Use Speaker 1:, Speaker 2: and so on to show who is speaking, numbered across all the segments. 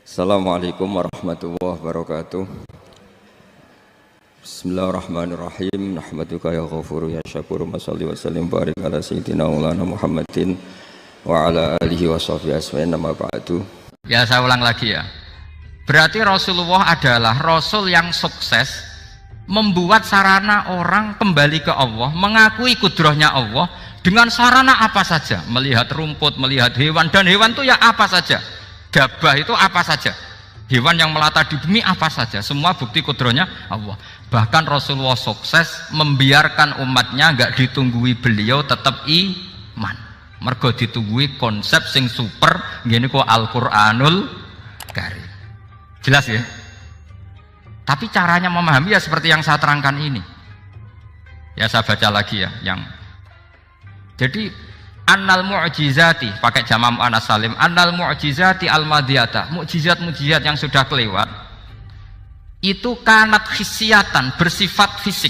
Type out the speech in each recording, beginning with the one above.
Speaker 1: Assalamualaikum warahmatullahi wabarakatuh. Bismillahirrahmanirrahim. Nahmaduka ya ghafuru ya syakuru. Mashalli wa sallim barik ala sayyidina maulana Muhammadin wa ala alihi wa sahbihi asma'in nama ba'du.
Speaker 2: Ya, saya ulang lagi ya. Berarti Rasulullah adalah Rasul yang sukses membuat sarana orang kembali ke Allah, mengakui kudrahnya Allah dengan sarana apa saja, melihat rumput, melihat hewan, dan hewan itu ya apa saja. Dabah itu apa saja, hewan yang melata di bumi apa saja, semua bukti kudrahnya Allah. Bahkan Rasulullah sukses membiarkan umatnya nggak ditunggui beliau tetap iman, mergo ditunggui konsep sing super gini kok Al-Qur'anul Karim. Jelas ya? Tapi caranya memahami ya seperti yang saya terangkan ini. Ya saya baca lagi ya, yang jadi annal mu'jizati, pakai jamak muannas salim, annal mu'jizati al-madiyata, mukjizat-mukjizat yang sudah kelewat itu kanat khisiatan, bersifat fisik,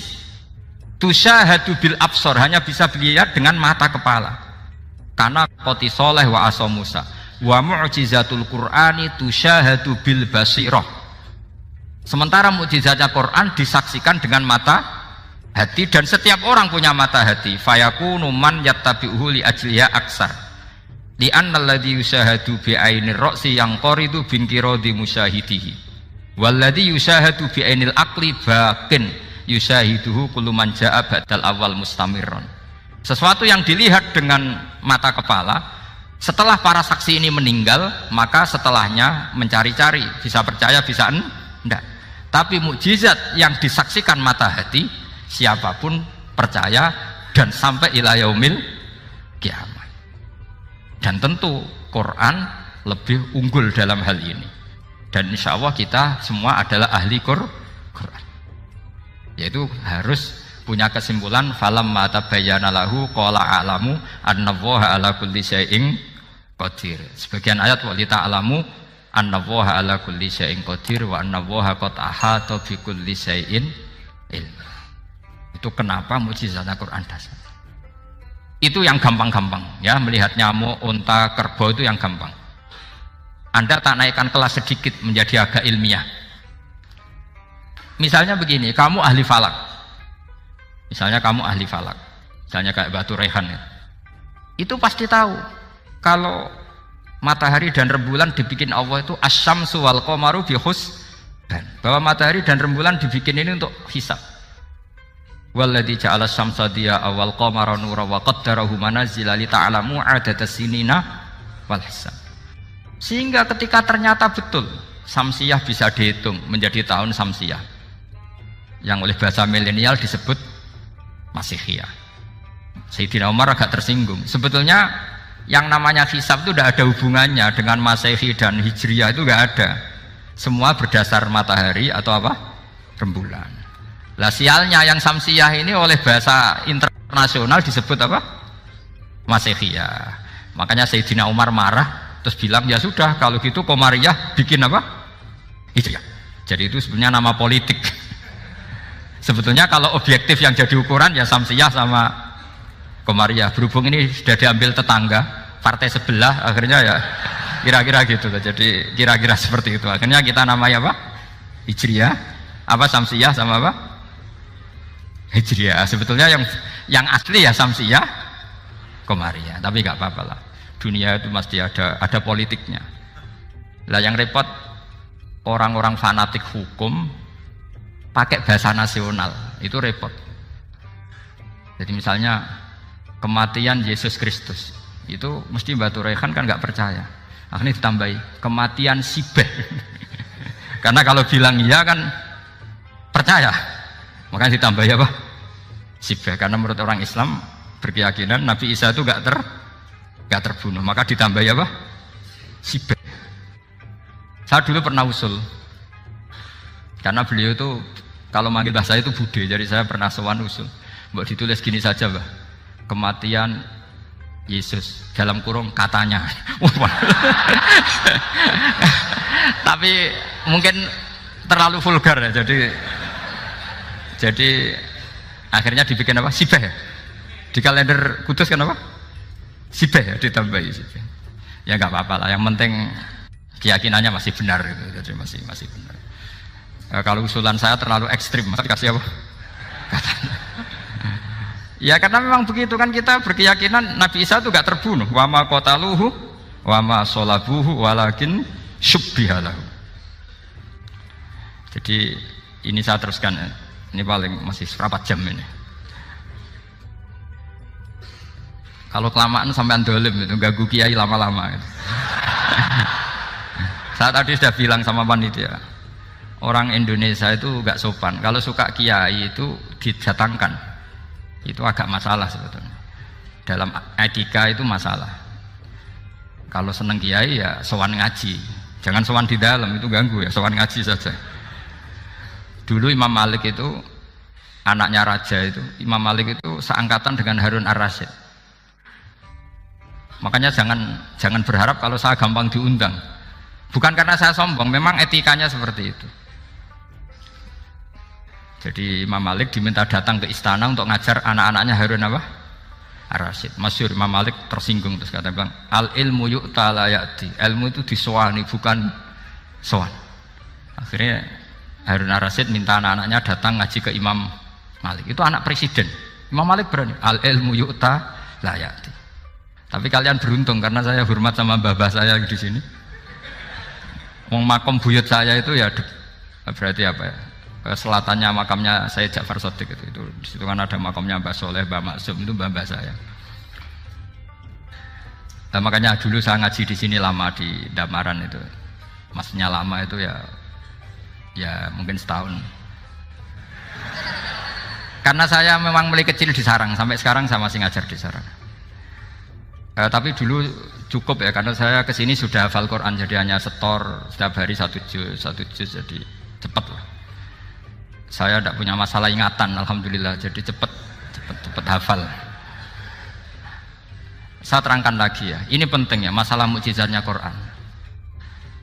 Speaker 2: tusyahadu bil absor, hanya bisa dilihat dengan mata kepala, karena qoti soleh wa aso Musa. Wa mu'jizatul Qur'ani tusyahadu bil basirah, sementara mukjizatnya Quran disaksikan dengan mata hati, dan setiap orang punya mata hati. Fayakunu man yattabi'uhu li ajliya aksar li anna alladhi yushahadu bi ainir ra'si yang qoridu bin kiradi musyahidihi walladhi yushahadu bi ainil aqli bakin yushahiduhu kullu man ja'a badal awal mustamirron. Sesuatu yang dilihat dengan mata kepala, setelah para saksi ini meninggal, maka setelahnya mencari-cari, bisa percaya bisa enggak. Tapi mukjizat yang disaksikan mata hati, siapapun percaya dan sampai ila yaumil kiamat. Dan tentu Quran lebih unggul dalam hal ini, dan insya Allah kita semua adalah ahli Quran, yaitu harus punya kesimpulan falam mata bayana lahu qala a'lamu annallaha ala kulli syai'in qadir. Sebagian ayat walita alamu annallaha ala kulli syai'in qadir wa annallaha qad ahata bi kulli syai'in ilm. Itu kenapa mukjizatnya Quran dasar. Itu yang gampang-gampang ya, melihat nyamuk, unta, kerbau itu yang gampang. Anda tak naikkan kelas sedikit menjadi agak ilmiah. Misalnya begini, kamu ahli falak. Misalnya kayak Batu Rehan ya. Itu pasti tahu kalau matahari dan rembulan dibikin Allah itu asyamsu wal qamaru bi husban, bahwa matahari dan rembulan dibikin ini untuk hisab. Walladzi ja'ala syamsa diya'a wal qamara nura wa qaddarahu manazila li ta'lamu 'adadas sinina wal hisab. Sehingga ketika ternyata betul samsiyah bisa dihitung menjadi tahun samsiyah, yang oleh bahasa milenial disebut Masihiyah. Sayyidina Umar agak tersinggung. Sebetulnya yang namanya hisab itu tidak ada hubungannya dengan Masehi dan Hijriyah, itu tidak ada. Semua berdasar matahari atau apa? Rembulan. Lah sialnya yang samsiyah ini oleh bahasa internasional disebut apa? Masihiyah. Makanya Sayyidina Umar marah terus bilang ya sudah kalau gitu Qamariyah bikin apa? Hijriyah. Jadi itu sebenarnya nama politik. Sebetulnya kalau objektif yang jadi ukuran ya samsiyah sama Qamariyah. Berhubung ini sudah diambil tetangga partai sebelah, akhirnya ya kira-kira gitu. Jadi kira-kira seperti itu. Akhirnya kita namanya apa? Hijriyah, apa samsiyah sama apa? Hijriyah. Sebetulnya yang asli ya samsiyah, Qamariyah. Tapi nggak apa-apa lah. Dunia itu mesti ada politiknya. Lah yang repot orang-orang fanatik hukum pakai bahasa nasional, itu repot. Jadi misalnya kematian Yesus Kristus, itu mesti Batu Rehan kan nggak percaya. Akhirnya ditambahi kematian Sibeh. Karena kalau bilang iya kan percaya, makanya ditambahi apa? Sibeh. Karena menurut orang Islam berkeyakinan Nabi Isa itu nggak terbunuh, maka ditambahi apa? Sibeh. Saya dulu pernah usul, karena beliau itu kalau manggil bahasa itu bude, jadi saya pernah sowan usul. Mbak ditulis gini saja, Mbak. Kematian Yesus dalam kurung katanya. Tapi mungkin terlalu vulgar ya, jadi akhirnya dibikin apa? Sibeh ya. Di kalender Kudus kan apa? Sibeh ya, ditambahi Sibeh. Ya nggak apa-apa lah, yang penting keyakinannya masih benar gitu. Jadi masih benar. Kalau usulan saya terlalu ekstrim, masa dikasih apa? Ya karena memang begitu kan, kita berkeyakinan Nabi Isa itu gak terbunuh. Wa ma qataluhu wa ma sholabuhu walakin syubbiha lahu. Jadi ini saya teruskan, ini paling masih berapa jam ini. Kalau kelamaan sampai dolim itu ganggu kiai lama-lama gitu. Saya tadi sudah bilang sama panitia, orang Indonesia itu gak sopan. Kalau suka kiai itu didatangkan, itu agak masalah sebetulnya. Dalam etika itu masalah. Kalau seneng kiai ya sowan ngaji, jangan sowan di dalam, itu ganggu ya, sowan ngaji saja. Dulu Imam Malik itu anaknya raja itu, Imam Malik itu seangkatan dengan Harun Ar-Rasyid. Makanya jangan berharap kalau saya gampang diundang. Bukan karena saya sombong, memang etikanya seperti itu. Jadi Imam Malik diminta datang ke istana untuk ngajar anak-anaknya Harun apa? Ar-Rasyid. Masyhur Imam Malik tersinggung terus kata bilang, al ilmu yu'ta la ya'ti. Ilmu itu disowani, bukan sowan. Akhirnya Harun Ar-Rasyid minta anak-anaknya datang ngaji ke Imam Malik. Itu anak presiden. Imam Malik berani, al ilmu yu'ta la ya'ti. Tapi kalian beruntung karena saya hormat sama mbah-mbah saya di sini. Wong makom buyut saya itu ya berarti apa ya? Selatannya makamnya Sayyid Ja'far Shadiq itu di situ kan ada makamnya Mbah Soleh, Mbah Maksum, itu mbah saya. Nah, makanya dulu saya ngaji di sini lama di Damaran itu. Maksudnya lama itu ya mungkin setahun. Karena saya memang mulai kecil di Sarang, sampai sekarang saya masih ngajar di Sarang. Tapi dulu cukup ya, karena saya kesini sudah hafal Quran, jadi hanya setor setiap hari satu juz, jadi cepat lah. Saya tidak punya masalah ingatan, alhamdulillah, jadi cepat hafal. Saya terangkan lagi ya, ini penting ya, masalah mukjizatnya Quran.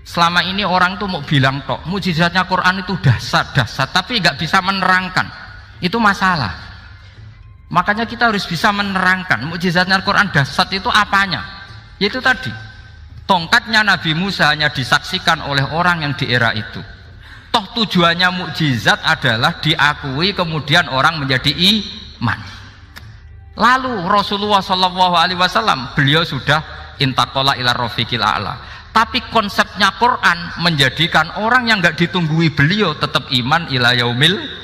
Speaker 2: Selama ini orang tuh mau bilang tok, mukjizatnya Quran itu dahsyat, tapi nggak bisa menerangkan, itu masalah. Makanya kita harus bisa menerangkan mukjizatnya Al-Quran dahsyat itu apanya. Yaitu tadi, tongkatnya Nabi Musa hanya disaksikan oleh orang yang di era itu. Toh tujuannya mukjizat adalah diakui kemudian orang menjadi iman. Lalu Rasulullah SAW beliau sudah intaqala ila rafiqil a'la. Tapi konsepnya Quran menjadikan orang yang nggak ditunggui beliau tetap iman ila yaumil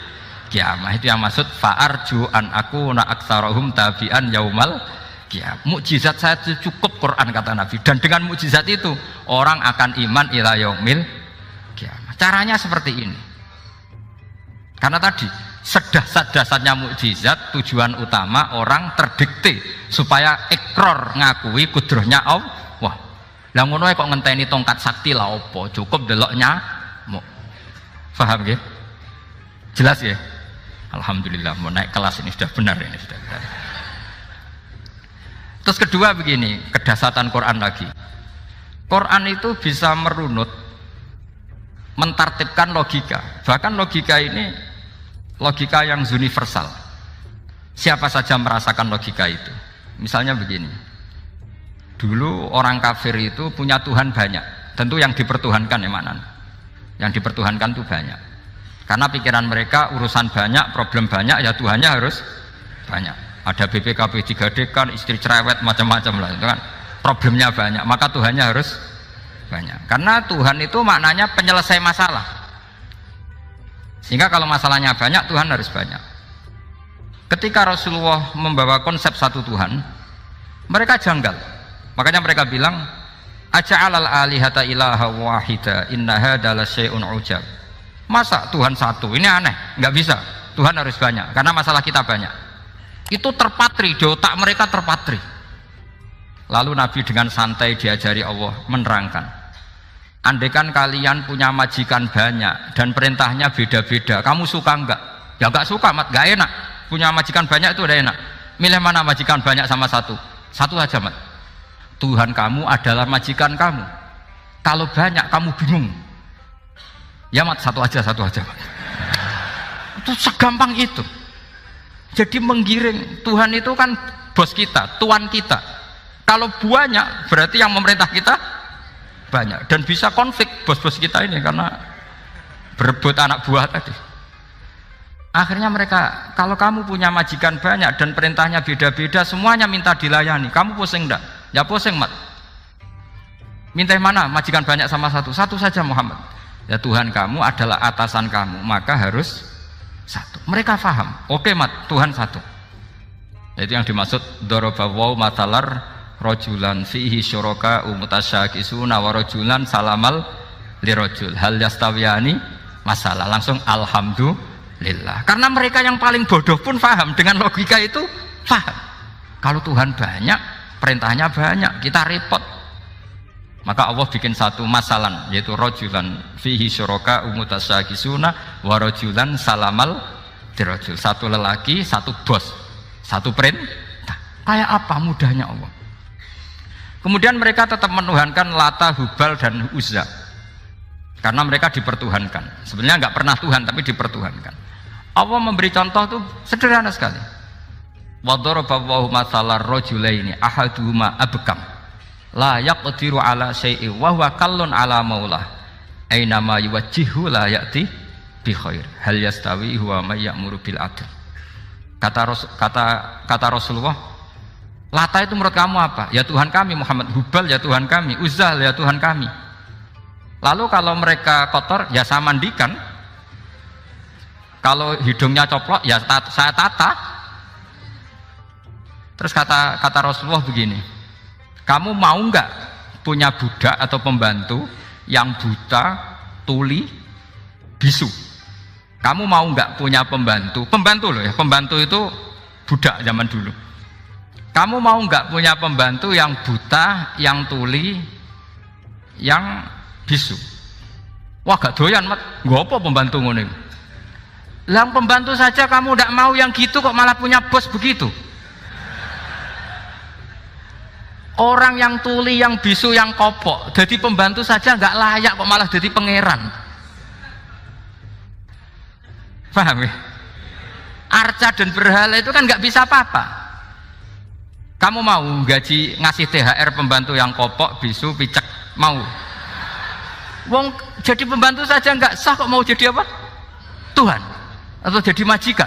Speaker 2: kiamah. Itu yang maksud fa'arju an aku na aktsarahum tabi'an yaumal kiamah. Mukjizat saya itu cukup Quran kata Nabi, dan dengan mukjizat itu orang akan iman ila yaumil kiamah. Caranya seperti ini. Karena tadi sedahsyat-dahsyatnya mukjizat, tujuan utama orang terdikte supaya ikrar ngakui kudrohnya Allah. Lah ngono kok ngenteni tongkat sakti lah opo? Cukup deloknya. Paham nggih? Jelas ya? Alhamdulillah, mau naik kelas ini sudah benar ini sudah benar. Terus kedua begini, kedahsyatan Quran lagi. Quran itu bisa merunut, mentartibkan logika. Bahkan logika ini logika yang universal. Siapa saja merasakan logika itu. Misalnya begini. Dulu orang kafir itu punya Tuhan banyak. Tentu yang dipertuhankan ya mana? Yang dipertuhankan itu banyak. Karena pikiran mereka urusan banyak, problem banyak, ya Tuhannya harus banyak. Ada BPKB 3D kan, istri cerewet, macam-macam lah, itu kan problemnya banyak, maka Tuhannya harus banyak. Karena Tuhan itu maknanya penyelesai masalah. Sehingga kalau masalahnya banyak, Tuhan harus banyak. Ketika Rasulullah membawa konsep satu Tuhan, mereka janggal. Makanya mereka bilang, aja'alal alihata ilaha wahida inna hadza lasyai'un ujab. Masa Tuhan satu? Ini aneh, nggak bisa. Tuhan harus banyak, karena masalah kita banyak. Itu terpatri, di otak mereka terpatri. Lalu Nabi dengan santai diajari Allah menerangkan. Andaikan kalian punya majikan banyak dan perintahnya beda-beda, kamu suka enggak? Ya enggak suka, Mat, enggak enak. Punya majikan banyak itu udah enak. Milih mana majikan banyak sama satu? Satu aja, Mat. Tuhan kamu adalah majikan kamu. Kalau banyak kamu bingung. Ya Mat, satu aja Mat. Itu segampang itu. Jadi menggiring, Tuhan itu kan bos kita, tuan kita. Kalau banyak berarti yang memerintah kita banyak dan bisa konflik bos-bos kita ini karena berebut anak buah tadi. Akhirnya mereka, kalau kamu punya majikan banyak dan perintahnya beda-beda, semuanya minta dilayani, kamu pusing enggak? Ya pusing, Mat. Minta yang mana? Majikan banyak sama satu? Satu saja, Muhammad. Ya Tuhan kamu adalah atasan kamu, maka harus satu. Mereka paham. Oke, Mat, Tuhan satu. Itu yang dimaksud dorobawaw matalar rojulan fihi syuraka umutasyakisuna wa rojulan salamal lirojul hal yastawiyani masalah. Langsung alhamdulillah. Karena mereka yang paling bodoh pun paham dengan logika itu, paham. Kalau Tuhan banyak, perintahnya banyak, kita repot. Maka Allah bikin satu masalan, yaitu rojulan fihi syuraka umutasyakisuna wa rojulan salamal lirojul. Satu lelaki, satu bos, satu perintah. Kayak apa mudahnya Allah. Kemudian mereka tetap menuhankan Lata, Hubal dan Uzza karena mereka dipertuhankan. Sebenarnya nggak pernah Tuhan tapi dipertuhankan. Allah memberi contoh itu sederhana sekali. Wa daraballahu mathalar rajulaini ahaduhuma abkam la yaqdiru ala syai'in wa huwa kallun ala maulah aina ma yuwajjihu la ya'ti bi khair hal yastawi huwa may ya'muru bil adl. Kata Rasulullah, Lata itu menurut kamu apa? Ya Tuhan kami. Muhammad. Hubal ya Tuhan kami. Uzzah ya Tuhan kami. Lalu kalau mereka kotor ya saya mandikan, kalau hidungnya coplok ya saya tata. Terus kata Rasulullah begini, kamu mau nggak punya budak atau pembantu yang buta, tuli, bisu? Kamu mau nggak punya pembantu loh ya, pembantu itu budak zaman dulu. Kamu mau nggak punya pembantu yang buta, yang tuli, yang bisu? Wah gak doyan, Mat. Gak apa pembantu ngono. Yang pembantu saja kamu tidak mau yang gitu, kok malah punya bos begitu? Orang yang tuli, yang bisu, yang kopok, jadi pembantu saja nggak layak, kok malah jadi pangeran. Paham ya? Arca dan berhala itu kan nggak bisa apa-apa. Kamu mau gaji ngasih THR pembantu yang kopok, bisu, picek? Mau? Wong jadi pembantu saja nggak sah, kok mau jadi apa? Tuhan atau jadi majikan?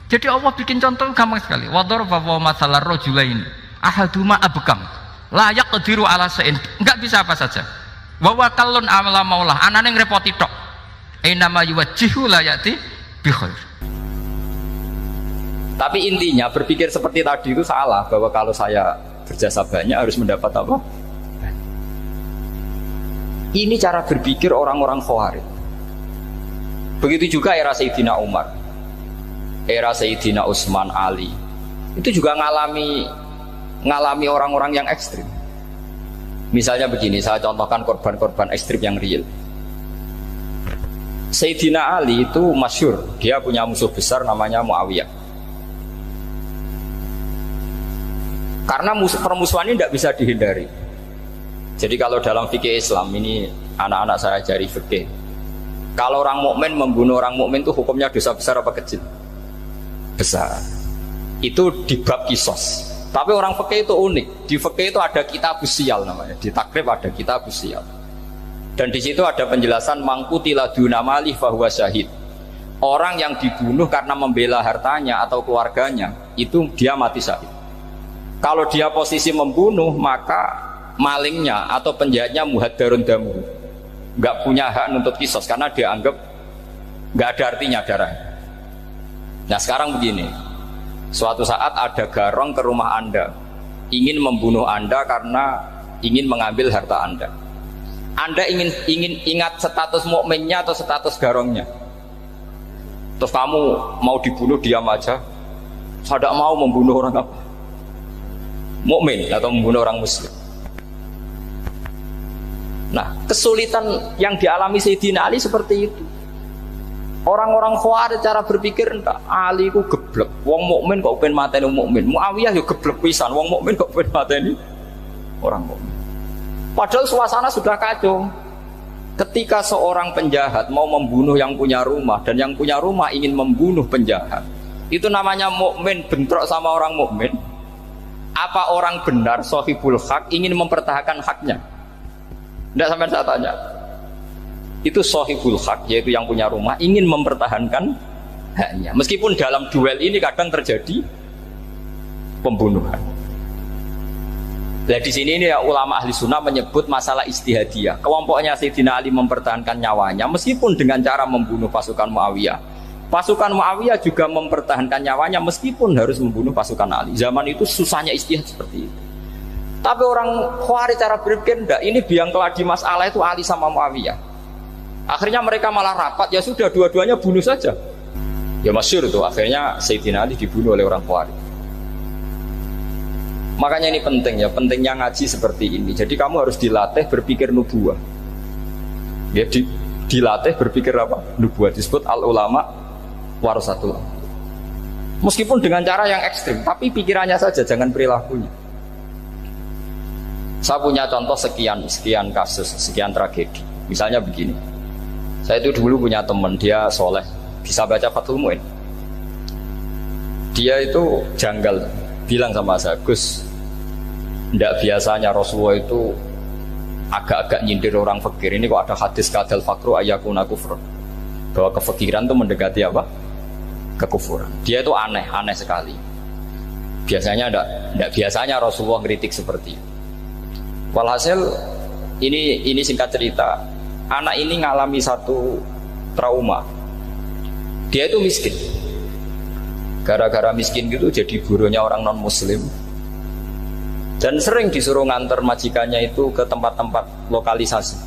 Speaker 2: Jadi Allah bikin contoh gampang sekali. Wador bahwa masalah rojulain ahaduma abkam layak kediru ala sein, nggak bisa apa saja. Bahwa kalun amala maulah anane ngrepoti tok. Nama yuwajjihu layati bi khair. Tapi intinya berpikir seperti tadi itu salah, bahwa kalau saya berjasa banyak harus mendapat apa? Ini cara berpikir orang-orang Khawarij. Begitu juga era Sayyidina Umar, era Sayyidina Utsman, Ali. Itu juga ngalami orang-orang yang ekstrim. Misalnya begini, saya contohkan korban-korban ekstrim yang real. Sayyidina Ali itu masyhur, dia punya musuh besar namanya Muawiyah. Karena permusuhan ini tidak bisa dihindari. Jadi kalau dalam fikih Islam ini, anak-anak saya ajari fikih, kalau orang mukmin membunuh orang mukmin itu hukumnya dosa besar apa kecil? Besar. Itu di bab kisos. Tapi orang fikih itu unik. Di fikih itu ada kitabus siyal namanya. Di takrib ada kitabus siyal. Dan di situ ada penjelasan mangkutila duna mali fahuwa syahid. Orang yang dibunuh karena membela hartanya atau keluarganya, itu dia mati syahid. Kalau dia posisi membunuh, maka malingnya atau penjahatnya muhaddarun damu, nggak punya hak nuntut kisos karena dia anggap nggak ada artinya darah. Nah sekarang begini, suatu saat ada garong ke rumah Anda, ingin membunuh Anda karena ingin mengambil harta Anda. Anda ingin ingat status mukminnya atau status garongnya? Terus kamu mau dibunuh diam aja? Saya tidak mau membunuh orang apa? Mukmin atau membunuh orang muslim. Nah, kesulitan yang dialami Sayyidina Ali seperti itu. Orang-orang Khawarij cara berpikir enggak, Ali ku geblek. Wong mukmin kok pengen mateni wong mukmin. Muawiyah yo geblek pisan, wong mukmin kok pengen mateni orang mukmin. Padahal suasana sudah kacau. Ketika seorang penjahat mau membunuh yang punya rumah dan yang punya rumah ingin membunuh penjahat, itu namanya mukmin bentrok sama orang mukmin. Apa orang benar sahibul hak ingin mempertahankan haknya? Tidak sampai saya tanya. Itu sohibul hak, yaitu yang punya rumah ingin mempertahankan haknya. Meskipun dalam duel ini kadang terjadi pembunuhan. Nah di sini ini ya, ulama ahli sunnah menyebut masalah ijtihadiyah. Kelompoknya Sayyidina Ali mempertahankan nyawanya meskipun dengan cara membunuh pasukan Muawiyah. Pasukan Muawiyah juga mempertahankan nyawanya meskipun harus membunuh pasukan Ali. Zaman itu susahnya ijtihad seperti itu. Tapi orang Khawarij cara berpikir enggak, ini biang keladi masalah itu Ali sama Muawiyah. Akhirnya mereka malah rapat, ya sudah dua-duanya bunuh saja. Ya masyhur itu, akhirnya Sayyidina Ali dibunuh oleh orang Khawarij. Makanya ini penting ya, pentingnya ngaji seperti ini. Jadi kamu harus dilatih berpikir nubuwah. Ya dilatih berpikir apa? Nubuwah, disebut al-ulama warasatul. Meskipun dengan cara yang ekstrim, tapi pikirannya saja, jangan perilakunya. Saya punya contoh sekian kasus, sekian tragedi. Misalnya begini. Saya itu dulu punya teman, dia soleh, bisa baca Fathul Mu'in. Dia itu janggal, bilang sama saya, Gus, tidak biasanya Rasulullah itu agak-agak nyindir orang fakir. Ini kok ada hadis kadal fakru ayakuna kufur, bahwa kefakiran itu mendekati apa? Kekufuran. Dia itu aneh sekali. Biasanya tidak biasanya Rasulullah ngeritik seperti itu. Walhasil ini singkat cerita, anak ini ngalami satu trauma. Dia itu miskin. Gara-gara miskin gitu jadi burunya orang non muslim. Dan sering disuruh nganter majikannya itu ke tempat-tempat lokalisasi.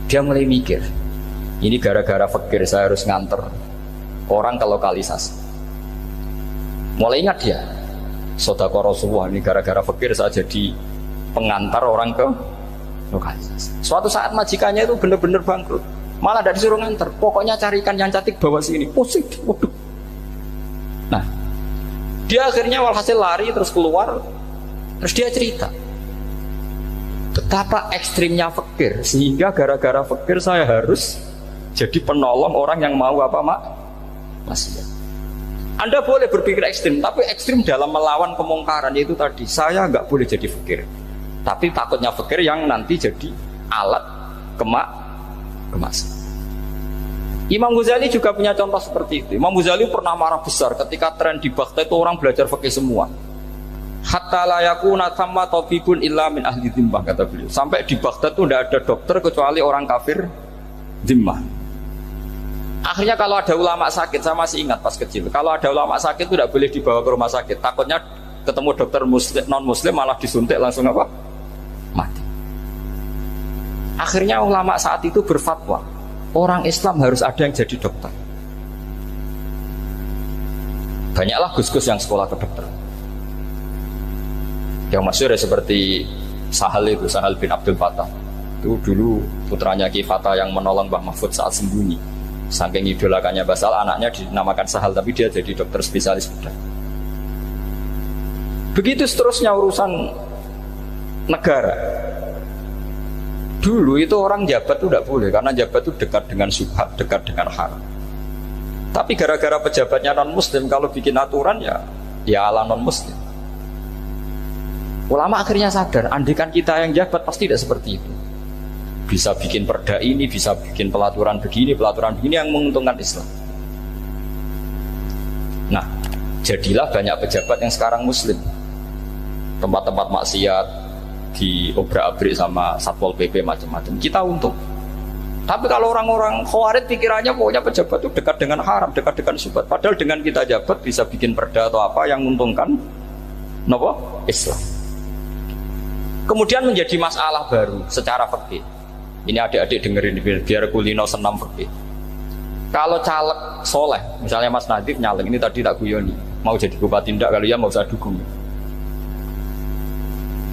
Speaker 2: Dia mulai mikir, ini gara-gara fakir saya harus nganter orang ke lokalisasi. Mulai ingat dia, Sodaqah Rasulullah, ini gara-gara fakir saya jadi pengantar orang ke lokalisasi. Suatu saat majikannya itu benar-benar bangkrut, malah tidak disuruh nganter, pokoknya carikan yang cantik bawa sini. Pusing, waduh. Nah, dia akhirnya walhasil lari terus keluar. Terus dia cerita betapa ekstrimnya fakir, sehingga gara-gara fakir saya harus jadi penolong orang yang mau apa maksiat. Anda boleh berpikir ekstrim, tapi ekstrim dalam melawan kemungkaran, yaitu tadi, saya nggak boleh jadi fakir, tapi takutnya fakir yang nanti jadi alat kemaksiatan. Imam Ghazali juga punya contoh seperti itu. Imam Ghazali pernah marah besar ketika tren di Baghdad itu orang belajar fikih semua. Hatta la yakuna thamma tabibun illa min ahli dhimmah, kata beliau. Sampai di Baghdad itu tidak ada dokter kecuali orang kafir dhimmah. Akhirnya kalau ada ulama sakit, saya masih ingat pas kecil, kalau ada ulama sakit itu tidak boleh dibawa ke rumah sakit. Takutnya ketemu dokter non muslim malah disuntik langsung apa? Mati. Akhirnya ulama saat itu berfatwa, orang Islam harus ada yang jadi dokter. Banyaklah gus-gus yang sekolah kedokteran. Yang masyhur ya seperti Sahal bin Abdul Fattah. Itu dulu putranya Ki Fatah yang menolong Mbah Mahfud saat sembunyi. Saking idolakannya Basal, anaknya dinamakan Sahal, tapi dia jadi dokter spesialis bedah. Begitu seterusnya urusan negara. Dulu itu orang jabat itu tidak boleh, karena jabat itu dekat dengan syubhat, dekat dengan haram. Tapi gara-gara pejabatnya non muslim, kalau bikin aturan ya ala non muslim. Ulama akhirnya sadar, andikan kita yang jabat pasti tidak seperti itu. Bisa bikin perda ini, bisa bikin pelaturan begini yang menguntungkan Islam. Nah, jadilah banyak pejabat yang sekarang muslim. Tempat-tempat maksiat diobrak-abrik sama Satpol PP macam-macam. Kita untung. Tapi kalau orang-orang Khawarij pikirannya pokoknya pejabat itu dekat dengan haram, dekat dengan syubhat. Padahal dengan kita jabat bisa bikin perda atau apa yang menguntungkan Islam. Kemudian menjadi masalah baru secara fikih. Ini adik-adik dengerin biar kulino senam fikih. Kalau caleg soleh, misalnya Mas Nadif nyalek, ini tadi tak guyoni, mau jadi bupati ndak, kalau ya mau usah dukung.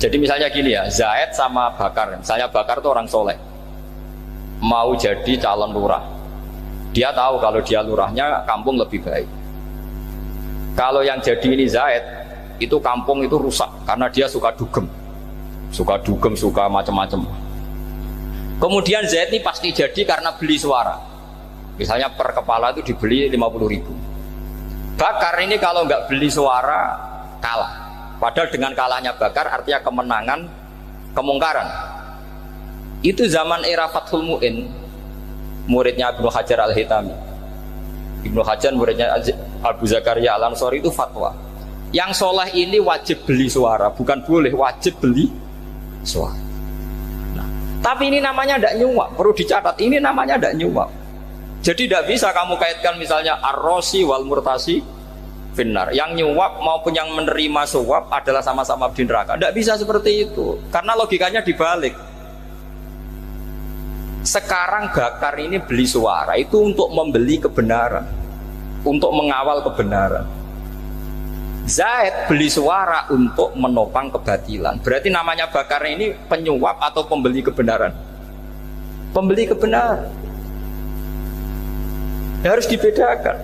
Speaker 2: Jadi misalnya gini ya, Zaid sama Bakar, misalnya Bakar itu orang soleh, mau jadi calon lurah. Dia tahu kalau dia lurahnya kampung lebih baik. Kalau yang jadi ini Zaid, itu kampung itu rusak karena dia suka dugem, suka macam-macam. Kemudian Zaid ini pasti jadi karena beli suara. Misalnya per kepala itu dibeli 50.000. Bakar ini kalau nggak beli suara kalah. Padahal dengan kalahnya Bakar artinya kemenangan kemungkaran.
Speaker 1: Itu zaman era Fathul Mu'in, muridnya Ibnu Hajar Al-Hitami. Ibnu Hajar muridnya Abu Zakaria Al-Ansori itu fatwa. Yang soleh ini wajib beli suara, bukan boleh, wajib beli suara. Nah, tapi ini namanya tidak nyuap, perlu dicatat. Ini namanya tidak nyuap. Jadi tidak bisa kamu kaitkan misalnya ar-rosi wal murtasi finnar. Yang nyuap maupun yang menerima suap adalah sama-sama di neraka. Tidak bisa seperti itu, karena logikanya dibalik. Sekarang Bakar ini beli suara itu untuk membeli kebenaran, untuk mengawal kebenaran. Zaid beli suara untuk menopang kebatilan. Berarti namanya Bakar ini penyuap atau pembeli kebenaran? Pembeli kebenaran. Ya, harus dibedakan.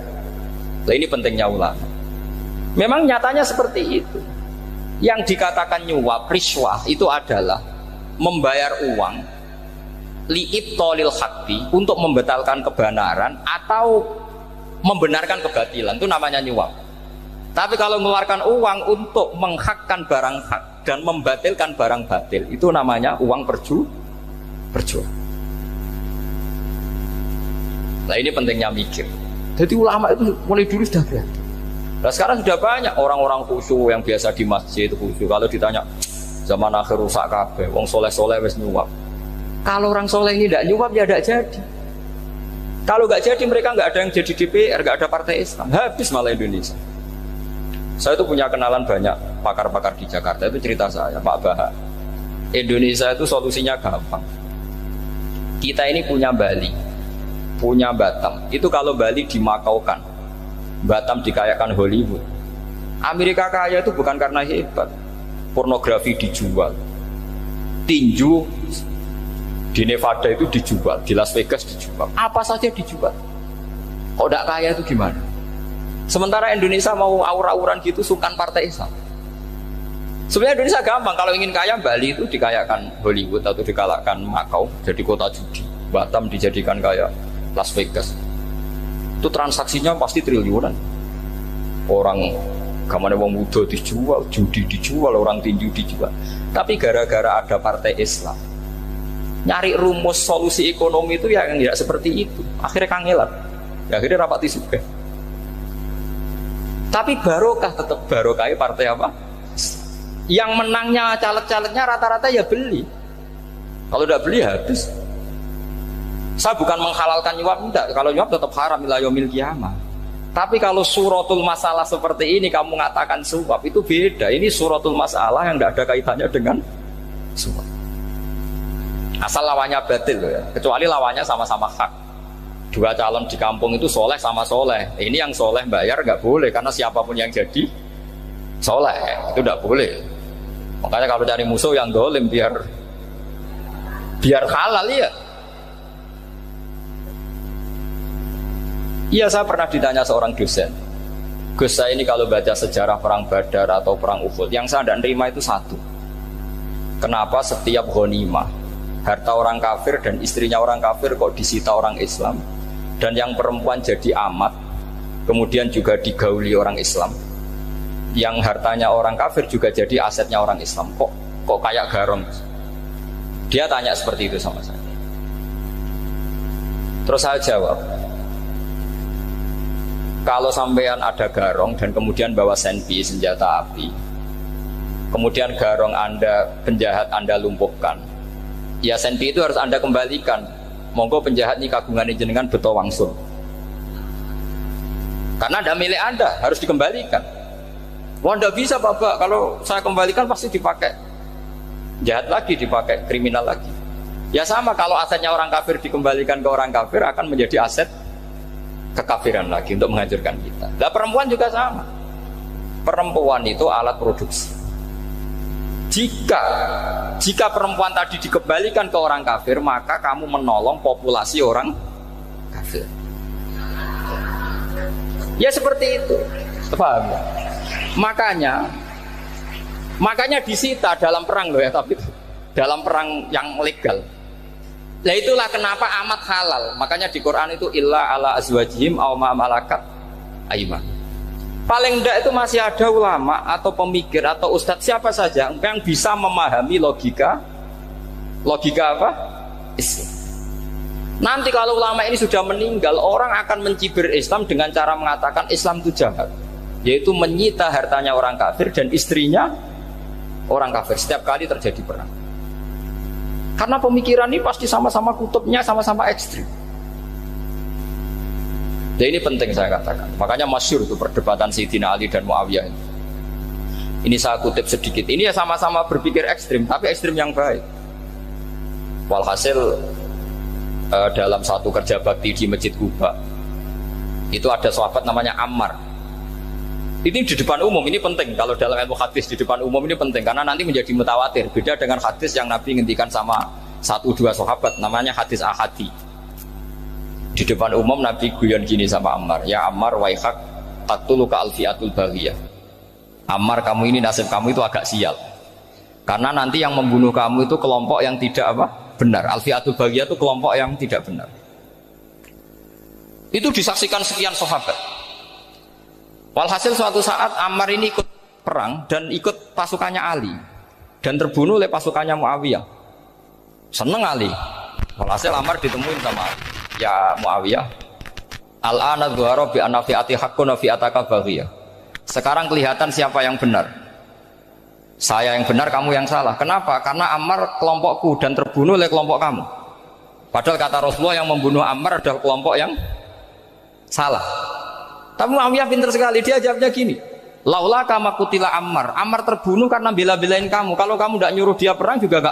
Speaker 1: Nah, ini pentingnya ulama. Memang nyatanya seperti itu. Yang dikatakan nyuap, riswah itu adalah membayar uang li'ibtolil haqqi, untuk membatalkan kebenaran atau membenarkan kebatilan, itu namanya nyuap. Tapi kalau mengeluarkan uang untuk menghakkan barang hak dan membatalkan barang batil, itu namanya uang perjuangan. Nah, ini pentingnya mikir. Jadi ulama itu mulai dulu sudah berarti. Nah, sekarang sudah banyak orang-orang khusyuk yang biasa di masjid khusyuk. Kalau ditanya zaman akhir rusak kabeh, wong soleh-soleh wis nyuap. Kalau orang soleh ini tidak nyuap ya tidak jadi. Kalau nggak jadi mereka nggak ada yang jadi DPR, nggak ada partai Islam, habis malah Indonesia. Saya itu punya kenalan banyak pakar-pakar di Jakarta, itu cerita saya, Pak Baha. Indonesia itu solusinya gampang. Kita ini punya Bali, punya Batam. Itu kalau Bali dimakaukan, Batam dikayakan Hollywood. Amerika kaya itu bukan karena hebat, pornografi dijual, tinju di Nevada itu dijual, di Las Vegas dijual, apa saja dijual. Kok tidak kaya itu gimana? Sementara Indonesia mau aur-auran gitu sungkan partai Islam. Sebenarnya Indonesia gampang, kalau ingin kaya Bali itu dikayakan Hollywood atau dikalahkan Makau jadi kota judi, Batam dijadikan kaya Las Vegas. Itu transaksinya pasti triliunan. Orang gamane wong muda dijual, judi dijual, orang tinju dijual. Tapi gara-gara ada partai Islam, nyari rumus solusi ekonomi itu yang tidak seperti itu, akhirnya kangelan, akhirnya rapati juga. Tapi barokah, tetap barokah partai apa? Yang menangnya caleg-calegnya rata-rata ya beli. Kalau tidak beli habis. Saya bukan menghalalkan nyuap, tidak. Kalau nyuap tetap haram ila yaumil qiyamah. Tapi kalau suratul masalah seperti ini kamu mengatakan suap, itu beda. Ini suratul masalah yang tidak ada kaitannya dengan suap. Asal lawannya batil ya, kecuali lawannya sama-sama hak. Dua calon di kampung itu soleh sama soleh. Ini yang soleh bayar nggak boleh, karena siapapun yang jadi soleh itu nggak boleh. Makanya kalau cari musuh yang dolim biar halal ya. Iya, saya pernah ditanya seorang dosen, Gus, saya ini kalau baca sejarah perang Badar atau perang Uhud, yang saya tidak nerima itu satu. Kenapa setiap ghanimah harta orang kafir dan istrinya orang kafir kok disita orang Islam, dan yang perempuan jadi amat kemudian juga digauli orang Islam, yang hartanya orang kafir juga jadi asetnya orang Islam, kok kayak garong. Dia tanya seperti itu sama saya. Terus saya jawab, kalau sampean ada garong dan kemudian bawa senpi, senjata api, kemudian garong Anda, penjahat Anda lumpuhkan, ya senpi itu harus Anda kembalikan. Monggo penjahat ini kagungan jenengan beto wangsul, karena ada milik Anda, harus dikembalikan. Wah, tidak bisa Bapak, kalau saya kembalikan pasti dipakai jahat lagi, dipakai kriminal lagi. Ya sama, kalau asetnya orang kafir dikembalikan ke orang kafir akan menjadi aset kekafiran lagi untuk menghancurkan kita. Nah, perempuan juga sama. Perempuan itu alat produksi. Jika perempuan tadi dikembalikan ke orang kafir, maka kamu menolong populasi orang kafir. Ya seperti itu. Paham ya? Makanya disita dalam perang loh ya, tapi dalam perang yang legal. Nah itulah kenapa amat halal. Makanya di Quran itu illa ala azwajihim aw ma malakat ayman. Paling enggak itu masih ada ulama atau pemikir atau ustadz siapa saja yang bisa memahami logika apa? Islam. Nanti kalau ulama ini sudah meninggal, orang akan mencibir Islam dengan cara mengatakan Islam itu jahat, yaitu menyita hartanya orang kafir dan istrinya orang kafir setiap kali terjadi perang. Karena pemikiran ini pasti sama-sama kutubnya sama-sama ekstrim. Dan ini penting saya katakan. Makanya masyhur itu perdebatan Sayyidina Ali dan Muawiyah ini. Ini saya kutip sedikit. Ini ya sama-sama berpikir ekstrim, tapi ekstrim yang baik. Walhasil dalam satu kerja bakti di Masjid Kuba, itu ada sahabat namanya Ammar. Ini di depan umum, ini penting. Kalau dalam ilmu hadis di depan umum ini penting, karena nanti menjadi mutawatir. Beda dengan hadis yang Nabi ngendikan sama 1-2 sahabat, namanya hadis ahadi. Di depan umum Nabi guyon gini sama Ammar, ya Ammar waihak taqtuluka alfiatul baghiyah. Ammar, kamu ini nasib kamu itu agak sial. Karena nanti yang membunuh kamu itu kelompok yang tidak benar. Alfiatul baghiyah itu kelompok yang tidak benar. Itu disaksikan sekian sahabat. Walhasil suatu saat Ammar ini ikut perang dan ikut pasukannya Ali dan terbunuh oleh pasukannya Muawiyah. Seneng Ali. Walhasil Ammar ditemuin sama Ali. Ya Muawiyah, al-ana dhuhara bi anna fi'ati haqqun wa fi'ataka baghiyah. Sekarang kelihatan siapa yang benar. Saya yang benar, kamu yang salah. Kenapa? Karena Ammar kelompokku dan terbunuh oleh kelompok kamu. Padahal kata Rasulullah yang membunuh Ammar adalah kelompok yang salah. Tapi Muawiyah pintar sekali, dia jawabnya gini, laula kama kutila Ammar. Ammar terbunuh karena bela-belain kamu. Kalau kamu tidak nyuruh dia perang juga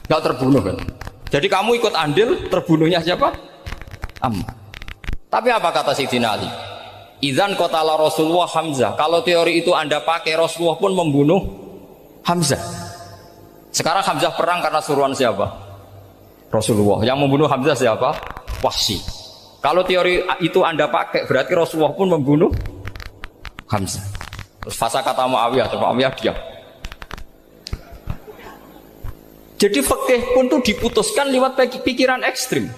Speaker 1: gak terbunuh kan. Jadi kamu ikut andil, terbunuhnya siapa? Ammar. Tapi apa kata Sayyidina Ali? Idzan qatala Rasulullah Hamzah. Kalau teori itu Anda pakai, Rasulullah pun membunuh Hamzah. Sekarang Hamzah perang karena suruhan siapa? Rasulullah. Yang membunuh Hamzah siapa? Wahsy. Kalau teori itu Anda pakai, berarti Rasulullah pun membunuh Hamzah. Terus fasa kata Muawiyah, terus Muawiyah diam. Jadi fikih pun tuh diputuskan lewat pikiran ekstrim.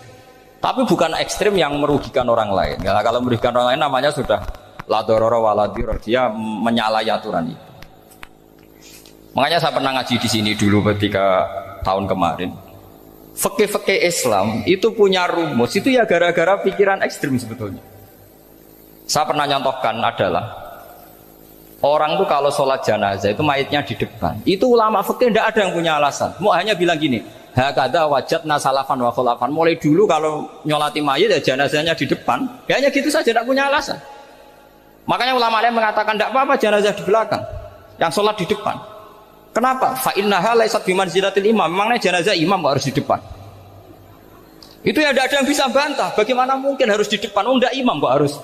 Speaker 1: Tapi bukan ekstrim yang merugikan orang lain. Ya, kalau merugikan orang lain namanya sudah la darara wa la dirar. Dia menyalahi aturan itu. Makanya saya pernah ngaji di sini dulu ketika tahun kemarin. Fikih-fikih Islam itu punya rumus, itu ya gara-gara pikiran ekstrim sebetulnya. Saya pernah nyontohkan adalah orang tuh kalau sholat jenazah itu mayitnya di depan. Itu ulama fikih tidak ada yang punya alasan. Mau hanya bilang gini, hakadha wajadna salafan wa khulafan. Mulai dulu kalau nyolati mayit ya jenazahnya di depan. Ya hanya gitu saja, tidak punya alasan. Makanya ulama lain mengatakan tidak apa-apa jenazah di belakang, yang sholat di depan. Kenapa? Fa innaha laysat bimanzilatil imam. Memangnya jenazah imam kok harus di depan? Itu ya tidak ada yang bisa bantah. Bagaimana mungkin harus di depan? Oh, enggak, imam kok harus.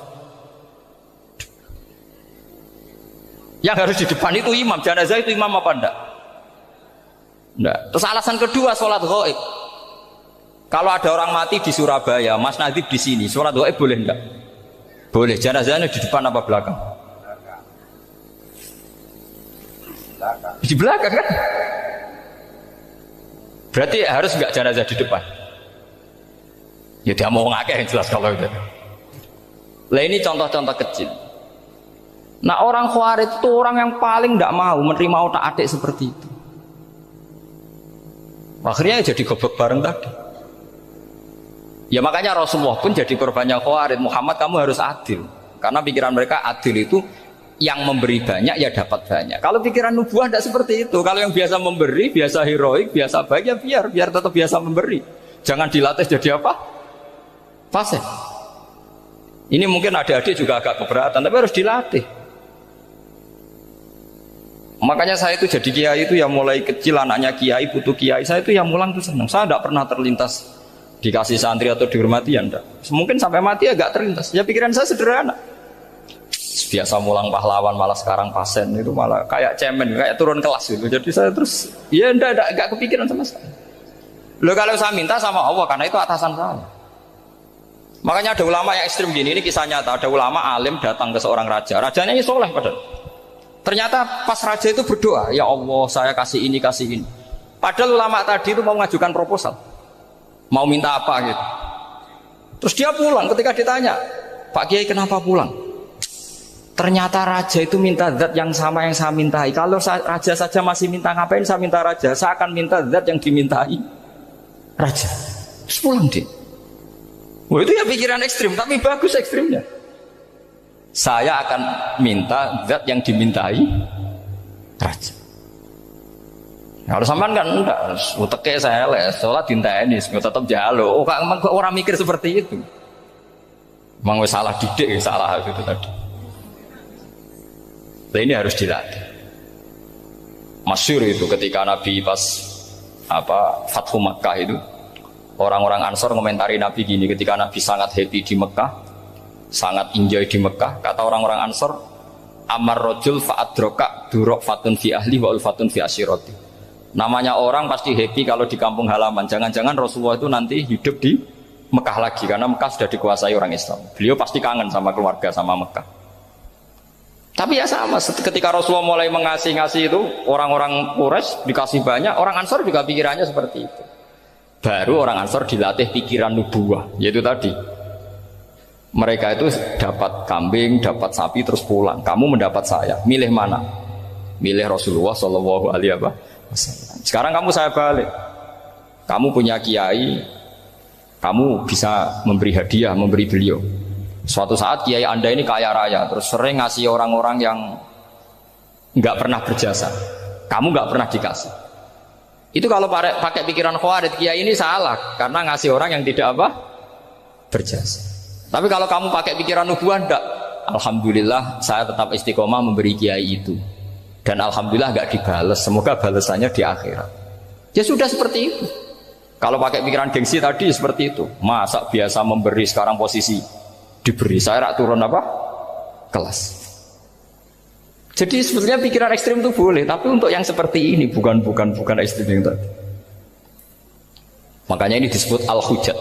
Speaker 1: Yang harus di depan itu imam. Jenazah itu imam apa enggak? Enggak. Terus alasan kedua, sholat ghaib. Kalau ada orang mati di Surabaya, Mas Nadib di sini, sholat ghaib boleh enggak? Boleh. Jenazahnya di depan apa belakang? Di belakang kan? Berarti harus enggak jenazah di depan? Ya dia mau ngakeh yang jelas kalau itu. Lah ini contoh-contoh kecil. Nah orang Khawarij itu orang yang paling tidak mau menerima otak-atik seperti itu. Akhirnya jadi goblok bareng tadi. Ya makanya Rasulullah pun jadi korbannya Khawarij. Muhammad, kamu harus adil. Karena pikiran mereka adil itu yang memberi banyak ya dapat banyak. Kalau pikiran nubuah tidak seperti itu. Kalau yang biasa memberi, biasa heroik, biasa baik ya biar tetap biasa memberi. Jangan dilatih jadi apa? Fasih. Ini mungkin adik-adik juga agak keberatan, tapi harus dilatih. Makanya saya itu jadi kiai itu ya mulai kecil anaknya kiai, putu kiai, saya itu yang mulang tuh senang. Saya tidak pernah terlintas dikasih santri atau dihormati ya enggak. Mungkin sampai mati agak terlintas. Ya pikiran saya sederhana. Biasa mulang pahlawan malah sekarang pasien itu malah kayak cemen, kayak turun kelas gitu. Jadi saya terus ya enggak kepikiran sama sekali. Loh kalau saya minta sama Allah karena itu atasan saya. Makanya ada ulama yang ekstrim gini, ini kisah nyata. Ada ulama alim datang ke seorang raja. Rajanya ini soleh padahal. Ternyata pas raja itu berdoa, ya Allah saya kasih ini. Padahal ulama tadi itu mau mengajukan proposal, mau minta apa gitu. Terus dia pulang. Ketika ditanya, Pak Kiai kenapa pulang? Ternyata raja itu minta zat yang sama yang saya mintai. Kalau raja saja masih minta, ngapain saya minta raja? Saya akan minta zat yang dimintai raja. Terus pulang dia. Wah, itu ya pikiran ekstrim, tapi bagus ekstrimnya. Saya akan minta zat yang dimintai raja. Kalau sampean kan enggak, uteke saya les, sholat dinteni, tetap jalo. Oh, emang orang mikir seperti itu. Emang salah didik, salah itu tadi. Nah, ini harus dilatih. Masyhur itu ketika Nabi pas Fathu Makkah itu, orang-orang Ansor komentari Nabi gini, ketika Nabi sangat happy di Mekah, sangat enjoy di Mekah, kata orang-orang Ansor, amar rojul fa'adroka durok fatun fi ahli wa ulfatun fi asyiroti. Namanya orang pasti happy kalau di kampung halaman. Jangan-jangan Rasulullah itu nanti hidup di Mekah lagi, karena Mekah sudah dikuasai orang Islam. Beliau pasti kangen sama keluarga, sama Mekah. Tapi ya sama, ketika Rasulullah mulai mengasih-ngasih itu, orang-orang Quraisy dikasih banyak, orang Ansor juga pikirannya seperti itu. Baru orang Ansor dilatih pikiran nubuwah, yaitu tadi. Mereka itu dapat kambing, dapat sapi, terus pulang. Kamu mendapat saya, milih mana? Milih Rasulullah Shallallahu Alaihi Wasallam. Sekarang kamu saya balik. Kamu punya kiai, kamu bisa memberi hadiah, memberi beliau. Suatu saat kiai Anda ini kaya raya, terus sering ngasih orang-orang yang nggak pernah berjasa. Kamu nggak pernah dikasih. Itu kalau pakai pikiran khawarij, kiai ini salah karena ngasih orang yang tidak berjasa. Tapi kalau kamu pakai pikiran nubuah, enggak. Alhamdulillah saya tetap istiqomah memberi kiai itu. Dan alhamdulillah nggak dibales. Semoga balasannya di akhirat. Ya sudah seperti itu. Kalau pakai pikiran gengsi tadi seperti itu. Masa biasa memberi sekarang posisi diberi, saya rak turun kelas. Jadi sebetulnya pikiran ekstrim itu boleh, tapi untuk yang seperti ini bukan ekstrim yang tadi. Makanya ini disebut al-hujjat.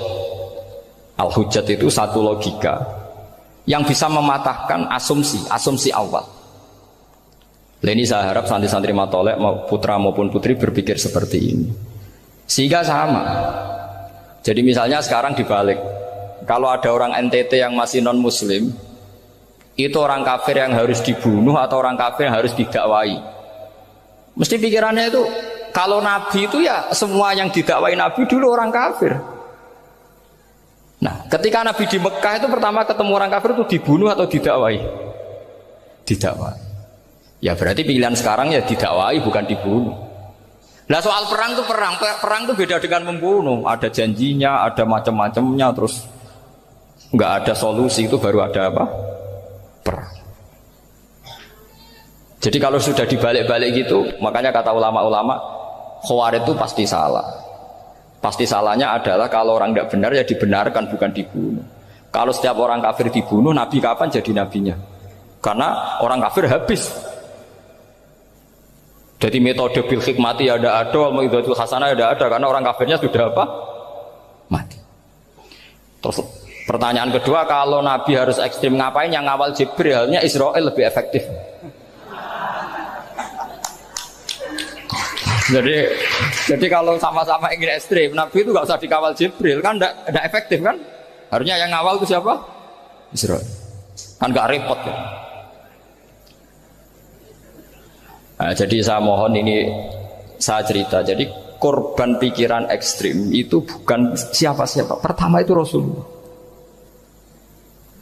Speaker 1: Al-hujjat itu satu logika yang bisa mematahkan asumsi awal. Ini saya harap santri-santri matolek putra maupun putri berpikir seperti ini. Sehingga sama. Jadi misalnya sekarang dibalik. Kalau ada orang NTT yang masih non muslim, itu orang kafir yang harus dibunuh atau orang kafir yang harus didakwai. Mesti pikirannya itu, kalau Nabi itu ya semua yang didakwai Nabi dulu orang kafir. Nah, ketika Nabi di Mekah itu pertama ketemu orang kafir itu dibunuh atau didakwai? Didakwai. Ya berarti pilihan sekarang ya didakwai bukan dibunuh. Nah soal perang itu perang itu beda dengan membunuh. Ada janjinya, ada macam-macamnya, terus nggak ada solusi, itu baru ada perang. Jadi kalau sudah dibalik-balik gitu, makanya kata ulama-ulama Khawarij itu pasti salah. Pasti salahnya adalah kalau orang tidak benar ya dibenarkan, bukan dibunuh. Kalau setiap orang kafir dibunuh, Nabi kapan jadi nabinya? Karena orang kafir habis. Jadi metode bil hikmati ya ada, al-mau'izatul hasanah ya ada, karena orang kafirnya sudah mati. Terus pertanyaan kedua, kalau Nabi harus ekstrim ngapain? Yang ngawal Jibril, halnya Israel lebih efektif. Jadi kalau sama-sama ingin ekstrim, Nabi itu nggak usah dikawal Jibril, kan tidak efektif kan? Harusnya yang ngawal itu siapa? Israel. Kan nggak repot ya. Nah, jadi saya mohon ini saya cerita. Jadi korban pikiran ekstrim itu bukan siapa-siapa. Pertama itu Rasulullah.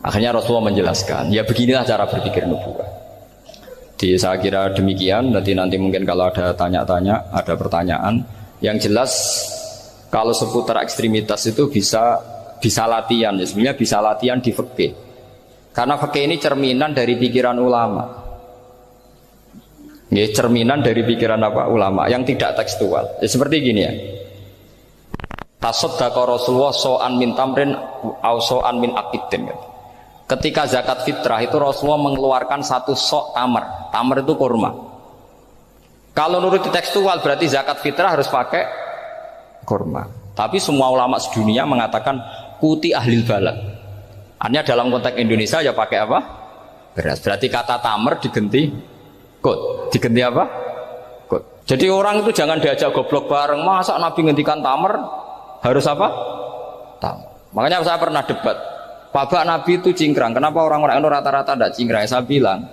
Speaker 1: Akhirnya Rasulullah menjelaskan, ya beginilah cara berpikir nubuwah. Jadi saya kira demikian. Nanti mungkin kalau ada tanya-tanya, ada pertanyaan. Yang jelas kalau seputar ekstremitas itu bisa latihan. Ya, sebenarnya bisa latihan di fikih. Karena fikih ini cerminan dari pikiran ulama. Ya, cerminan dari pikiran ulama yang tidak tekstual. Ya, seperti gini ya. Tasaddaqa Rasulullah so'an min tamrin au so'an min aqidin. Ketika zakat fitrah itu Rasulullah mengeluarkan satu sok tamar. Tamar itu kurma. Kalau menurut tekstual berarti zakat fitrah harus pakai kurma. Tapi semua ulama sedunia mengatakan kuti ahlil balad. Artinya dalam konteks Indonesia ya pakai apa? Beras. Berarti kata tamar diganti kot. Diganti apa? Kot. Jadi orang itu jangan diajak goblok bareng. Masa Nabi ngendikan tamar harus apa? Tamar. Makanya saya pernah debat. Pak Nabi itu cingkrang. Kenapa orang-orang itu rata-rata tidak cingkrang? Saya bilang,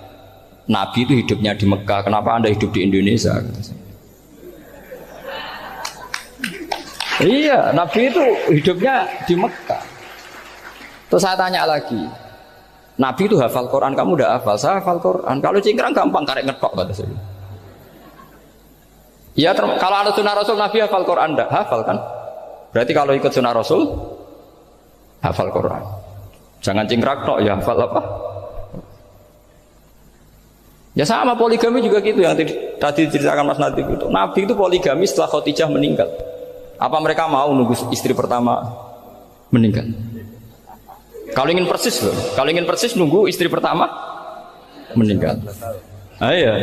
Speaker 1: Nabi itu hidupnya di Mekah. Kenapa Anda hidup di Indonesia? Iya, Nabi itu hidupnya di Mekah. Terus saya tanya lagi, Nabi itu hafal Quran, kamu udah hafal? Saya hafal Quran. Kalau cingkrang gampang, karek ngetok kata saya. Ya, kalau ada sunnah Rasul, Nabi hafal Quran enggak? Hafal kan? Berarti kalau ikut sunnah Rasul, hafal Quran. Jangan cingkrak tok, ya hafal apa? Ya sama poligami juga gitu yang tadi diceritakan Mas Nadif itu. Nabi itu poligami setelah Khadijah meninggal. Apa mereka mau nunggu istri pertama meninggal? Kalau ingin persis loh, kalau ingin persis nunggu istri pertama meninggal. Ah, iya.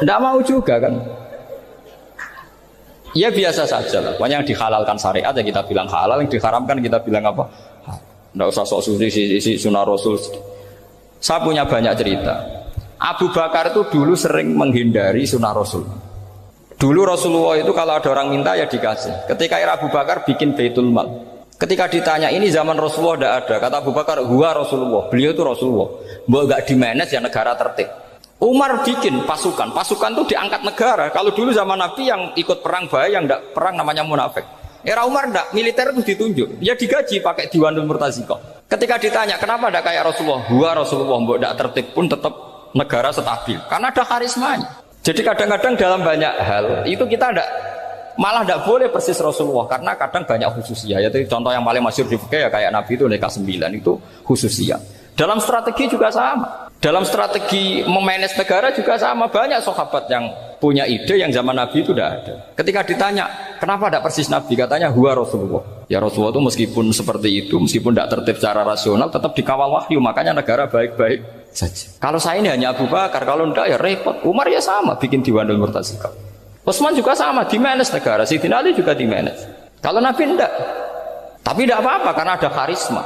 Speaker 1: Nggak mau juga kan? Ya biasa saja lah. Pokoknya yang dihalalkan syariat ya kita bilang halal, yang diharamkan kita bilang apa? Nggak usah sok suci isi sunnah Rasul. Saya punya banyak cerita. Abu Bakar itu dulu sering menghindari sunnah Rasul. Dulu Rasulullah itu kalau ada orang minta ya dikasih. Ketika era Abu Bakar bikin Baitul Mal. Ketika ditanya ini zaman Rasulullah tidak ada. Kata Abu Bakar, huwa Rasulullah. Beliau itu Rasulullah. Mau nggak dimanage ya negara tertib. Umar bikin pasukan. Pasukan itu diangkat negara. Kalau dulu zaman Nabi yang ikut perang bahaya, yang tidak perang namanya munafik. Era Umar tidak, militer itu ditunjuk. Dia digaji pakai Diwanul Murtazikoh. Ketika ditanya kenapa tidak kayak Rasulullah, huwa Rasulullah, mbok tidak tertib pun tetap negara stabil. Karena ada karismanya. Jadi kadang-kadang dalam banyak hal itu kita malah tidak boleh persis Rasulullah karena kadang banyak khususiyah. Yaitu contoh yang paling masyhur di fikih ya kayak Nabi itu nikah 9 itu khususiyah. Dalam strategi juga sama. Dalam strategi memanage negara juga sama. Banyak sahabat yang punya ide yang zaman Nabi itu tidak ada. Ketika ditanya, kenapa tidak persis Nabi? Katanya, huwa Rasulullah. Ya Rasulullah itu meskipun seperti itu, meskipun tidak tertib secara rasional, tetap dikawal wahyu. Makanya negara baik-baik saja. Kalau saya ini hanya Abu Bakar, kalau tidak ya repot. Umar ya sama, bikin Diwanul Murtazikoh. Utsman juga sama, di-manage negara. Sayyidina Ali juga di-manage. Kalau Nabi tidak. Tapi tidak apa-apa, karena ada karisma.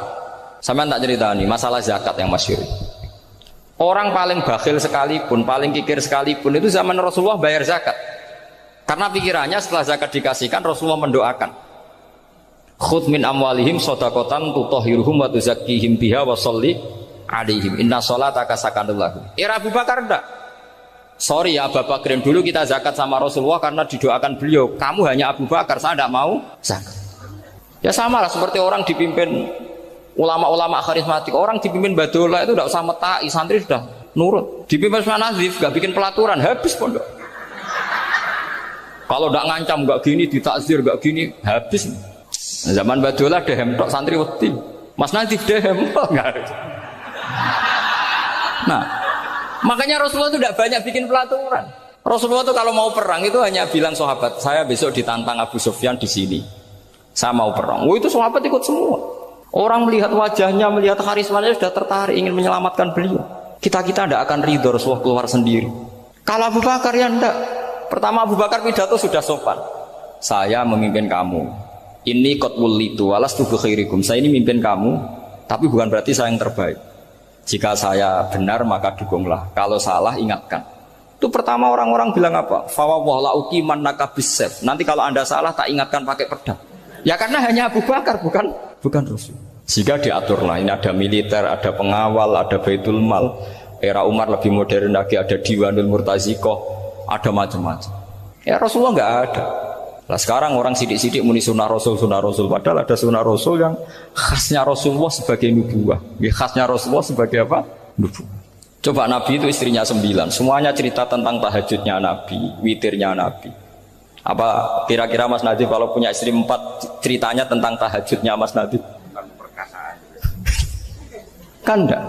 Speaker 1: Sama tak cerita nih, masalah zakat yang masyhur. Orang paling bakhil sekalipun, paling kikir sekalipun itu zaman Rasulullah bayar zakat. Karena pikirannya setelah zakat dikasihkan Rasulullah mendoakan. Khudh min amwalihim shadaqatan tutahhiruhum wa tuzakkihim biha wa sholli alaihim. Inna sholataka sakanul lahum. Era Abu Bakar enggak. Sorry ya Abu Bakrin, dulu kita zakat sama Rasulullah karena didoakan beliau. Kamu hanya Abu Bakar, saya tidak mau zakat. Ya sama lah seperti orang dipimpin ulama-ulama karismatik, orang dipimpin badola itu tidak usah metai, santri sudah nurut. Dipimpin Usman Nazif, gak bikin pelaturan, habis pondok. Kalau tidak ngancam, gak gini, ditakzir, gak gini, habis. Zaman badola dehem tok santri wedi. Mas Nazif dehem enggak. Nah, makanya Rasulullah itu tidak banyak bikin pelaturan. Rasulullah itu kalau mau perang itu hanya bilang sahabat, saya besok ditantang Abu Sufyan di sini. Saya mau perang. Oh itu sahabat ikut semua. Orang melihat wajahnya, melihat karismanya sudah tertarik ingin menyelamatkan beliau. Kita tidak akan ridho Rasulullah keluar sendiri. Kalau Abu Bakar ya enggak. Pertama Abu Bakar pidato sudah sopan. Saya memimpin kamu. Ini qad wulitu walastu bi khairikum. Saya ini memimpin kamu, tapi bukan berarti saya yang terbaik. Jika saya benar maka dukunglah. Kalau salah ingatkan. Itu pertama orang-orang bilang apa? Fa wa la uqiman nakabisef. Nanti kalau Anda salah tak ingatkan pakai pedang. Ya karena hanya Abu Bakar bukan Rasul. Jika diaturlah ini ada militer, ada pengawal, ada Baitul Mal. Era Umar lebih modern lagi, ada Diwanul Murtazikoh, ada macam-macam. Ya Rasulullah nggak ada. Nah sekarang orang sidik-sidik muni sunnah Rasul, padahal ada sunnah Rasul yang khasnya Rasulullah sebagai nubuwah. Ya, khasnya Rasulullah sebagai apa? Nubuwah. Coba Nabi itu istrinya 9, semuanya cerita tentang tahajudnya Nabi, witirnya Nabi. Apa kira-kira Mas Nadif kalau punya istri 4 ceritanya tentang tahajudnya Mas Nadif? Kan enggak.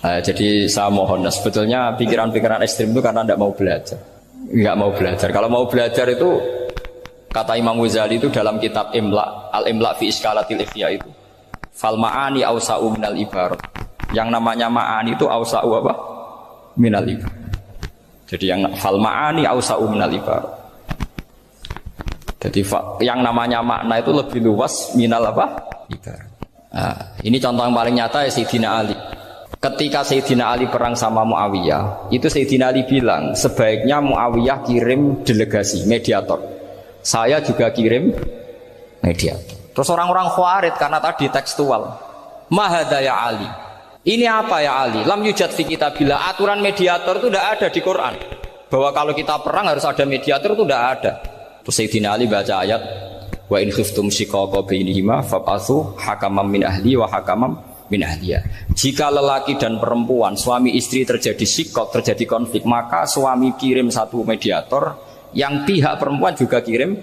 Speaker 1: Nah, jadi saya mohon, sebetulnya pikiran-pikiran ekstrim itu karena enggak mau belajar. Enggak mau belajar. Kalau mau belajar itu kata Imam Ghazali itu dalam kitab Imla, Al-Imla fi Iskalatil Ikhya itu. Fal ma'ani awsa'u minal ibarat. Yang namanya ma'ani itu awsa'u apa? Minal ibarat. Jadi yang fal ma'ani awsa'u minal ibarat. Jadi yang namanya makna itu lebih luas minal apa? Ibarat. Nah, ini contoh yang paling nyata ya Sayyidina Ali. Ketika Sayyidina Ali perang sama Muawiyah, itu Sayyidina Ali bilang sebaiknya Muawiyah kirim delegasi mediator. Saya juga kirim mediator. Terus orang-orang Khawarij karena tadi tekstual. Mahada ya Ali. Ini apa ya Ali? Lam yujad fi kitabillah. Aturan mediator itu tidak ada di Quran. Bahwa kalau kita perang harus ada mediator itu tidak ada. Terus Sayyidina Ali baca ayat wa in khiftum shiqaqa bainihima fab'atsu hakaman min ahli wa hakaman min ahliya. Jika lelaki dan perempuan suami istri terjadi shiqaq, terjadi konflik, maka suami kirim satu mediator, yang pihak perempuan juga kirim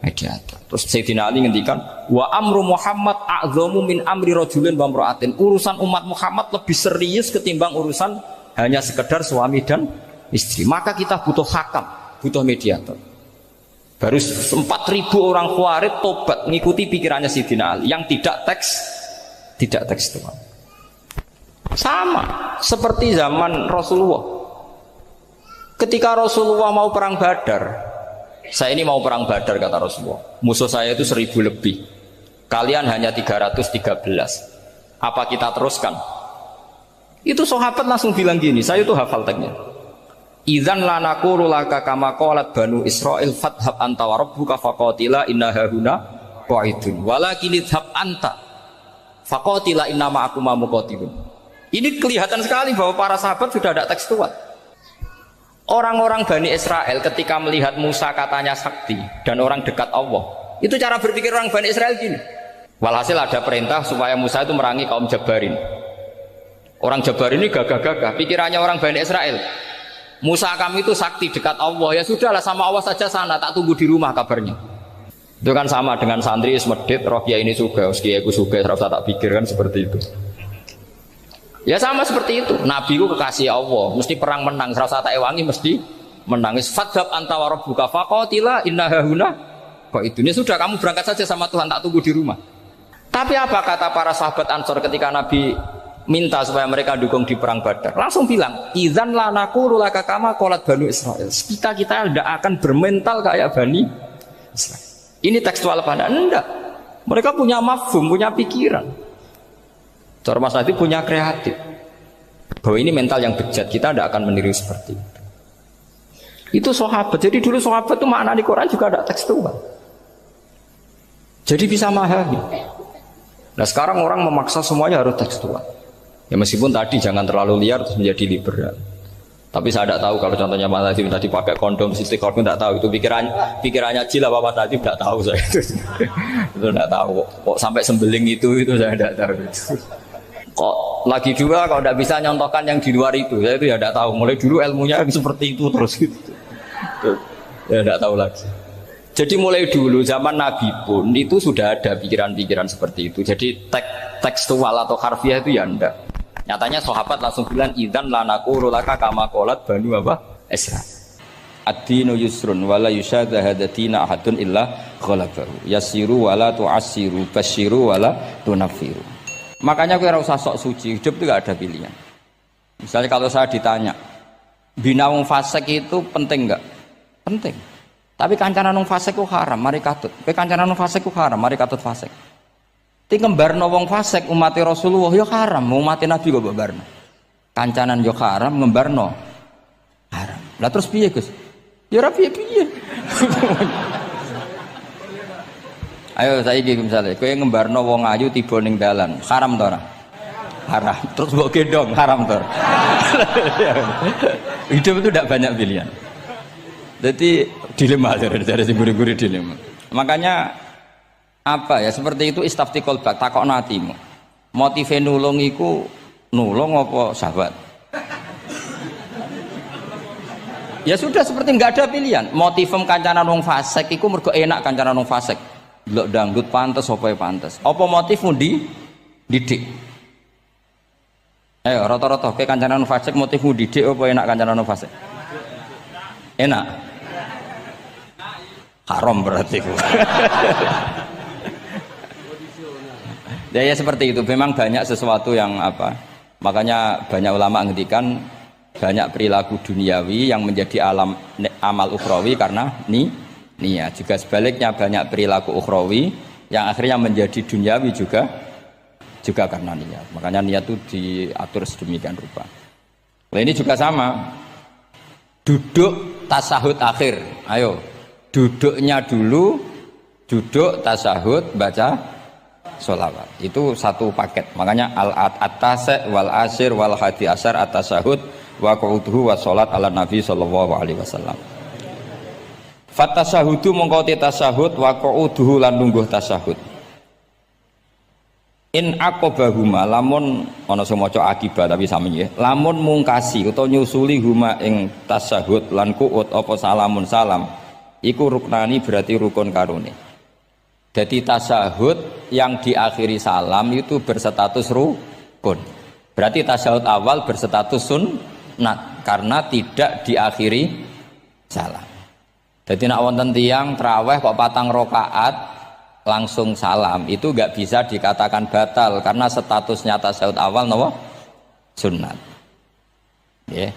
Speaker 1: mediator. Terus Sayyidina Ali ngendikan wa amru Muhammad a'dhamu min amri rajulin wa imra'atin. Urusan umat Muhammad lebih serius ketimbang urusan hanya sekedar suami dan istri. Maka kita butuh hakam, butuh mediator. Baru 4.000 orang Khawarij tobat ngikuti pikirannya Sayyidina Ali yang tidak tekstual. Sama seperti zaman Rasulullah. Ketika Rasulullah mau perang Badar, saya ini mau perang Badar kata Rasulullah. Musuh saya itu 1.000 lebih. Kalian hanya 313. Apa kita teruskan? Itu sahabat langsung bilang gini, saya itu hafal teksnya. Idzan la naqulu laka kama qalat banu Israil fathab anta wa rabbuka faqatila inna hahuna qa'idun walakin idhab anta faqatila inna ma'akum muqatilun. Ini kelihatan sekali bahwa para sahabat sudah ada tekstual. Orang-orang Bani Israel ketika melihat Musa katanya sakti dan orang dekat Allah, itu cara berpikir orang Bani Israel gini. Walhasil ada perintah supaya Musa itu merangi kaum Jabarin. Orang Jabarin ini gagah-gagah, pikirannya orang Bani Israel, Musa kami itu sakti dekat Allah, ya sudahlah sama Allah saja sana, tak tunggu di rumah kabarnya. Itu kan sama dengan santri semedit, roh kiai ini juga, kiai aku juga, serasa tak pikir kan seperti itu. Ya sama seperti itu, Nabi ku kekasih Allah, mesti perang menang, serasa tak ewangi mesti menang. Fadzab anta wa rabbuka faqatila inna hahuna qa'idun. Ya sudah kamu berangkat saja sama Tuhan, tak tunggu di rumah. Tapi apa kata para sahabat Ansor ketika Nabi minta supaya mereka dukung di perang Badar? Langsung bilang, idzan la naqulu laka kama qalat banu Israil. Kita tidak akan bermental kayak Bani Israil. Ini tekstual apa enggak? Mereka punya mafhum, punya pikiran. Cara Mas Hadi punya kreatif. Bahwa ini mental yang bejat, kita tidak akan meniru seperti itu. Itu sahabat. Jadi dulu sahabat itu makna di Quran juga ada tekstual. Jadi bisa memahami. Nah sekarang orang memaksa semuanya harus tekstual. Ya meskipun tadi jangan terlalu liar terus menjadi liberal. Tapi saya tidak tahu kalau contohnya Mas Hadi tadi pakai kondom, sistem kondom tidak tahu. Itu pikirannya Jil apa Mas Hadi tidak tahu saya itu. Itu tidak tahu. Kok sampai sembeling itu saya tidak tahu. Kok lagi juga kalau tidak bisa nyontohkan yang di luar itu, saya itu ya tidak tahu. Mulai dulu ilmunya seperti itu terus gitu. Ya tidak tahu lagi. Jadi mulai dulu zaman Nabi pun itu sudah ada pikiran-pikiran seperti itu. Jadi tekstual atau harfiah itu ya enggak. Nyatanya sahabat langsung bilang idzan la naqulu laka kama qalat banu Israil. Ad-dinu yusrun wala yushadha hadatina ahadun illa ghalabahu. Yasiru wala tu'assiru basyiru wala tunaffiru. Makanya kowe ora usah sok suci, hidup itu enggak ada pilihan. Misalnya kalau saya ditanya, bina wong fasik itu penting enggak? Penting. Tapi kancanan wong fasik ku haram, mari katut. Kowe kancanan wong fasik ku haram, mari katut fasik. Ti ngembarno wong fasik umat Rasulullah ya haram, umat Nabi kok ngembarno. Kancanan yo haram, ngembarno haram. Lah terus piye, Gus? Ya ora piye-piye. Ayo saiki misale kowe ngembarno wong ayu tiba ning dalan, haram to ora? Haram. Terus mbok gendong, haram to. Hidup itu tidak banyak pilihan. Jadi dilema dari si guru-guru dilema. Makanya apa ya seperti itu istafti qalbak takokno atimu. Motive nulung iku nulung apa sahabat? Ya sudah seperti enggak ada pilihan. Motivem kancanan wong fasik iku mergo enak kancanan wong fasik. Delok dangdut pantes apa pantes. Apa motifmu didik? Ayo rata-rata ke kancanan wong fasik motifmu didik apa enak kancanan wong fasik? Enak. Haram berarti. Ya seperti itu. Memang banyak sesuatu yang apa? Makanya banyak ulama ngendikan banyak perilaku duniawi yang menjadi amal ukhrawi karena niat. Juga sebaliknya banyak perilaku ukhrawi yang akhirnya menjadi duniawi juga karena niat. Makanya niat itu diatur sedemikian rupa. Nah ini juga sama. Duduk tasahud akhir. Ayo. Duduknya dulu, duduk tasahud, baca sholawat. Itu satu paket. Makanya al-atasek wal asir wal hadi asar at-tasahud wa qu'uduhu wa sholat ala nabi sallallahu alaihi wasallam. Fatasyahudu mongko te tasyahud wa qu'uduhu lan lungguh tasyahud. In aqobahuma lamun ana sing maca akibah tapi sami nggih. Lamun mungkasi utawa nyusuli huma ing tasyahud lan qu'ud apa salamun salam iku ruknani berarti rukun karone. Jadi tasyahud yang diakhiri salam itu berstatus rukun. Berarti tasyahud awal berstatus sunnat karena tidak diakhiri salam. Jadi nak wonten tiyang traweh kok 4 rakaat langsung salam itu enggak bisa dikatakan batal karena statusnya tasyahud awal napa sunnat. Ya.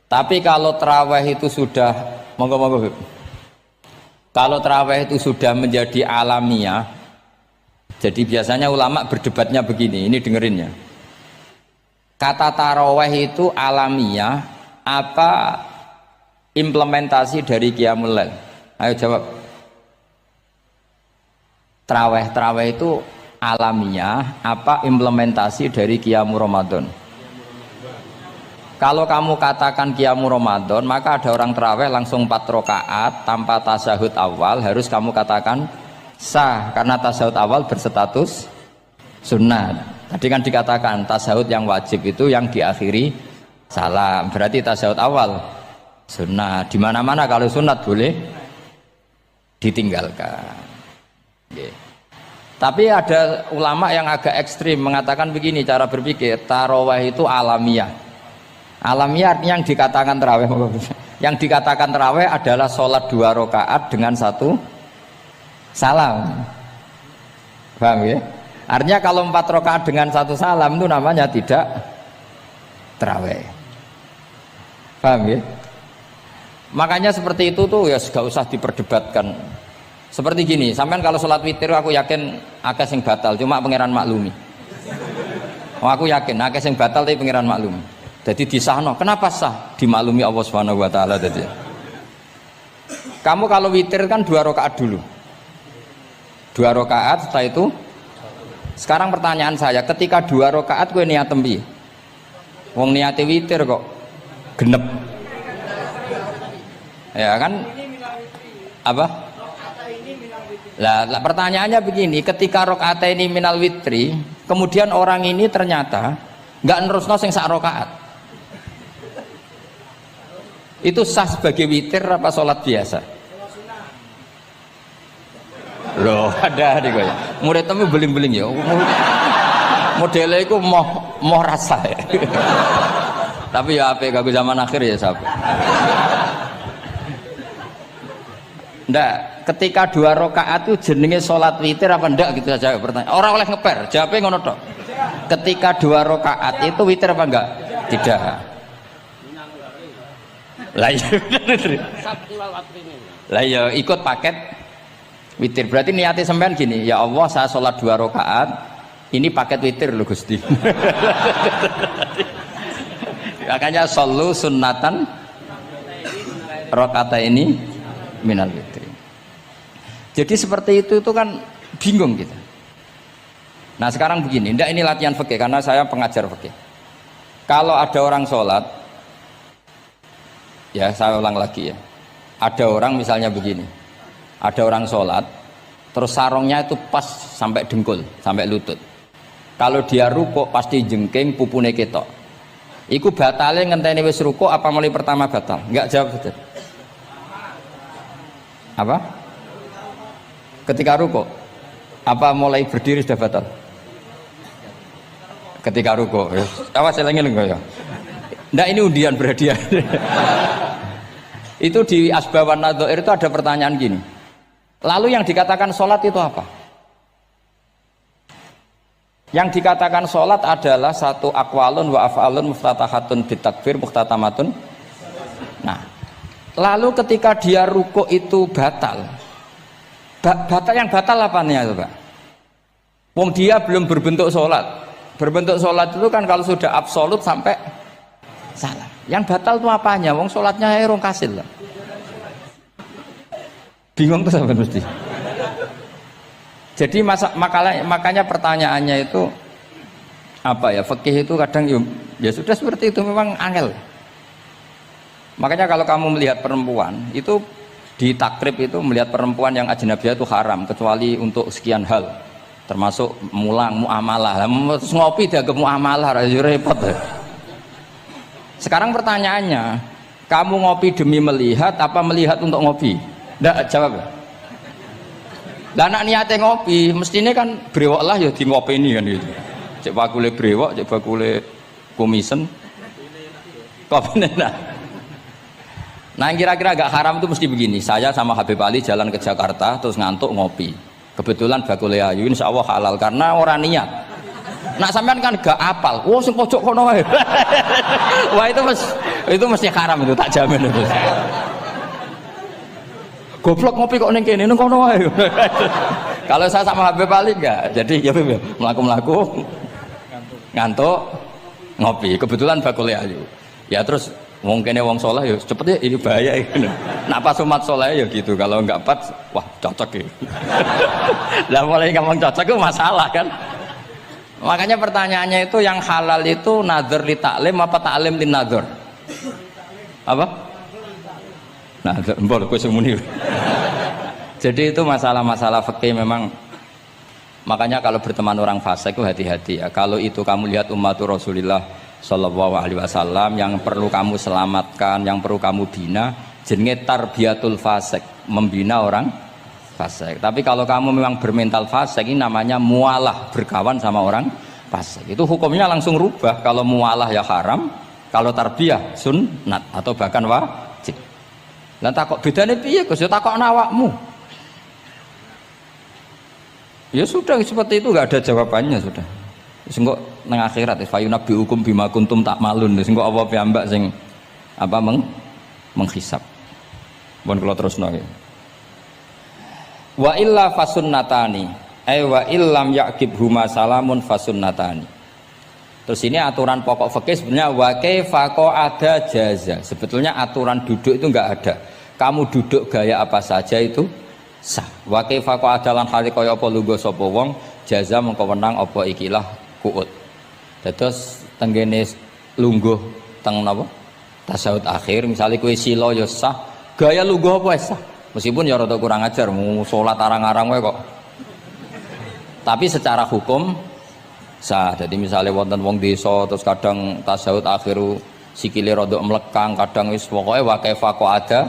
Speaker 1: Tapi kalau tarawih itu sudah monggo kalau tarawih itu sudah menjadi alamiah, jadi biasanya ulama berdebatnya begini, ini dengerinnya. Kata tarawih itu alamiah apa implementasi dari Qiyamul Lail? Ayo jawab. Tarawih itu alamiah apa implementasi dari Qiyamul Ramadan? Kalau kamu katakan Qiyamul Ramadan, maka ada orang tarawih langsung 4 rakaat tanpa tasyahud awal harus kamu katakan sah karena tasyahud awal berstatus sunnat. Tadi kan dikatakan tasyahud yang wajib itu yang diakhiri salam, berarti tasyahud awal sunnat. Di mana-mana kalau sunat boleh ditinggalkan. Tapi ada ulama yang agak ekstrim mengatakan begini cara berpikir, tarawih itu alamiah. Alamiah artinya yang dikatakan tarawih, yang dikatakan tarawih adalah sholat 2 rakaat dengan 1 salam. Paham ya? Artinya kalau 4 rakaat dengan 1 salam itu namanya tidak tarawih. Paham ya? Makanya seperti itu tuh ya gak usah diperdebatkan. Seperti gini, sampean kalau sholat witir aku yakin akeh sing batal, cuma pangeran maklumi. Oh, aku yakin akeh sing batal tapi pangeran maklumi. Jadi disahno, kenapa sah? Dimaklumi Allah Subhanahu wa taala tadi. Kamu kalau witir kan 2 rakaat dulu. 2 rakaat setelah itu. Sekarang pertanyaan saya, ketika 2 rakaat kowe niat tembi. Wong niate witir kok genep. Ya kan? Apa? Lah pertanyaannya begini, ketika rakaat ini minal witri, kemudian orang ini ternyata nggak nerusno sing sak rakaat, itu sah sebagai witir apa sholat biasa? Loh ada nih gue, murid temu beling-beling ya, modelnya itu mau rasa ya. Tapi ya apa kagak zaman akhir ya sahabat. Ndak, ketika 2 rakaat itu jenenge sholat witir apa ndak gitu saja pertanyaan. Orang oleh ngeper, jawabnya ngono tok. Ketika 2 rakaat itu witir apa enggak? Tidak. Lah iya ikut paket witir. Berarti niatnya sampean gini, ya Allah saya sholat 2 rakaat, ini paket witir loh Gusti. Makanya shollu sunnatan rakaat ini minal witri. Jadi seperti itu kan bingung kita. Nah sekarang begini, ndak ini latihan fikih karena saya pengajar fikih. Kalau ada orang sholat, ya saya ulang lagi ya. Ada orang misalnya begini, ada orang sholat, terus sarungnya itu pas sampai dengkul, sampai lutut. Kalau dia rukuk pasti jengking pupune ketok. Iku batale ngenteni wis rukuk apa mulai pertama batal? Enggak jawab betul. Apa? Ketika rukuk apa mulai berdiri sudah batal? Ketika rukuk ya. Awas eleng-eleng ya. Ndak ini undian berhadiah. Itu di Asbawan Nadhair itu ada pertanyaan gini. Lalu yang dikatakan sholat itu apa? Yang dikatakan sholat adalah satu aqwalun wa af'alun muftatahatun bitakbir muhtatamatun. Nah, lalu ketika dia rukuk itu batal. Batal yang batal apanya itu Pak? Wong dia belum berbentuk sholat. Berbentuk sholat itu kan kalau sudah absolut sampai salam. Yang batal itu apanya? Wong sholatnya erong kasil lah. Bingung tuh sahabat mesti. Jadi makanya pertanyaannya itu apa ya? Fikih itu kadang ya sudah seperti itu memang angel. Makanya kalau kamu melihat perempuan itu Di takrib itu melihat perempuan yang ajnabiyah itu haram kecuali untuk sekian hal, termasuk muamalah. Terus ngopi dianggap muamalah, repot. Sekarang pertanyaannya, kamu ngopi demi melihat apa melihat untuk ngopi? Nggak jawab. Lah anak niatnya ngopi, mestinya kan brewok lah ya di ngopi ini kan gitu. Cek bakule brewok, cek bakule komisen. Kopi enak. Nah yang kira-kira agak haram itu mesti begini, saya sama Habib Ali jalan ke Jakarta terus ngantuk ngopi, kebetulan bakule ayu, insya Allah halal karena orang niat. Nah sampean kan gak apal, wah sing pojok kono wae. Wah itu mesti haram itu, tak jamin itu. Goblok ngopi kok ning kene ning kono wae. Kalau saya sama Habib Ali enggak, jadi ya mlaku-mlaku ngantuk ngopi, kebetulan bakule ayu. Ya terus mungkin wong soleh ya cepet ya ini bahaya ya. Nah pas umat soleh ya gitu, kalau enggak pas wah cocok ya. Lah mulai ngomong cocok itu masalah kan. Makanya pertanyaannya itu yang halal itu nazar li taklim apa taklim li nazar? Apa? Nazar mbok kowe semuni. Jadi itu masalah-masalah fikih memang. Makanya kalau berteman orang fasik itu hati-hati ya. Kalau itu kamu lihat umatur Rasulullah Sallallahu Alaihi Wasallam yang perlu kamu selamatkan, yang perlu kamu bina, jenenge tarbiyatul fasik, membina orang fasik. Tapi kalau kamu memang bermental fasik, ini namanya mualah, berkawan sama orang fasik. Itu hukumnya langsung rubah. Kalau mualah ya haram, kalau tarbiyah sunnat atau bahkan wajib. Lah takok bedane piye Gus? Ya takokno awakmu. Ya sudah seperti itu, enggak ada jawabannya sudah. Sengko nang akhirat fayunabbi hukum bima kuntum tak malun. Sengko apa piyambak sing apa menghisab. Pun kula terusno nggih. Wa illa fasunnatani. Wa illam yaqib huma salamun fasunnatani. Terus ini aturan pokok fikih sebenarnya wa kaifa ada jaza. Sebetulnya aturan duduk itu enggak ada. Kamu duduk gaya apa saja itu sah. Wa kaifa adalan hale kaya apa lungguh sapa wong jaza mengko wenang apa ikilah kuut. Terus tenggene lungguh teng napa? Tasyahud akhir, misalnya kowe sila ya sah, gaya lungguh apa sah. Meskipun ya rada kurang ajar, mau salat arang-arang wae kok. Tapi secara hukum sah. Jadi misalnya wonten wong desa terus kadang tasyahud akhir sikile rada mlekang, kadang wis pokoke wa kaifa ada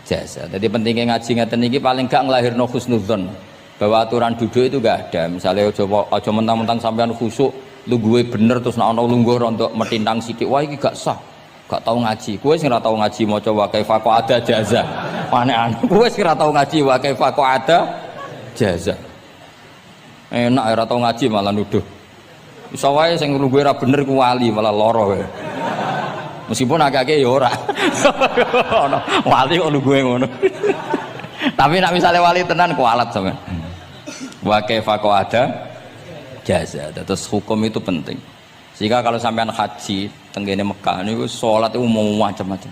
Speaker 1: jasa. Jadi pentingnya ngaji ngeten iki paling gak nglahirno husnudzon. Bahwa aturan duduk itu gak ada. Misalnya aja mentang-mentang sampean khusuk lungguhe bener terus nek ana lungguh untuk metintang sithik wah iki gak sah. Gak tau ngaji. Kowe sing ora tau ngaji maca wa kaifa ada jaza. Aneh-aneh. Kowe sing ora tau ngaji wa kaifa ada jaza. Enak ora tau ngaji malah nuduh. Iso wae sing lungguhe ora bener ku wali malah lara wae. Meskipun agak-agak ya ora. Ono wali kok lungguhe ngono. Tapi nek misale wali tenan kualat sampean. Wa kaifa ada jaza. Terus hukum itu penting. Sehingga kalau sampean haji tenggene Mekah niku salat itu mau macam-macam.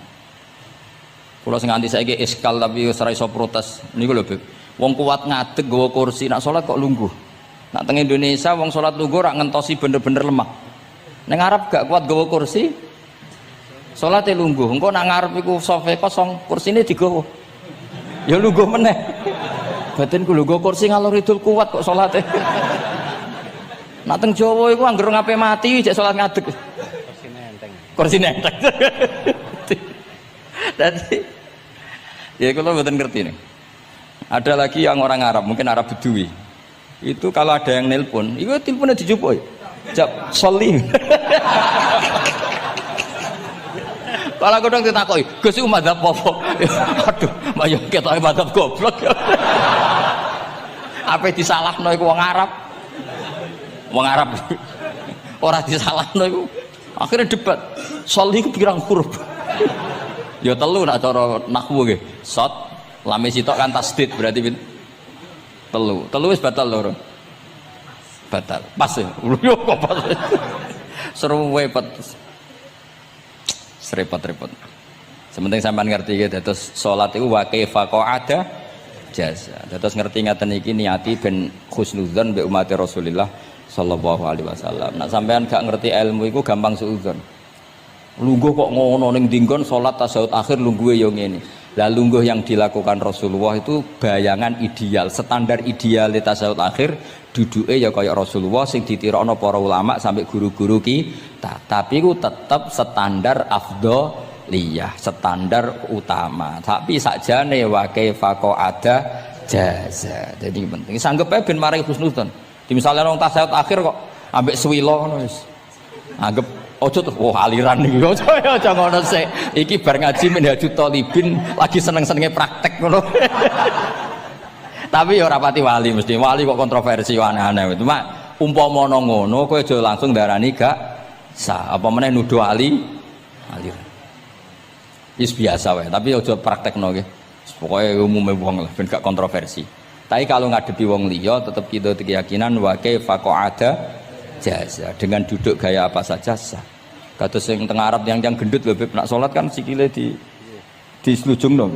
Speaker 1: Kula sing nganti saiki iskal tapi wis ora iso protes niku lho, Beb. Wong kuat ngadeg nggawa kursi nak salat kok lungguh. Nak teng Indonesia wong salat lungguh rak ngentosi bener-bener lemah. Ning Arab gak kuat nggawa kursi. Salate lungguh. Engko nak ngarep iku sofa kosong, kursine digawa. Ya lungguh meneh. Batinku lungguh kursi ngalor idul kuat kok salate. Nak teng Jawa iku anggere ngape mati cek salat ngadeg. Kursine enteng. Jadi ya kalau mboten ngerti nih. Ada lagi yang orang Arab, mungkin Arab Bedui. Itu kalau ada yang nelpon, itu teleponnya dijupuk. Jap soli. Kalau aku dong ditakoki, Gus iku madzhab apa? Aduh, mbak yo ketoke madzhab goblok. Apa disalahno iku wong Arab? Wong Arab. Ora disalahno iku. Akhirnya debat. Soli iku pirang huruf? Ya telu nak cara nahwu nggih. Shot lame sitok kan tasdid berarti telu. Telu wis batal loro. Batal. Pas ya. Yo kok pas. Seru repot. Serepot-repot. Sementing sampean ngerti gitu. Terus salat iku wa kaifa ada jasa. Terus ngerti ngaten iki niati ben husnudzon mbek umat Rasulullah sallallahu alaihi wasallam. Nak sampean gak ngerti ilmu iku gampang suudzon. Lungguh kok ngono ning dinggon salat tasyahud akhir lungguhe yo ngene. Lah lungguh yang dilakukan Rasulullah itu bayangan ideal, standar ideal tasawuf akhir duduke ya kaya Rasulullah sing ditirokno para ulama sampai guru-guru kita. Tapi ku tetap standar afdholiyah, standar utama. Tapi sakjane wa kaifa ada jaza. Jadi penting sanggepe ben mari husnudzon. Di misalnya orang tasawuf akhir kok ambek swilo ngono wis. Anggap ojo terus aliran iki. Ojo ya aja ngono sik. Iki bar ngaji Minhajut Thalibin lagi seneng-senenge praktek ngono. Tapi ya ora pati wali mesti. Wali kok kontroversi aneh-aneh. Cuma umpama ngono kowe aja langsung darani gak sah. Apa meneh nuduh aliran. Wis biasa wae, tapi aja praktekno nggih. Pokoke umume wong lah ben gak kontroversi. Tapi kalau ngadepi wong liya tetap kita keyakinan wa kaifa ada jaza dengan duduk gaya apa saja sah. Kados sing teng Arab yang gendut lho Beb nak salat kan sikile di slujungno.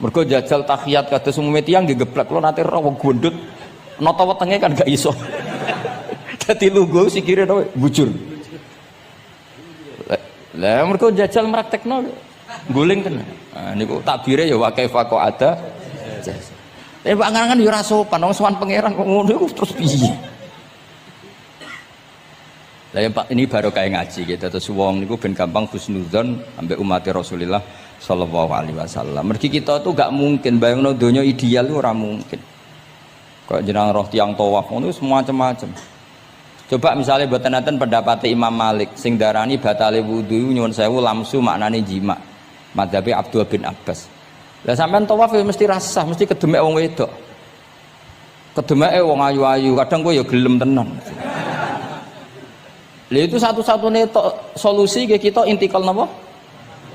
Speaker 1: Mergo jajal tahiyat kados umume tiyang nggih geblek kula nate ora wong gendut nata wetenge kan gak iso. Dadi lungguh sikire to bujur. Lah mergo jajal praktekno guling tenan. Nah niku takbire ya wa kaifa ada jaza. Tapi Pak Ngangan ya ora sopan, wong sowan pangeran kok ngono iku terus piye? Lah ya Pak ini baru kayak ngaji gitu terus wong niku ben gampang husnudzon ambek umat Rasulullah sallallahu alaihi wasallam. Mergi kita tuh gak mungkin bayangno donya ideal ora mungkin. Kok jeneng roh tiyang tawaf ngono semua macam-macam. Coba misalnya mboten enten pendapat Imam Malik sing darani batale wudu nyuwun sewu lamsu maknane jima. Madzhabi Abdul bin Abbas. Lah sampean tawaf ya mesti rasah, mesti kedemek wong wedok. Kedemeke wong ayu-ayu, kadang kowe ya gelem tenan. Lah itu satu-satunya solusi ke kita intikal napa?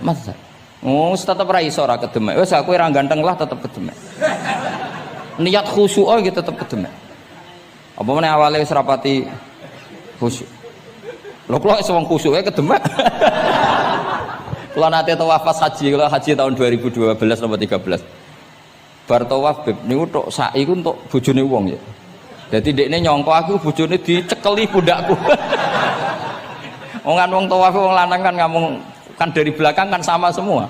Speaker 1: Mazhab. Oh, tetep ra iso ra kedemek. Wis aku ora ganteng lah tetep kedemek. Niat khusyuk gitu tetep kedemek. Apa meneh awale wis rapati khusyuk. Lho kula wis wong khusyuke kedemek. Kula nate tawaf pas haji, kula haji tahun 2012 nomor 13. Bar tawaf Beb niku tok sa'i ku entuk bojone wong ya. Dadi dekne nyangka aku bojone dicekeli pundakku. Wong tawaf wong lanang kan ngomong kan dari belakang kan sama semua.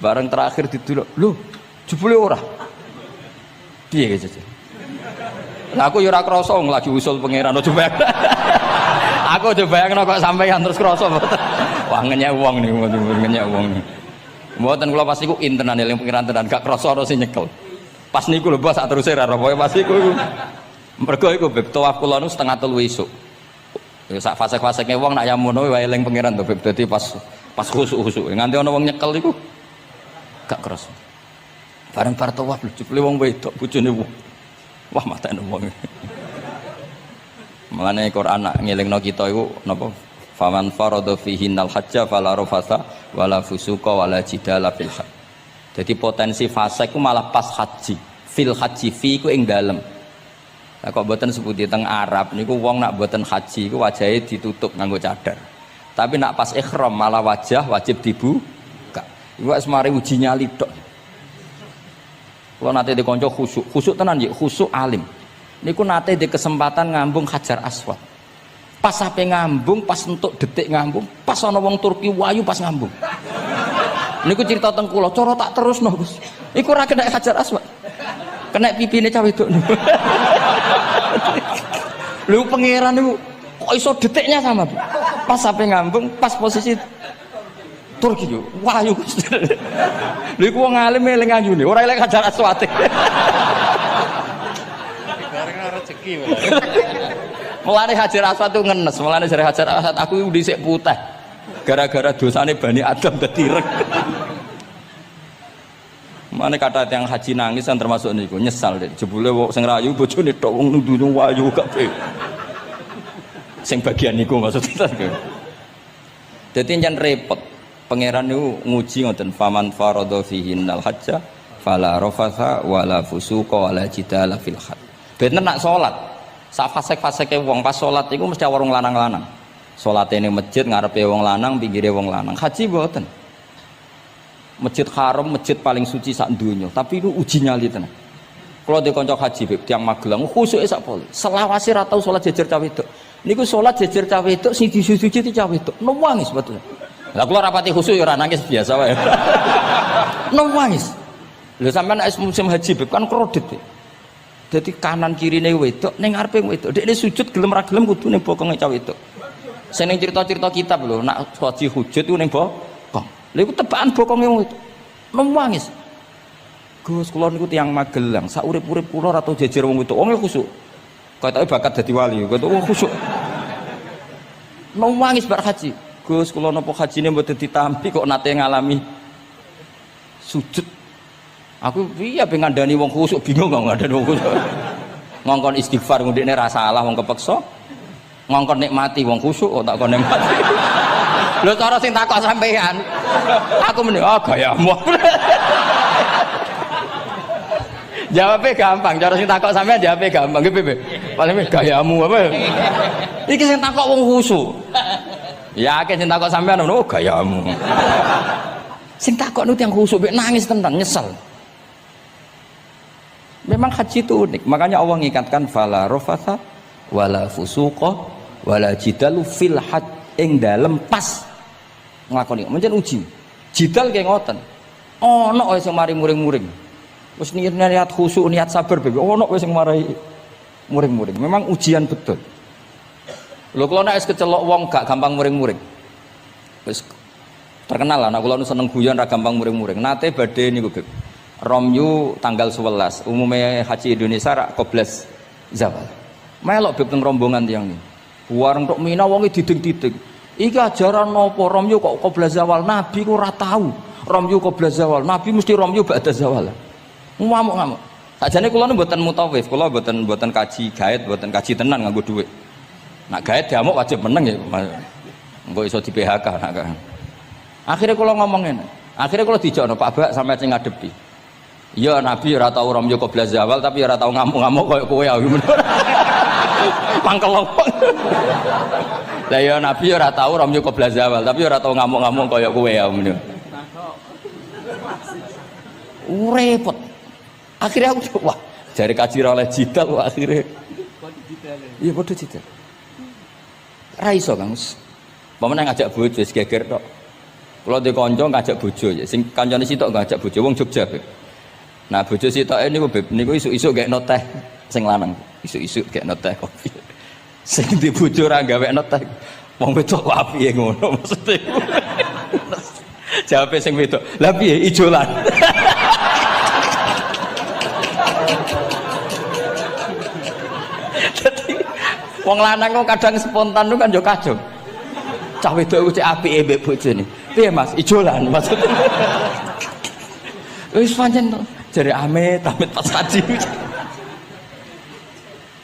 Speaker 1: Bareng terakhir didelok, lho jebule ora. Piye gitu. Lah aku ya ora krasa wong lagi usul pangeran coba. Aku coba bayangno kok sampeyan terus krasa mboten. Wah ngenyek wong niku, ngenyek wong. Mboten kula pas iku intenan eling pangeran tenan gak krasa ora sing nyekel. Pas niku lho bos sak teruse ra pokoke pas iku. Mergo iku Beb tawaf kula nu 2:30 esuk. Ya sak fase-faseke wong nak yamono wae eling pangeran to Beb. Dadi pas khusuk-khusuk nganti ana wong nyekel iku gak krasa. Bareng bar tawaf lho jebule wong wedok bojone wong. Wah matane wong. Mulane Quran nak ngelingno kita iku napa? Faman farada fihinnal hajja fala rafasa wala fusuqa wala jidala fil hajj. Jadi potensi fase ku malah pas haji. Fil haji fi ku ing dalem. Lah kok mboten sebuti teng Arab niku wong nak mboten haji iku wajahe ditutup nganggo cadar. Tapi nak pas ihram malah wajah wajib dibuka. Iku wis mari uji nyali tok. Kula nate dikonco khusuk. Khusuk tenan nggih, khusuk alim. Niku nate di kesempatan ngambung Hajar Aswad. Pas sampai ngambung, pas entuk detik ngambung, pas ana wong Turki wayu pas ngambung. Niku cerita teng kula, cara tak terusno Gus. Iku ora kena Hajar Aswad. Kena pipine cah wedok. Lho pangeran niku kok iso detiknya sama, Bu. Pas sampai ngambung, pas posisi Turki yo. Wayu Gus. Lho iku wong alim eling ayune, ora eling Hajar Aswad. Rezeki mulane Hajar Aswad itu ngenes, mulane jare Hajar Aswad aku dhisik putih gara-gara dosane Bani Adam dadi reg. Mane kata yang haji nangis kan termasuk niku nyesal deh jebule wong sing rayu bojone tok wong nundune wayu kabeh. Sing bagian niku maksudnya. Dadi njen repot. Pangeran niku nguji ngoten faman farada fihinnal hajja fala rafatha wala fusuqa wala jidala fil hajj. Bener nak salat. Sak fasek-faseke wong pas salat iku mesti warung lanang-lanang. Salate ning masjid ngarepe wong lanang, pinggire wong lanang. Haji mboten. Masjid Haram, masjid paling suci sak donya, tapi itu uji nyali tenan. Kalau di kanca haji Beb tiyang Magelang khusuke sak poli. Selawase ra tau salat jejer cah wedok. Niku salat jejer cah wedok sing disuci cah wedok. Nangis betul. Lah kula rapati khusyuk ya ora nangis biasa wae. Nangis. Lho sampean nek musim haji Beb kan kredit. Dadi kanan kirine wedok ning ngarepe wedok. Dekne sujud gelem ra gelem kudu ning bokonge cah wedok. Sing ning cerita-cerita kitab lho, nak haji hujud iku ning bokong. Lha iku tebakan bokonge wedok. Nangis. Gus kula niku tiyang Magelang, sak urip-urip kula ora tau jejer wong wedok. Wong khusyuk. Katoke bakat dadi wali, katoke wong khusyuk. Nangis bar haji. Gus kula napa hajine mboten ditampi kok nate ngalami sujud. Aku piye ben ngandani wong khusyuk bingung kok ngandani wong khusyuk. Ngongkon istighfar ngundine ra salah wong kepeksa. Ngongkon nikmati wong khusyuk kok tak kon nikmati. Lho cara sing takok sampean. Aku meni gayamu. Jawabnya gampang, cara sing takok sampean jawabnya gampang. Nggih piye? Paling gayamu apa? Iki sing takok wong khusyuk. Yakin sing takok sampean ngono gayamu. Sing takok niku tiyang khusyuk nangis tenan nyesel. Memang haji itu unik, makanya Allah ngikatkan fala rafatha wala fusuqa wala jidalu fil hajj ing dalem pas nglakoni. Mencen uji. Jidal kaya ngoten. Ana wae sing mari muring-muring. Wis niat khusyuk, niat sabar bebe. Ana wae sing marai muring-muring. Memang ujian betul. Lho kula nek wis kecelok wong gak gampang muring-muring. Wis terkenal lah nek kula seneng guyon ra gampang muring-muring. Nate badhe niku Beb. Romyu tanggal 11 umumnya haji Indonesia rak koblas zawal melok Beb teng rombongan tiyang iki wareng tok Mina wonge diding-diding iki ajaran napa Romyu kok koblas zawal nabi ku ora tau Romyu koblas zawal nabi mesti Romyu ba'da zawal ngamuk-ngamuk sajane kula mboten mutawif kula mboten kaji gaet mboten kaji tenan nganggo dhuwit nak gaet diamuk wajib meneng ya engko iso di PHK nak akhirnya kula ngomong ngene akhirnya kula dijono Pak Bak sampai sing ngadepi. Ya Nabi ora tau Romyo koblas zawal tapi ora tau ngamuk-ngamuk koyo kowe ya. Mangkel opo. Lah ya Nabi ora tau Romyo koblas zawal tapi ora tau ngamuk-ngamuk koyo kowe ya. Repot. Akhirnya aku wah, jare kaji oleh jidal wah akhirnya. Iya padha jidal. Ra iso Kang. Pamane ngajak bojo wis geger tok. Kula ndek kanca ngajak bojo ya sing kancane sitok ngajak bojo wong Jogja. Nah bojo sitoke niku Beb niku isuk-isuk gekno teh sing lanang. Isuk-isuk gekno teh kopi. Sing di bojo ora gawekno teh. Wong wedok kok piye ngono maksude. Jawabe sing wedok. Lah piye ijolan. Dadi wong lanang kok kadang spontan ku kan yo kacau. Cah wedok ku cek apike mbek bojone. Piye Mas? Ijolan maksudnya. Wis pancen to. Jare amit pas kaji.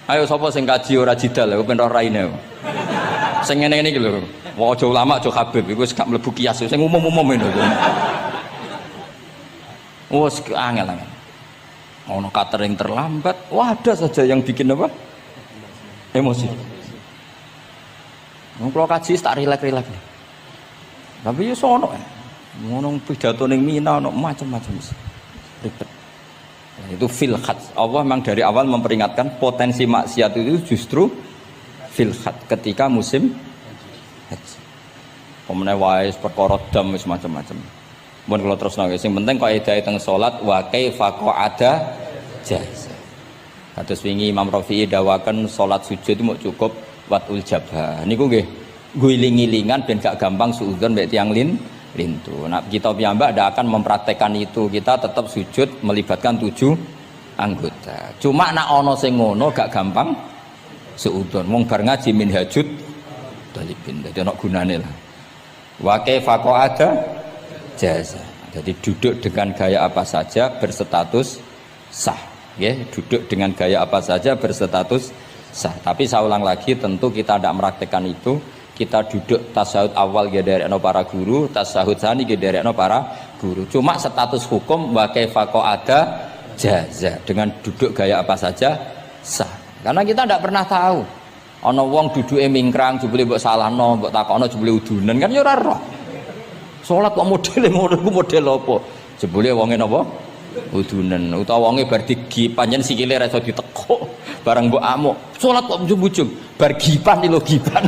Speaker 1: Ayo sapa sing kaji ora jidal kok ben ora raine. Sing ngene-ngene iki lho. Wong aja ulama aja Habib iku wis gak mlebu kias sing umum-umum ngono. Wes angel-angel. Ono catering terlambat, wah ada saja yang bikin apa? Emosi. Wong kula kaji tak rilek-rilek. Tapi yo sono. Ngono pidato ning Mina ono macam-macam ribet. Nah, itu fil khat. Allah memang dari awal memperingatkan potensi maksiat itu justru fil khat ketika musim haji. Pemene wae perkara dam wis macam-macam. Mun kula terusno sing penting kaidah teng salat wa kaifa qa'ada jaza. Kados wingi Imam Rafi'i dawaken salat sujud itu mau cukup watul jabha. Niku nggih guling-gilingan ben gak gampang suudzon mek tiyang lintu. Nah, kita piyambak tidak akan mempraktekkan itu. Kita tetap sujud melibatkan 7 anggota. Cuma nak ono sing ngono gak gampang seudon. Wong bar ngaji minhajud talibin. Dadi ono gunane lah. Wa kaifa qa'ada jaza. Jadi duduk dengan gaya apa saja berstatus sah. Ya, duduk dengan gaya apa saja berstatus sah. Tapi saya ulang lagi tentu kita tidak mempraktekkan itu. Kita duduk tasahud awal gederekno para guru, tasahud sani gederekno para guru. Cuma status hukum wa kaifa qa'ada jaza dengan duduk gaya apa saja sah. Karena kita tidak pernah tahu. Ana wong duduke mingkrang jebule mbok salahno, mbok takokno jebule udunen kan ya ora roh. Salat kok modele ngono ku model apa? Jebule wonge napa? Udunen. Utawa wonge bar digi panjen sikile ra iso ditekuk. Barang mbok amuk, salat kok ujug-ujug bar gipan lho gipan.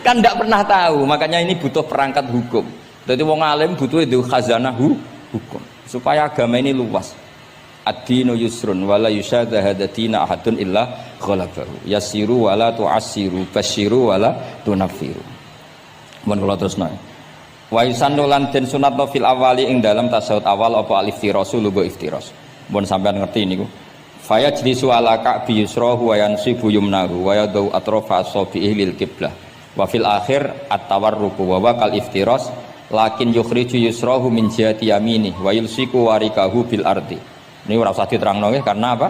Speaker 1: Kan tidak pernah tahu, makanya ini butuh perangkat hukum. Jadi wong alim butuh itu khazanah hukum supaya agama ini luas. Ad-dinu yusrun wala yusyadha hadatina ahadun illa ghalabahu. Yasiru wala tu'assiru, basyiru wala tunaffiru. Mun kula terusno. Wa yusannu lan den sunatno fil awali ing dalam tasawuf awal apa alif tirasu lugo iftiras. Mun sampean ngerti niku. Faya jlisu ala ka'bi yusrahu wa yansibu yumnahu wa yadau atrafa asabihi lil qiblah. Wa fil akhir at-tawarruku wa kal iftiras lakin yukhriju yusrahu min jihati yamini wa yulsiku warikahu bil ardi. Ini ora usah diterangno nggih karena apa?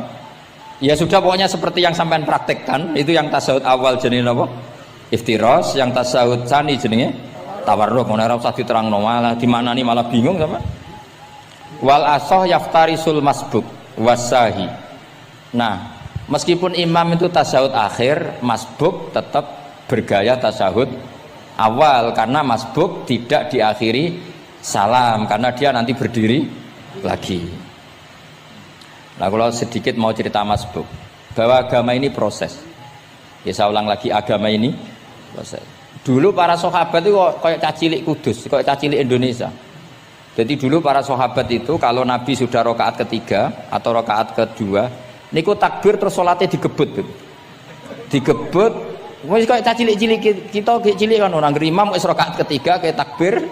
Speaker 1: Ya sudah pokoknya seperti yang sampean praktekkan, itu yang tasawuf awal jenenge napa? Iftiras, yang tasawuf tsani jenenge tawarruk. Ora usah diterangno malah dimaknani malah bingung sama. Wal asah yaftarisul masbuk wasahi. Nah, meskipun imam itu tasawuf akhir, masbuk tetap bergaya tasawuf awal karena masbuk tidak diakhiri salam karena dia nanti berdiri lagi. Nah, kalau sedikit mau cerita masbuk bahwa agama ini proses. Ya saya ulang lagi, agama ini proses. Dulu para sahabat itu kayak cacilik Kudus, kayak cacilik Indonesia. Jadi dulu para sahabat itu kalau Nabi sudah rakaat ketiga atau rakaat kedua, niku takbir terus sholatnya digebut gitu. Digebut, wis kayak cacilik-cilik kita cilik kan orang imam wis rakaat ketiga kayak takbir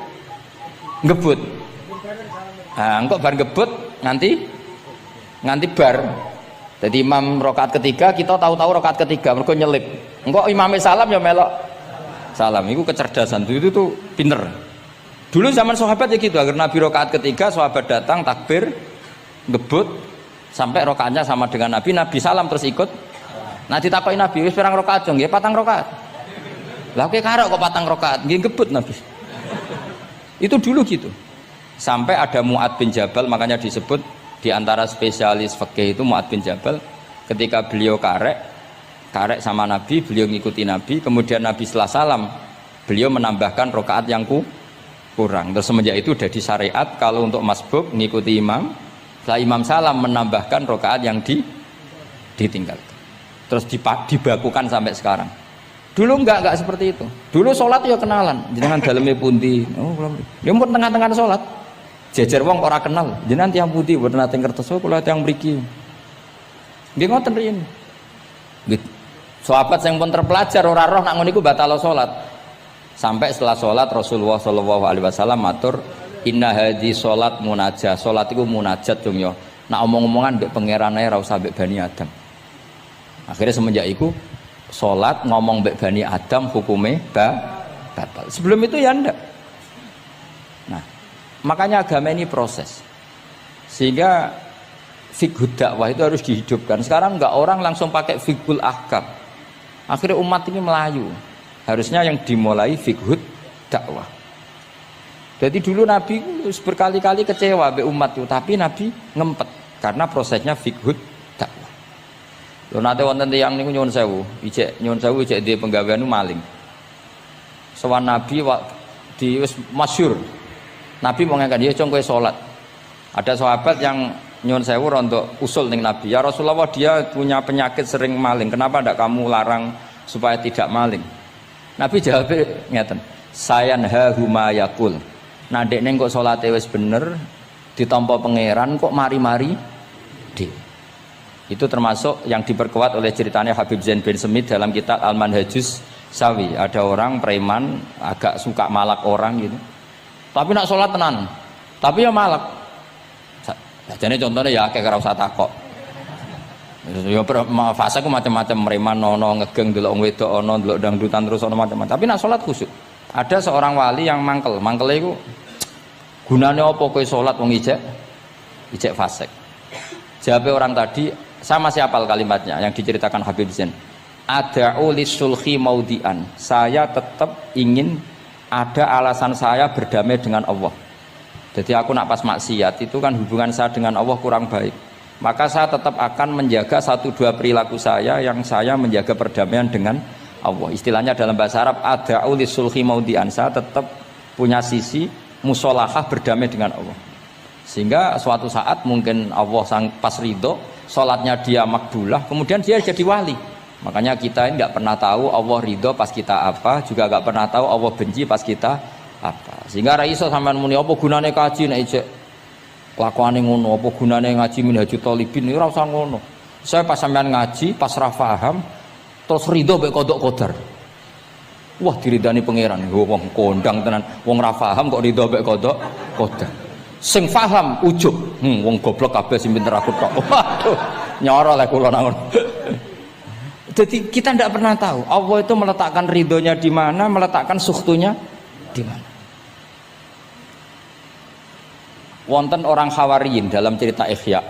Speaker 1: ngebut. Nah, engko bar ngebut nganti bar. Jadi imam rakaat ketiga kita tahu-tahu rakaat ketiga mergo nyelip. Engko imame salam ya melok salam. Itu kecerdasan itu tuh pinter. Dulu zaman sahabat ya gitu, agar Nabi rakaat ketiga sahabat datang takbir ngebut sampai rakaatnya sama dengan Nabi, Nabi salam terus ikut. Nah ditakoki Nabi wis pirang rakaat jong? Nggih 4 rakaat. Lah oke karo kok 4 rakaat, nggih ngebut Nabi. Itu dulu gitu. Sampai ada Mu'ad bin Jabal, makanya disebut di antara spesialis fikih itu Mu'ad bin Jabal, ketika beliau karek sama Nabi, beliau ngikuti Nabi, kemudian Nabi setelah salam beliau menambahkan rakaat yang kurang. Terus semenjak itu sudah di syariat kalau untuk masbuk ngikuti imam, setelah imam salam menambahkan rakaat yang ditinggalkan. Terus dibakukan sampai sekarang. Dulu enggak seperti itu. Dulu sholat ya kenalan, jenengan daleme pundi. Oh, ya pun tengah-tengah sholat. Jejer wong ora kenal, jenengan tiyang pundi boten nate ngertos kula tiyang mriki. Nggih ngoten riyen. Nggih. Sahabat sing pun terpelajar ora roh nak ngono iku batal salat. Sampai setelah salat Rasulullah sallallahu alaihi wasallam matur, "Inna hadhi salat munajah." Salat iku munajat dong ya. Nak omong-omongan mbek pangeran ae ora usah mbek Bani Adam. Akhirnya semenjak itu salat ngomong mbek Bani Adam hukume batal. Sebelum itu ya ndak. Nah, makanya agama ini proses, sehingga fiqhud dakwah itu harus dihidupkan. Sekarang enggak orang langsung pakai fiqhul ahkam, akhirnya umat ini melayu. Harusnya yang dimulai fiqhud dakwah. Jadi dulu Nabi berkali-kali kecewa be umat itu, tapi Nabi ngempet karena prosesnya fiqhud dakwah. Lho nate wonten tiyang niku nyuwun sewu, ijek di penggawean maling. Sowan Nabi di wis masyhur. Nabi mau ngangkat dia cong kowe salat. Ada sahabat yang nyuwun sewu rontok usul ning Nabi. Ya Rasulullah, dia punya penyakit sering maling. Kenapa ndak kamu larang supaya tidak maling? Nabi jawab ngeten. Sayanhahu ma yaqul. Nah dekne kok salate wis bener ditampa pangeran kok mari-mari di. Itu termasuk yang diperkuat oleh ceritanya Habib Zain bin Smith dalam kitab Al-Manhajus Sawi. Ada orang preman agak suka malak orang gitu. Tapi nak sholat tenan, tapi ya malak. Jadi contohnya ya kayak ora usah takok. Ya fase ku macam-macam, preman ono ngegeng delok wong wedok ono delok dangdutan terus ono macam-macam. Tapi nak sholat khusyuk. Ada seorang wali yang mangkel iku gunane apa kowe sholat wong ijek fasik. Jawab orang tadi, saya masih hafal kalimatnya yang diceritakan Habib Zain. Ada'u lisulhi maudian. Saya tetap ingin ada alasan saya berdamai dengan Allah. Jadi aku nak pas maksiat itu kan hubungan saya dengan Allah kurang baik. Maka saya tetap akan menjaga 1-2 perilaku saya yang saya menjaga perdamaian dengan Allah. Istilahnya dalam bahasa Arab ada'u lisulhi maudian. Saya tetap punya sisi musolahah berdamai dengan Allah. Sehingga suatu saat mungkin Allah sang pas ridho, sholatnya dia makbulah, kemudian dia jadi wali. Makanya kita ini nggak pernah tahu Allah ridho pas kita apa, juga nggak pernah tahu Allah benci pas kita apa. Sehingga ra iso sampean muni apa gunane kaji nek ijek kelakuane ngono, apa gunane ngaji Minhajul Thalibin ora usah ngono. Saya pas sampean ngaji, pas ra paham, terus ridho mek kodok kodar. Wah diridani pangeran, wong kondang tenan, wong ra paham kok ridho mek kodok kodar. Sing paham ujub, wong goblok kabeh sing pinter aku tok. Waduh, nyoro lek kula nang ngono. Jadi kita tidak pernah tahu Allah itu meletakkan ridhonya di mana, meletakkan sukhtunya di mana. Wonten orang Hawariyin dalam cerita Ihya.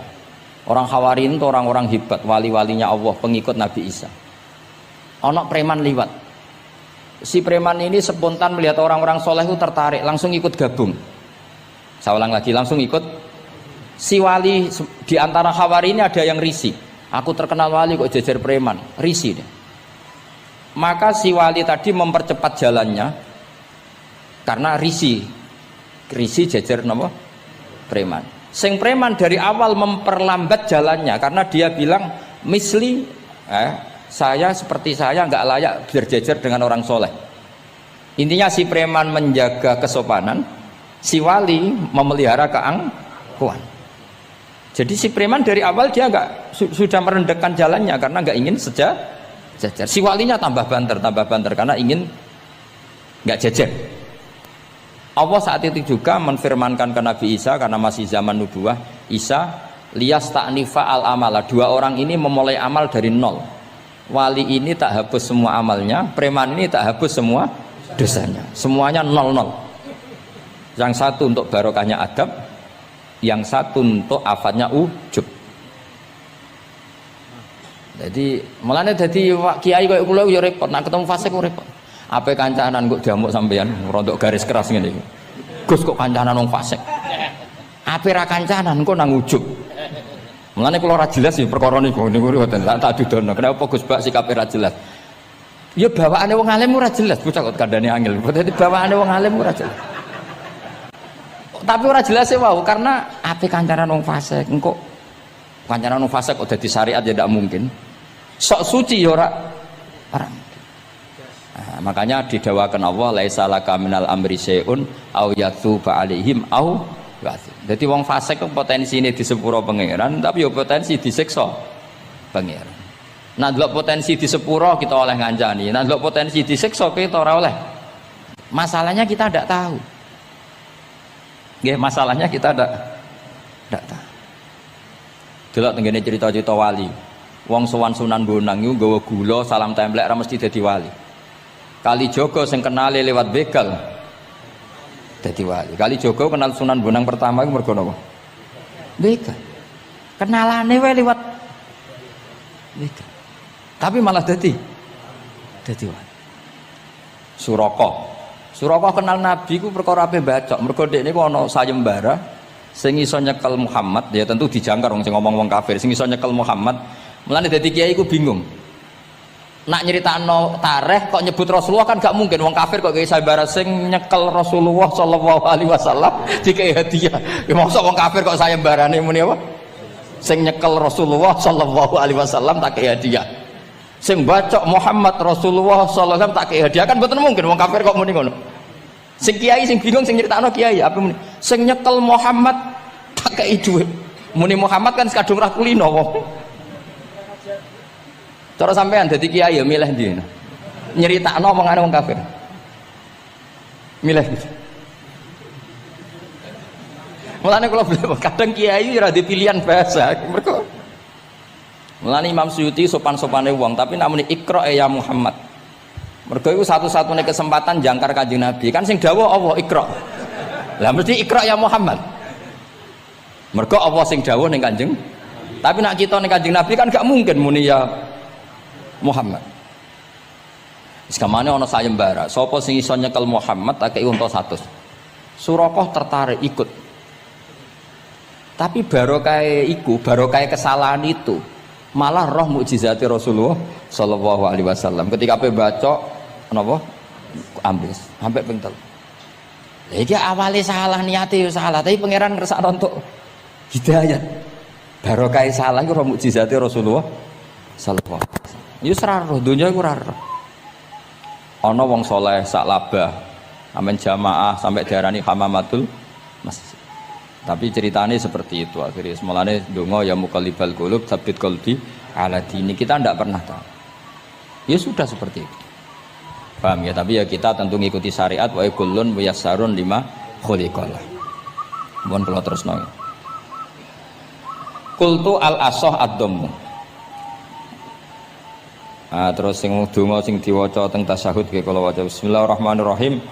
Speaker 1: Orang Hawariyin itu orang-orang hebat, wali-walinya Allah, pengikut Nabi Isa. Ono preman liwat. Si preman ini spontan melihat orang-orang soleh itu tertarik, langsung ikut gabung. Saya ulang lagi, langsung ikut. Si wali di antara Hawariyin ini ada yang risih. Aku terkenal wali kok jejer preman, risih deh. Maka si wali tadi mempercepat jalannya karena risih jejer nama preman. Sing preman dari awal memperlambat jalannya karena dia bilang misli saya seperti saya nggak layak berjejer dengan orang soleh. Intinya si preman menjaga kesopanan, si wali memelihara keangkuhan. Jadi si preman dari awal dia sudah merendahkan jalannya karena nggak ingin sejajar. Si walinya tambah banter karena ingin nggak jejer. Allah saat itu juga menfirmankan ke Nabi Isa karena masih zaman nubuah, Isa liyas ta'nifa al amala. Dua orang ini memulai amal dari nol. Wali ini tak hapus semua amalnya, preman ini tak hapus semua dosanya. Semuanya nol. Yang satu untuk barokahnya adab, yang satu untuk afatnya ujub. Jadi mulane dadi kiai koyo kula yo repot, nek ketemu fasik kok repot. Ape kancanan kok diamuk sampean rontok garis keras ngene iki. Gus kok kancanan wong fasik. Ape ra kancanan kok nang ujub. Mulane kula ora jelas ya perkara niku ngoten tak dudono. Kenapa Gus Bak sikape ra jelas? Ya bawaane wong alim ora jelas, bocah kok kandhane angel. Dadi bawaane wong alim ora jelas. Tapi ora jelas ya wow, karena ape kancanan wong fasik engko kancanan wong fasik kok dadi syariat ya ndak mungkin. Sok suci ya ora. Nah, makanya didawakan Allah laisa laka minal amri syai'un au yatuba alaihim au ya'dzib. Dadi wong fasik kok potensine di sepuro pangeran, tapi ya potensi disiksa pangeran. Nah, delok potensi di sepuro kita oleh ngancani, nah delok potensi disiksa kita ora oleh. Masalahnya kita ndak tahu. Nggih, masalahnya kita ndak tahu. Delok tengene cerita-cerita wali. Wong sowan Sunan Bonang iku nggawa gula salam templek ra mesti dadi wali. Kalijogo sing kenale lewat begal dadi wali. Kalijogo kenal Sunan Bonang pertama iku mergo napa? Begal. Kenalane wae lewat begal. Tapi malah dadi wali. Suraka kenal Nabi ku perkara ape bacok. Mergo dekne ku ana sayembara sing iso nyekel Muhammad, ya tentu dijangkar wong sing ngomong wong kafir, sing iso nyekel Muhammad. Mulane dadi kiai ku bingung. Nak nyeritakno tarikh kok nyebut Rasulullah kan gak mungkin wong kafir kok kiai sayembara sing nyekel Rasulullah sallallahu alaihi wasallam dikai hadiah. Ya mosok wong kafir kok sayembarane muni apa? Sing nyekel Rasulullah sallallahu alaihi wasallam tak kei hadiah. Sing bacok Muhammad Rasulullah sallallahu alaihi wasallam tak kei hadiah kan mboten mungkin wong kafir kok muni ngono. Sing kiai sing bingung sing nyeritakno kiai apa muni? Sing nyekel Muhammad tak kei dhuwit. Muni Muhammad kan kadung ra kulino wong. Cara sampean dadi kiai ya milih ndi? Nyeritakno omongane wong kafir. Milih. Mulane kula kadang kiai ora di pilihan bahasa. Mergo mulane Imam Suyuti sopan-sopane wong, tapi namune Iqra ya Muhammad. Mergo iku satu-satunya kesempatan jangkar Kanjeng Nabi. Kan sing dawuh Allah Iqra. Lah mesti Iqra ya Muhammad. Mergo Allah sing dawuh ning Kanjeng. Tapi nak kita ning Kanjeng Nabi kan gak mungkin muni ya Muhammad. Sekamane ana sayembara, sapa sing iso nyekel Muhammad tak kei unta 100. Suraqah tertarik ikut. Tapi barokah kesalahan itu malah roh mukjizati Rasulullah sallallahu alaihi wasallam. Ketika ape baca napa ambis sampai ping 3. Lah iki awale salah niate ya salah, tapi pangeran ngersakno untuk hidayah. Barokah salah iku roh mukjizati Rasulullah sallallahu alaihi wasallam. Ya seraro dunia iku ora roh. Ana wong saleh sak labah amen jamaah sampai diarani hamamatul masjid. Tapi ceritanya seperti itu akhirnya semulane donga ya muqallibal qulub tsabbit qalbi ala dini, kita tidak pernah tahu. Ya sudah seperti itu. Paham ya, tapi ya kita tentu ngikuti syariat wa kullun muyassarun lima khuliqalah. Mohon kula terusno. Qultu al asah ad-dhammu. Terus sing donga sing diwaca teng tasyahud nggih kula waca bismillahirrahmanirrahim.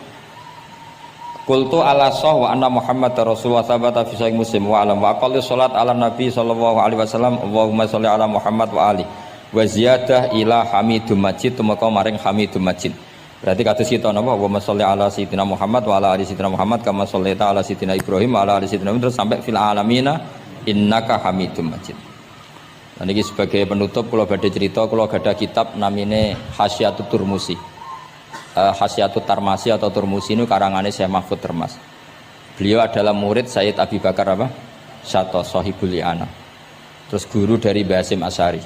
Speaker 1: Qultu ala sah wa anna Muhammad Rasulullah sabata fi sahih Muslim wa alam wa aqalli salat ala Nabi sallallahu alaihi wasallam Allahumma sholli ala Muhammad wa ali wa ziyadah ila Hamidum Majid tumeka maring Hamidum Majid. Berarti kados kita napa Allahumma sholli ala sayyidina Muhammad wa ala ali sayyidina Muhammad kama shollaita ala sayyidina Ibrahim wa ala ali sayyidina Ibrahim terus sampai fil alamina innaka Hamidum Majid. Nah niki sebagai penutup kula badhe cerita kula gadah kitab namine Hasyatut Turmusi. Hasyatut Tarmasi atau Turmusi ini karangannya Syekh Mahfud Termas. Beliau adalah murid Sayyid Abi Bakar apa? Syato Sohibul Li'ana. Terus guru dari Mbah Hasyim Asy'ari.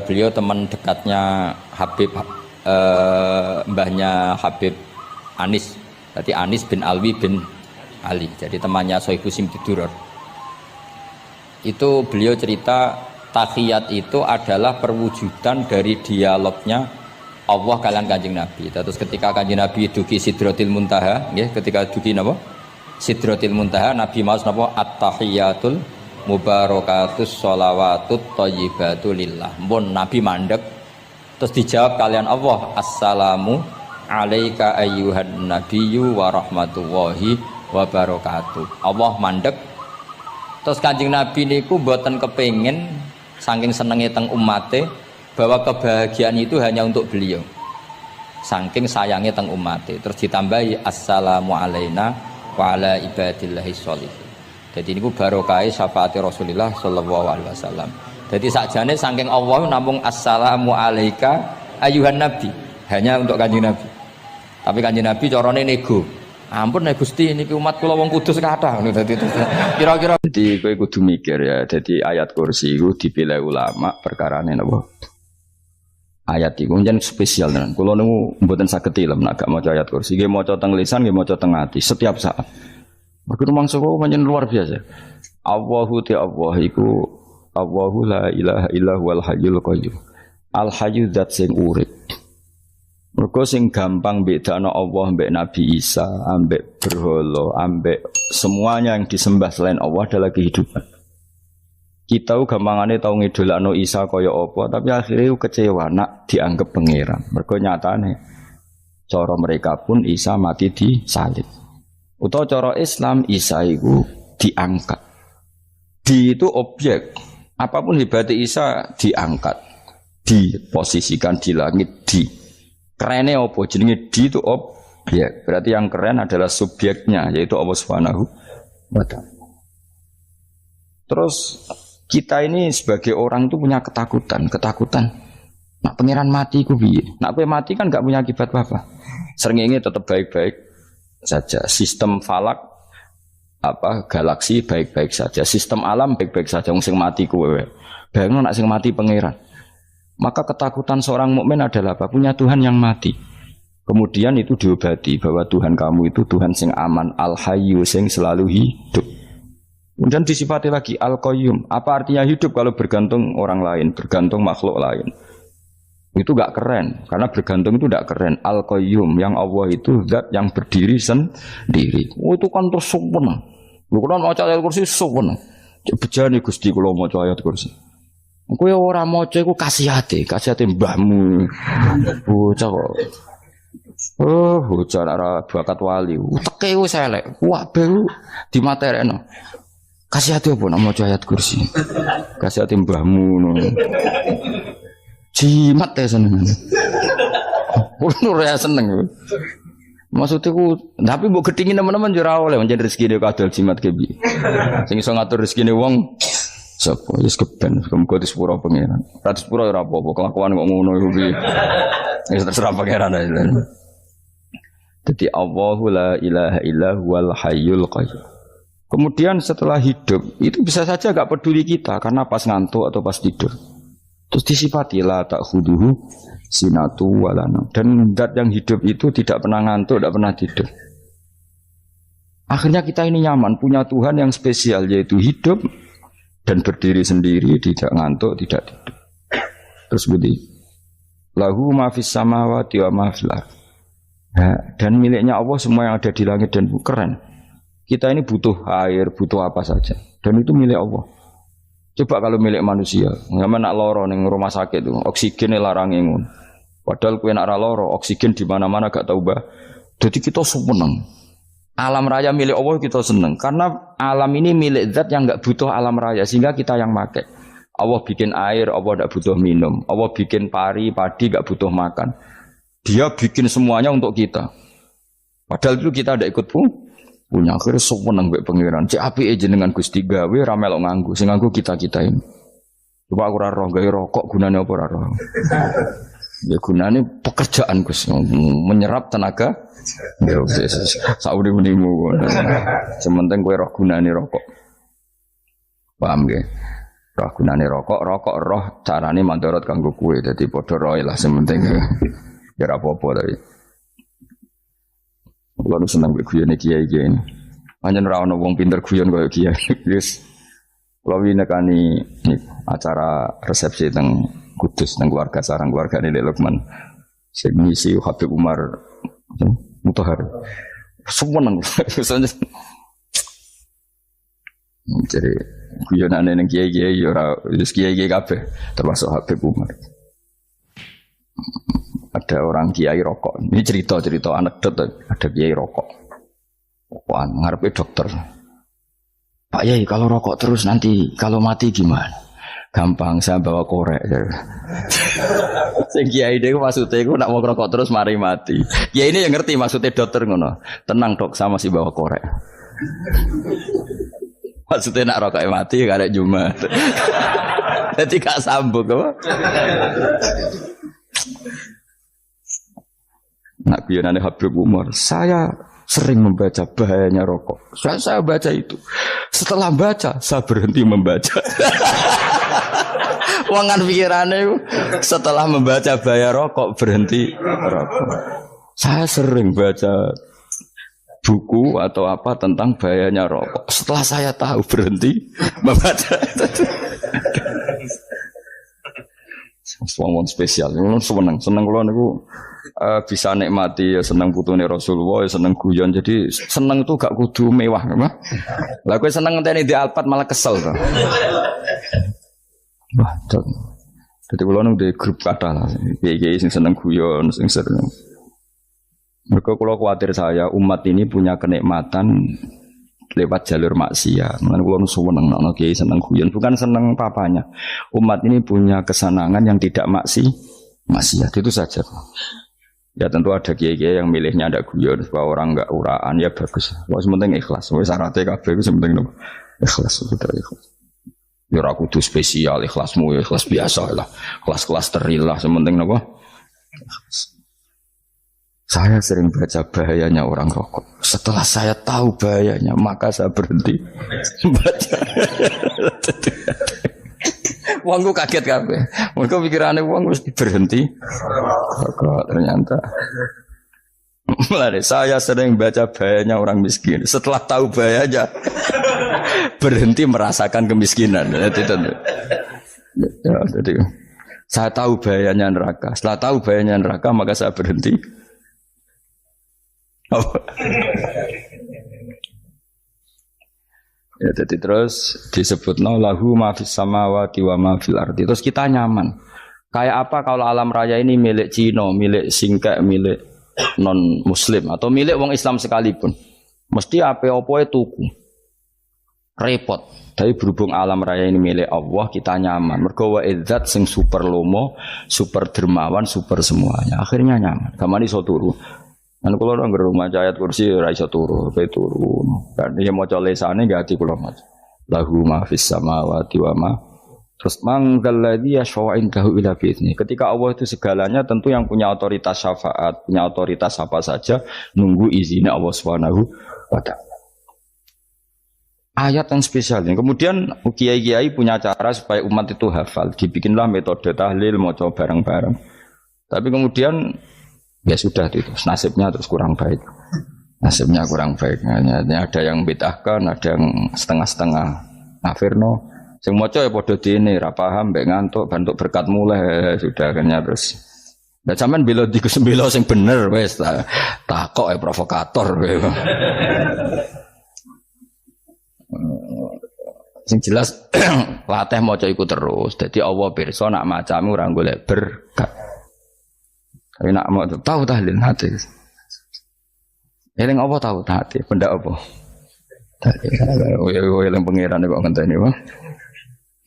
Speaker 1: Beliau teman dekatnya Habib, mbahnya Habib Anis. Berarti Anis bin Alwi bin Ali. Jadi temannya Sohibu Simtiduror. Itu beliau cerita tahiyat itu adalah perwujudan dari dialognya Allah kalian Kanjeng Nabi. Terus ketika Kanjeng Nabi dugi Sidratil Muntaha, nggih, ketika dugi napa? Sidratil Muntaha, Nabi maos napa? At-tahiyatul mubarakatus sholawatut thayyibatu lillah. Mun Nabi mandek terus dijawab kalian Allah, Assalamu alayka ayyuhan nabiyyu wa rahmatullahi wa barakatuh. Allah mandek. Terus Kanjeng Nabi niku mboten kepengin saking senenge teng umate bahwa kebahagiaan itu hanya untuk beliau, saking sayangnya teng umatnya. Terus ditambahi assalamu alaina wa ala ibadillahi sholihin. Jadi ini barokah syafaati Rasulullah sallallahu alaihi wasallam. Jadi sakjane saking Allah namung assalamu alaika ayuhan nabi, hanya untuk Kanjeng Nabi. Tapi Kanjeng Nabi carane nego. Ampun nek Gusti niki umat kula wong kudus kathah ngono dadi kira-kira. Jadi kowe kudu mikir ya, jadi ayat kursi itu dipilih ulama perkarane napa? Ayat itu menjadi spesial tenan. Kulo niku mboten saged ilmu nek gak maca ayat kursi. Nggih maca teng lisan, nggih maca teng ati setiap saat. Begitu mangsa kok pancen luar biasa. Allahu ta Allah iku Allahu la ilaha illa huwal hayyul qayyum. Al hayyu zat sing urip. Mergo sing gampang bedakno Allah mbek Nabi Isa, ambek berhala, ambek semuanya yang disembah selain Allah adalah kehidupan. Kita gampangane tau ngidolakno Isa kaya apa, tapi akhirnya kecewa nak dianggap pangeran. Mergo nyatane cara mereka pun Isa mati di salib. Utawa cara Islam Isa iku diangkat. Di itu objek. Apapun hebatnya Isa diangkat, diposisikan di langit di. Kerennya apa? Jenenge di itu objek. Berarti yang keren adalah subjeknya, yaitu Allah Subhanahu wa ta'ala. Terus kita ini sebagai orang itu punya ketakutan. Nak pangeran mati ku piye? Nak kowe mati kan gak punya akibat apa-apa. Srengenge tetap baik-baik saja. Sistem falak galaksi baik-baik saja. Sistem alam baik-baik saja. Wong sing mati kowe. Bayangno nak sing mati pangeran. Maka ketakutan seorang mukmin adalah apa? Punya Tuhan yang mati. Kemudian itu diobati bahwa Tuhan kamu itu Tuhan sing aman, al-hayyu sing selalu hidup. Kemudian disifati lagi al-qayyum. Apa artinya hidup kalau bergantung orang lain, bergantung makhluk lain? Itu gak keren, karena bergantung itu gak keren. Al-qayyum, yang Allah itu zat yang berdiri sendiri. Oh itu kan terus sempurna. Lu kan mau ayat kursi sempurna. Bejane Gusti kula maca ayat kursi. Kowe ora maca iku kasihate mbahmu. Bocah kok. Oh, bocah ora bakat wali. Uteke wis elek. Kabeh dimaterekno. Kasihate apa nek maca ayat kursi? Kasihate mbahmu ngono. Jimat ya seneng. Ora seneng. Maksudnya tapi mbok gedhingi teman-teman yo ora oleh menjadi rezeki kadal jimat ke piye. Sing iso ngatur rezekine wong sapa wis keben muga disepuro pangeran. Ra disepuro ora apa-apa, kelakuan kok ngono iku piye. Wis terserah pangeran ae. Jadi Allahu la ilaha illa huwal hayyul qayyum. Kemudian setelah hidup itu bisa saja gak peduli kita karena pas ngantuk atau pas tidur.
Speaker 3: Terus disifati la ta'khuduhu sinatu walana. Dan zat yang hidup itu tidak pernah ngantuk, tidak pernah tidur. Akhirnya kita ini nyaman, punya Tuhan yang spesial, yaitu hidup dan berdiri sendiri, tidak ngantuk, tidak tidur. Terus begini, lahu ma fis samawati wa ma fil ardh. Dan miliknya Allah semua yang ada di langit dan bumi. Keren. Kita ini butuh air, butuh apa saja, dan itu milik Allah. Coba kalau milik manusia, nggak nak loro neng rumah sakit tuh, oksigennya larang ingun. Padahal kue nak loro, oksigen di mana-mana gak tahu bah. Jadi kita seneng. Alam raya milik Allah kita seneng, karena alam ini milik zat yang nggak butuh alam raya, sehingga kita yang pakai. Allah bikin air, Allah tidak butuh minum. Allah bikin padi nggak butuh makan. Dia bikin semuanya untuk kita. Padahal itu kita tidak ikut punya. Akhirnya seneng mbek pangeran. Cek apike jenengan Gusti gawe ra melok nganggo. Sing nganggo kita-kita ini. Coba aku ora roh gawe rokok gunane apa ora roh. Ya gunane pekerjaan Gus, menyerap tenaga. Ya wis sauri menimu. Sementing kowe roh gunane rokok. Paham nggih? Roh gunane rokok roh carane mandorot kanggo kowe. Dadi padha roe lah sementing. Ya ora apa-apa tapi. Kalau senang berguyon kiai ini, hanya nerawon wong pinter guyon kaya kiai. Yes, kalau ini kan acara resepsi teng Kudus teng keluarga sarang keluarga ini Lukman, ngisi Habib Umar Mutahar, semua nang, jadi guyonan neng kiai ora, terus kiai kafe termasuk Habib Umar. Ada orang kiai rokok. Ini cerita anekdot. Ada kiai rokok. Wah, ngarepe dokter. Pak Yai, kalau rokok terus nanti kalau mati gimana? Gampang, saya bawa korek. Sing kiai dhewe maksudnya iku nak mau rokok terus mari mati. Kiai ini yang ngerti maksudnya dokter ngono. Tenang dok, sama si bawa korek. Maksudnya nak rokoknya mati gak ada Jumat. Jadi gak sambung apa? Nak biyonane Habib Umar, saya sering membaca bahayanya rokok. Saya baca itu. Setelah baca, saya berhenti membaca. Wangan pikirannya setelah membaca bahaya rokok berhenti rokok. Saya sering baca buku atau apa tentang bahayanya rokok. Setelah saya tahu berhenti membaca. Wong spesial, seneng kula niku bisa nikmati ya seneng putune Rasulullah, ya seneng guyon. Jadi seneng itu gak kudu mewah, mah. Lah kowe seneng ngenteni di Alphard malah kesel to. Wah, dadi kula nang di grup kathah lah. Iki sing seneng guyon, sing seneng. Mereka kula kuwatir saya umat ini punya kenikmatan lewat jalur maksiat. Mulane kula seneng ana kiai seneng guyon, bukan seneng papanya. Umat ini punya kesenangan yang tidak maksiat. Itu saja. Ya tentu ada kiai-kiai yang milihnya ada guyon supaya orang enggak uraan, ya bagus. Wes penting ikhlas. Wes syaratnya kabeh iku penting ikhlas sudah ikhlas. Ya ora kudu spesial ikhlasmu ya ikhlas biasa lah. Kelas-kelas teril lah sementing napa? Saya sering baca bahayanya orang rokok. Setelah saya tahu bahayanya, maka saya berhenti baca. Wongku kaget kabeh. Mereka pikirane wong wis berhenti. Kok ternyata. Mulai saya sering baca bahayanya orang miskin. Setelah tahu bahayanya, berhenti merasakan kemiskinan. Jadi saya tahu bahayanya neraka. Setelah tahu bahayanya neraka, maka saya berhenti. Ya, jadi terus disebut lahu ma fis samawati wa ma fil ardi. Terus kita nyaman. Kayak apa kalau alam raya ini milik Cina, milik Singkek, milik non muslim atau milik wong Islam sekalipun. Mesti apa-apa tuku. Repot. Tapi berhubung alam raya ini milik Allah, kita nyaman. Mergo wa izzat sing super lomo, super dermawan, super semuanya. Akhirnya nyaman. Gamane iso turu. Kan kula nang rumah ayat kursi ora iso turu, pe turu. Kan ya maca lesane nggih ati kula maca. Lahu ma fis samawati wa ma. Terus manggal ladzi yashfa'u indahu ila bi'izni. Ketika Allah itu segalanya, tentu yang punya otoritas syafaat, punya otoritas apa saja nunggu izinnya Allah Subhanahu wa ta'ala. ayat yang spesial. Kemudian kiai-kiai punya cara supaya umat itu hafal. Dibikinlah metode tahlil, mau coba bareng-bareng. Tapi kemudian ya sudah itu nasibnya terus kurang baik. Nasibnya kurang baik. Hanya ada yang bid'ahkan, ada yang setengah-setengah. Afirno, sing maca ya padha dene, ra paham, mbek ngantuk, bantuk berkat mulai sudah akhirnya terus. Lah sampean bela di sembelo sing bener wis takok provokator kowe. Sing jelas latih maca iku terus. Dadi Allah pirsa nak macamu ora golek berkat. Tapi nak mau tahu tahlil hati. Eling apa tahu hati? Benda apa? Eling pangeran kok ngenteni wae.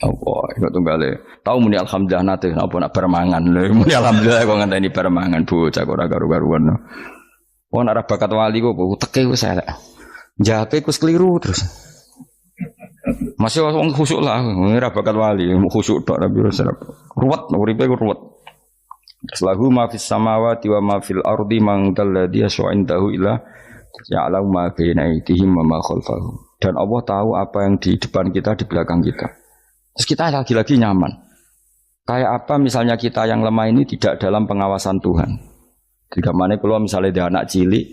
Speaker 3: Apa iku tunggale. Tahu muni alhamdulillah nate apa nak bermangan. Muni alhamdulillah kok ngenteni bermangan bocah kok ora karu-karuan. Wong ora bakat wali kok teke wis elek. Jape kus keliru terus. Masih wong khusuk lah, ora bakat wali, khusuk tok tapi ruwet, uripe ruwet. Lahu ma fis samawati wa ma fil ardi man dalladhi yash'indahu ila ya'lamu ma baina aydihim wa ma khalfahum. Dan Allah tahu apa yang di depan kita, di belakang kita. Terus kita lagi-lagi nyaman. Kayak apa misalnya kita yang lemah ini tidak dalam pengawasan Tuhan. Ketika mana kalau misalnya dia anak cilik,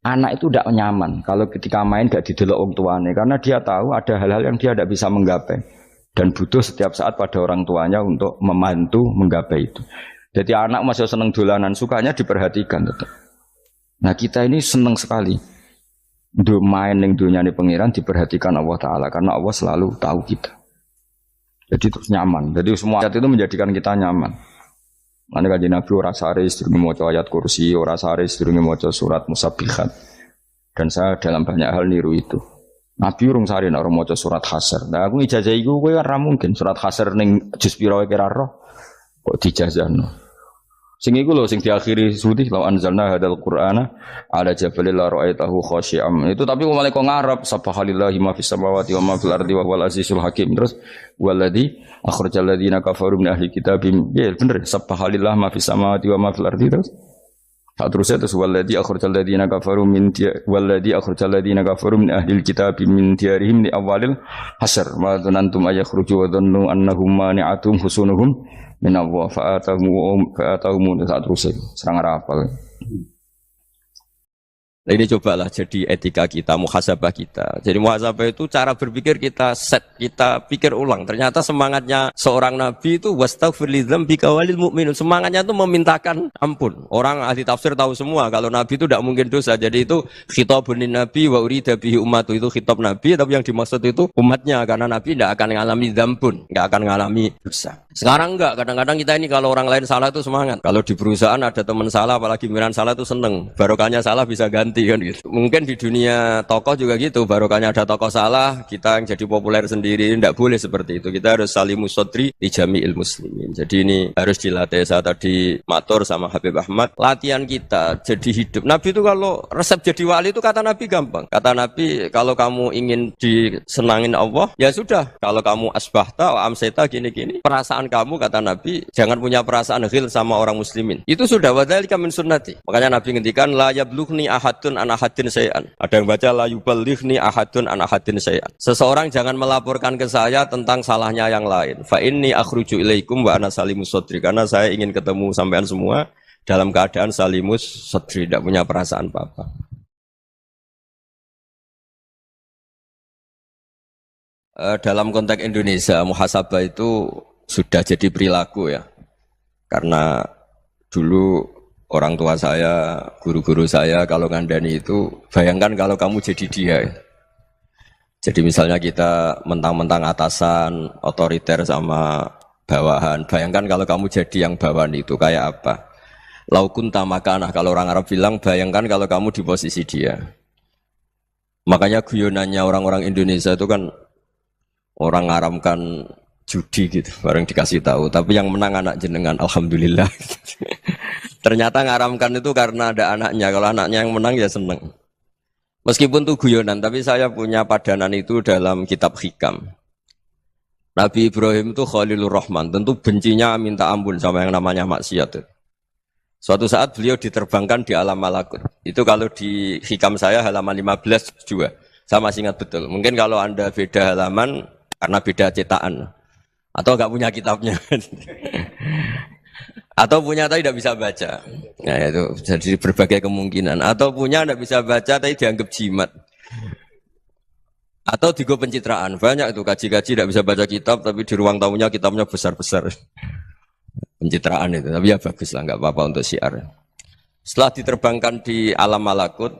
Speaker 3: anak itu tidak nyaman kalau ketika main gak didelok orang tuanya karena dia tahu ada hal-hal yang dia tidak bisa menggapai dan butuh setiap saat pada orang tuanya untuk membantu menggapai itu. Jadi anak masih seneng dolanan, sukanya diperhatikan tetap. Nah kita ini seneng sekali untuk main yang dunia ini pengiran diperhatikan Allah Ta'ala karena Allah selalu tahu kita. Jadi terus nyaman. Jadi semua ayat itu menjadikan kita nyaman. Mana kaji Nabi ora sare sedurunge maca ayat kursi, ora sare sedurunge maca surat Musabbihat. Dan saya dalam banyak hal niru itu. Nabi urung sare nek ora maca surat Hasyr. Nah aku ijazah iku kowe ora mungkin surat Hasyr ning juz pira wae kira roh kok dijazahno. Sing iku lho sing diakhiri suci law anzalna hadzal qur'ana ala jabalil la ra'aitahu khashi'am. Itu tapi mulai kok ngarep subhanallahi ma fis samawati wa ma fil ardi wa huwal azizul hakim. Terus waladzi akhrajal ladzina kafaru min ahli kitabim. Ya bener subhanallahi ma fis samawati wa ma fil ardi terus. Terusnya terus waladzi akhrajal ladzina kafaru min waladzi akhrajal ladzina kafaru min ahli kitabim min diyarihim li awalil hasr. Ma dzanantum ayakhruju wa dhannu annahum mani'atum husunuhum min Allah fa'atahum saat terus serang rapal. Nah, ini cobalah jadi etika kita, muhasabah kita. Jadi muhasabah itu cara berpikir kita set, kita pikir ulang. Ternyata semangatnya seorang nabi itu wastaghfir lidzambika walil mu'minun. Semangatnya itu memintakan ampun. Orang ahli tafsir tahu semua kalau nabi itu tidak mungkin dosa. Jadi itu khitabun nabi wa urida bihi ummatu, itu khitab nabi tapi yang dimaksud itu umatnya karena nabi tidak akan mengalami dzambun, tidak akan mengalami dosa. Sekarang enggak, kadang-kadang kita ini kalau orang lain salah itu semangat. Kalau di perusahaan ada teman salah apalagi miran salah itu seneng. Barokahnya salah bisa ganti kan gitu. Mungkin di dunia tokoh juga gitu, barokahnya ada tokoh salah, kita yang jadi populer sendiri, tidak boleh seperti itu. Kita harus salimus sodri di jami'il muslimin. Jadi ini harus dilatih. Saya tadi matur sama Habib Ahmad, latihan kita jadi hidup. Nabi itu kalau resep jadi wali itu kata Nabi gampang. Kata Nabi kalau kamu ingin disenangin Allah, ya sudah. Kalau kamu asbahta wa amseta gini-gini, perasaan kamu kata Nabi jangan punya perasaan ghil sama orang muslimin. Itu sudah wadzalika min sunnati. Makanya Nabi ngendikan la yablughni ahadun an ahadin syai'an. Ada yang baca la yuballighni ahadun an ahadin syai'an. Seseorang jangan melaporkan ke saya tentang salahnya yang lain. Fa inni akhruju ilaikum wa ana salimus sadri. Karena saya ingin ketemu sampean semua dalam keadaan salimus sadri, tidak punya perasaan apa-apa. Dalam konteks Indonesia muhasabah itu sudah jadi perilaku ya, karena dulu orang tua saya, guru-guru saya kalau ngandani itu, bayangkan kalau kamu jadi dia ya. Jadi misalnya kita mentang-mentang atasan, otoriter sama bawahan, bayangkan kalau kamu jadi yang bawahan itu kayak apa. Laukun tamakana, kalau orang Arab bilang bayangkan kalau kamu di posisi dia. Makanya guyonannya orang-orang Indonesia itu kan orang ngaramkan judi gitu, bareng dikasih tahu. Tapi yang menang anak jenengan, alhamdulillah. Ternyata ngaramkan itu karena ada anaknya. Kalau anaknya yang menang ya seneng. Meskipun itu guyonan, tapi saya punya padanan itu dalam kitab Hikam. Nabi Ibrahim itu Khalilur Rahman, tentu bencinya minta ampun sama yang namanya maksiat. Suatu saat beliau diterbangkan di alam malakut. Itu kalau di Hikam saya halaman 15 juga.
Speaker 4: Saya masih ingat betul. Mungkin kalau Anda beda halaman karena beda cetakan. Atau nggak punya kitabnya. Atau punya tapi tidak bisa baca. Nah itu jadi berbagai kemungkinan. Atau punya tidak bisa baca tapi dianggap jimat. Atau digo pencitraan. Banyak itu kaji-kaji tidak bisa baca kitab tapi di ruang tamunya kitabnya besar-besar. Pencitraan itu. Tapi ya bagus lah, nggak apa-apa untuk syiar. Setelah diterbangkan di alam malakut,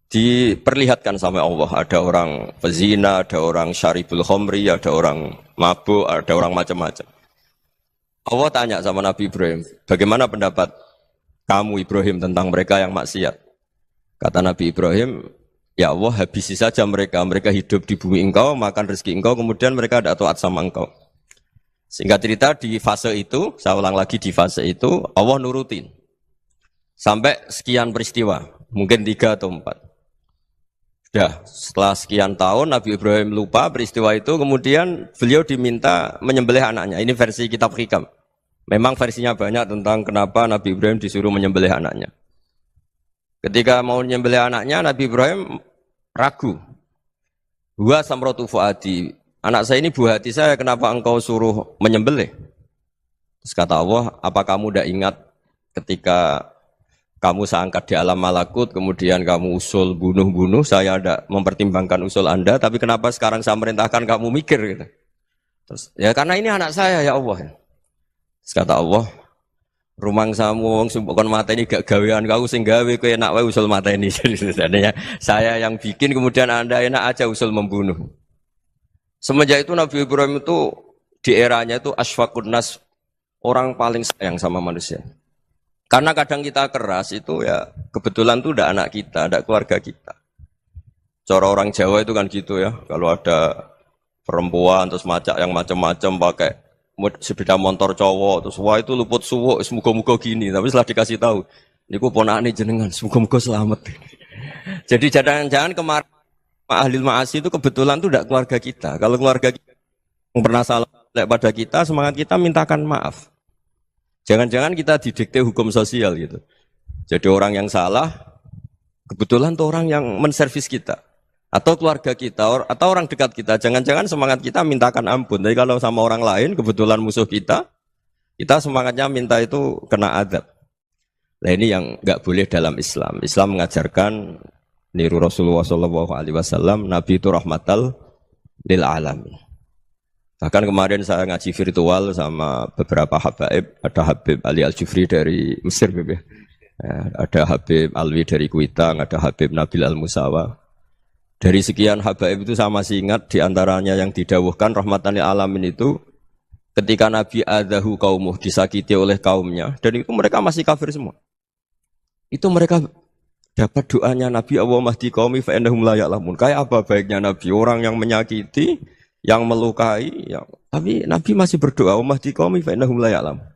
Speaker 4: diperlihatkan sama Allah, ada orang pezina, ada orang syaribul khomri, ada orang mabuk, ada orang macam-macam. Allah tanya sama Nabi Ibrahim, bagaimana pendapat kamu Ibrahim tentang mereka yang maksiat? Kata Nabi Ibrahim, ya Allah habisi saja mereka, mereka hidup di bumi engkau, makan rezeki engkau, kemudian mereka ada taat sama engkau. Singkat cerita di fase itu, saya ulang lagi di fase itu, Allah nurutin. Sampai sekian peristiwa, mungkin 3 atau 4. Sudah, setelah sekian tahun Nabi Ibrahim lupa peristiwa itu, kemudian beliau diminta menyembelih anaknya. Ini versi kitab Hikam. Memang versinya banyak tentang kenapa Nabi Ibrahim disuruh menyembelih anaknya. Ketika mau menyembelih anaknya, Nabi Ibrahim ragu. Huwa samratu fuadi. Anak saya ini buah hati saya, kenapa engkau suruh menyembelih? Terus kata Allah, apa kamu tidak ingat ketika kamu saya angkat di alam malakut, kemudian kamu usul bunuh-bunuh, saya ada mempertimbangkan usul Anda, tapi kenapa sekarang saya merintahkan kamu mikir gitu. Terus, ya karena ini anak saya ya Allah. Terus kata Allah, rumang samu wong sumpukon mata ini gak gawean kau sing gawe kowe enak wae usul mata ini. Jadi sebenarnya saya yang bikin, kemudian Anda enak aja usul membunuh. Semenjak itu Nabi Ibrahim itu di eranya itu asfaqun nas, orang paling sayang sama manusia. Karena kadang kita keras itu ya kebetulan tuh udah anak kita, ada keluarga kita. Cara orang Jawa itu kan gitu ya, kalau ada perempuan terus macak yang macam-macam pakai sepeda motor cowok terus wah itu luput suwuk, semoga-moga gini. Tapi setelah dikasih tahu, niku ponakane jenengan, semoga-moga selamat. Jadi jangan-jangan kemarin ahli ma'asi itu kebetulan tuh udah keluarga kita. Kalau keluarga kita yang pernah salah pada kita, semangat kita mintakan maaf. Jangan-jangan kita didikte hukum sosial gitu. Jadi orang yang salah, kebetulan tuh orang yang menservis kita. Atau keluarga kita, atau orang dekat kita. Jangan-jangan semangat kita mintakan ampun. Tapi kalau sama orang lain, kebetulan musuh kita semangatnya minta itu kena adab. Nah ini yang nggak boleh dalam Islam. Islam mengajarkan, niru Rasulullah SAW, Nabi itu rahmatal lil alamin. Bahkan kemarin saya ngaji virtual sama beberapa habaib, ada Habib Ali Al-Jufri dari Mesir, ada Habib Alwi dari Kuitang, ada Habib Nabil Al-Musawa. Dari sekian habaib itu saya masih ingat diantaranya yang didawuhkan rahmatan lil alamin itu ketika Nabi adahu kaumuh, disakiti oleh kaumnya, dan itu mereka masih kafir semua. Itu mereka dapat doanya Nabi, Allahumma hdi qaumi fa innahum la ya'lamun. Kayak apa baiknya Nabi, orang yang menyakiti, yang melukai, tapi Nabi masih berdoa, Allahumma hdi qaumi fa innahum la ya'lamun.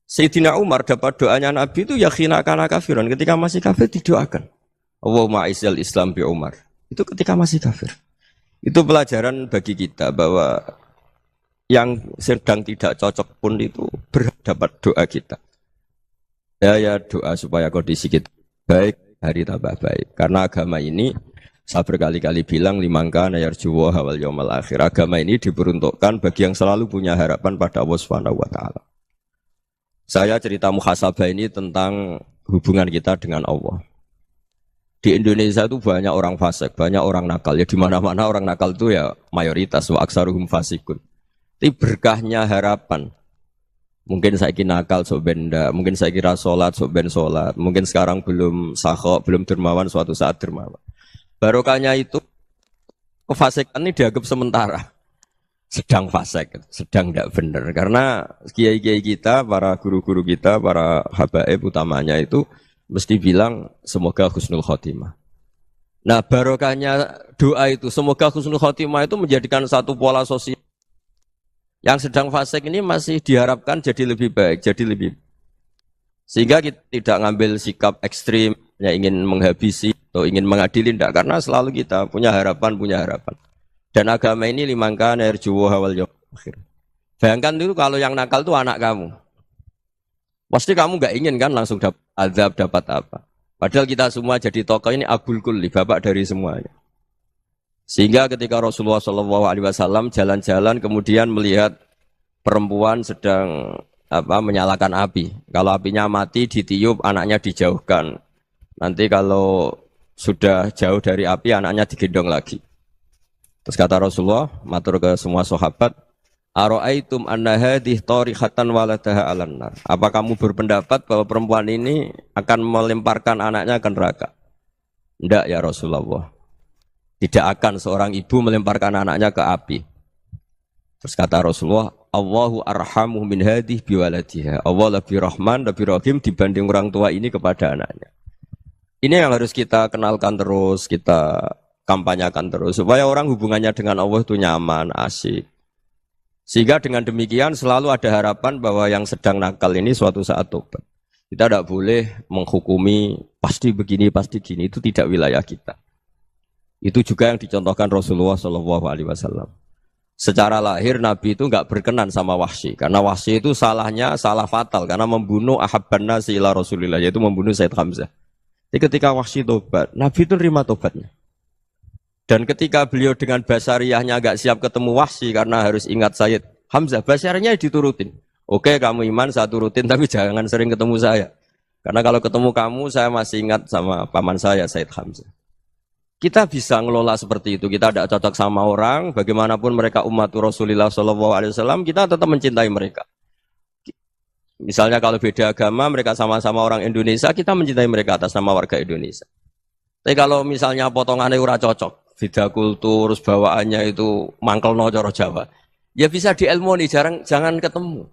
Speaker 4: Sayyidina Umar dapat doanya Nabi itu yakhina kana kafiran, ketika masih kafir didoakan. Allahumma aizzal Islam bi Umar. Itu ketika masih kafir. Itu pelajaran bagi kita bahwa yang sedang tidak cocok pun itu berdapat doa kita. Ya doa supaya kondisi kita baik, hari tambah baik. Karena agama ini saya berkali-kali bilang limangka nayarjuwa hawal yaumal akhir. Agama ini diperuntukkan bagi yang selalu punya harapan pada Allah Subhanahu wa taala. Saya cerita muhasabah ini tentang hubungan kita dengan Allah. Di Indonesia itu banyak orang fasik, banyak orang nakal. Ya di mana-mana orang nakal itu ya mayoritas, wa aksaruhum fasikun. Tapi berkahnya harapan. Mungkin saya kira nakal sok benda, mungkin saya kira sholat sok ben sholat, mungkin sekarang belum sakhok, belum dermawan, suatu saat dermawan. Barokahnya itu kefasikan ini dianggap sementara, sedang fasik, sedang tidak benar. Karena kiai-kiai kita, para guru-guru kita, para habaib utamanya itu mesti bilang semoga husnul khotimah. Nah barokahnya doa itu semoga husnul khotimah itu menjadikan satu pola sosial. Yang sedang fasik ini masih diharapkan jadi lebih baik, jadi lebih. Sehingga kita tidak ngambil sikap ekstrim, yang ingin menghabisi atau ingin mengadili, tidak. Karena selalu kita punya harapan. Dan agama ini limangka nerjuwo hawal yaumil akhir. Bayangkan dulu kalau yang nakal itu anak kamu. Pasti kamu nggak ingin kan langsung dapat azab, dapat apa. Padahal kita semua jadi tokoh ini abul kulli, bapak dari semuanya. Sehingga ketika Rasulullah SAW jalan-jalan kemudian melihat perempuan sedang menyalakan api. Kalau apinya mati ditiup, anaknya dijauhkan. Nanti kalau sudah jauh dari api, anaknya digendong lagi. Terus kata Rasulullah, matur ke semua sahabat, Aro'aitum anna hadih tarihatan waladaha alan nar. Apa kamu berpendapat bahwa perempuan ini akan melemparkan anaknya ke neraka? Tidak ya Rasulullah. Tidak akan seorang ibu melemparkan anaknya ke api. Terus kata Rasulullah, Allahu arhamu min hadih biwaladiha. Allah lebih rahman, lebih rahim dibanding orang tua ini kepada anaknya. Ini yang harus kita kenalkan terus, kita kampanyakan terus. Supaya orang hubungannya dengan Allah itu nyaman, asik. Sehingga dengan demikian selalu ada harapan bahwa yang sedang nakal ini suatu saat tobat. Kita tidak boleh menghukumi pasti begini, pasti gini. Itu tidak wilayah kita. Itu juga yang dicontohkan Rasulullah SAW. Secara lahir Nabi itu nggak berkenan sama Wahsy. Karena Wahsy itu salahnya salah fatal. Karena membunuh ahabban nasi ila Rasulillah. Yaitu membunuh Sayyid Hamzah. Jadi ketika Wahsy tobat, Nabi itu nerima tobatnya. Dan ketika beliau dengan basariyahnya agak siap ketemu Wahsy karena harus ingat Sayyid Hamzah, basariyahnya diturutin. Oke, kamu iman, saya turutin, tapi jangan sering ketemu saya. Karena kalau ketemu kamu, saya masih ingat sama paman saya, Sayyid Hamzah. Kita bisa ngelola seperti itu. Kita tidak cocok sama orang, bagaimanapun mereka umat Rasulullah SAW, kita tetap mencintai mereka. Misalnya kalau beda agama, mereka sama-sama orang Indonesia, kita mencintai mereka atas nama warga Indonesia. Tapi kalau misalnya potongannya ora cocok, beda kultur, bawaannya itu mangkel no coro Jawa, ya bisa diilmoni, jangan ketemu.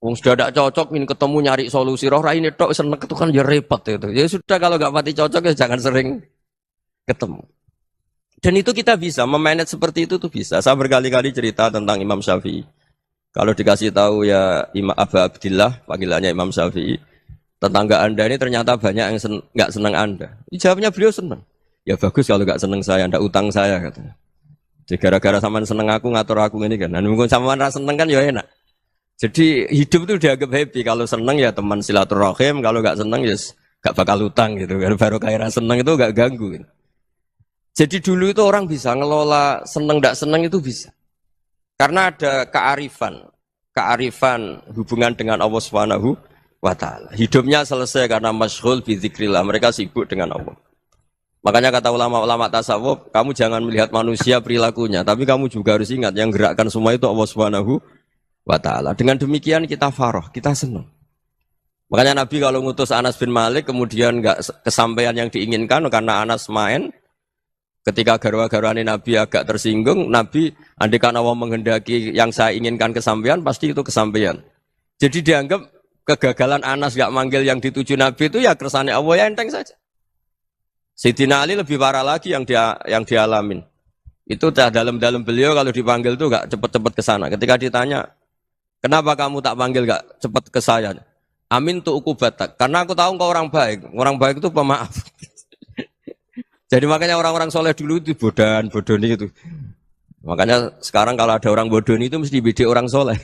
Speaker 4: Wong sudah tidak cocok, ingin ketemu nyari solusi. Roh ini tok seneng itu kan ya repot itu. Ya sudah kalau nggak pati cocok ya jangan sering ketemu. Dan itu kita bisa memanage seperti itu tuh bisa. Saya berkali-kali cerita tentang Imam Syafi'i. Kalau dikasih tahu ya Imam Abu Abdillah, panggilannya Imam Syafi'i, tetangga Anda ini ternyata banyak yang nggak senang Anda. Jawabnya beliau senang. Ya bagus kalau nggak senang saya, ndak utang saya katanya. Jadi gara-gara sampean seneng aku ngatur aku ini kan. Nah, mungkin sampean ra seneng kan ya enak. Jadi hidup itu dianggap happy. Kalau seneng ya teman silaturahim, kalau nggak seneng ya nggak bakal utang gitu. Baru kayak seneng itu nggak ganggu. Gitu. Jadi dulu itu orang bisa ngelola seneng ndak seneng itu bisa. Karena ada kearifan hubungan dengan Allah Subhanahu wa taala. Hidupnya selesai karena masyghul bi dzikrillah. Mereka sibuk dengan Allah. Makanya kata ulama-ulama tasawuf, kamu jangan melihat manusia perilakunya, tapi kamu juga harus ingat yang gerakkan semua itu Allah Subhanahu wa taala. Dengan demikian kita farah, kita senang. Makanya Nabi kalau ngutus Anas bin Malik kemudian enggak kesampaian yang diinginkan karena Anas main, ketika garwa-garwane Nabi agak tersinggung, Nabi andaikan Allah menghendaki yang saya inginkan kesampaian, pasti itu kesampaian. Jadi dianggap kegagalan Anas enggak manggil yang dituju Nabi itu ya kersane Allah, ya enteng saja. Sayyidina Ali lebih parah lagi yang dialamin. Itu dalam beliau kalau dipanggil tuh gak cepet-cepet ke sana. Ketika ditanya, kenapa kamu tak panggil gak cepet ke saya? Amin tuh ukubatak. Karena aku tahu kau orang baik. Orang baik itu pemaaf. Jadi makanya orang-orang soleh dulu itu bodoni itu. Makanya sekarang kalau ada orang bodoni itu mesti beda orang soleh.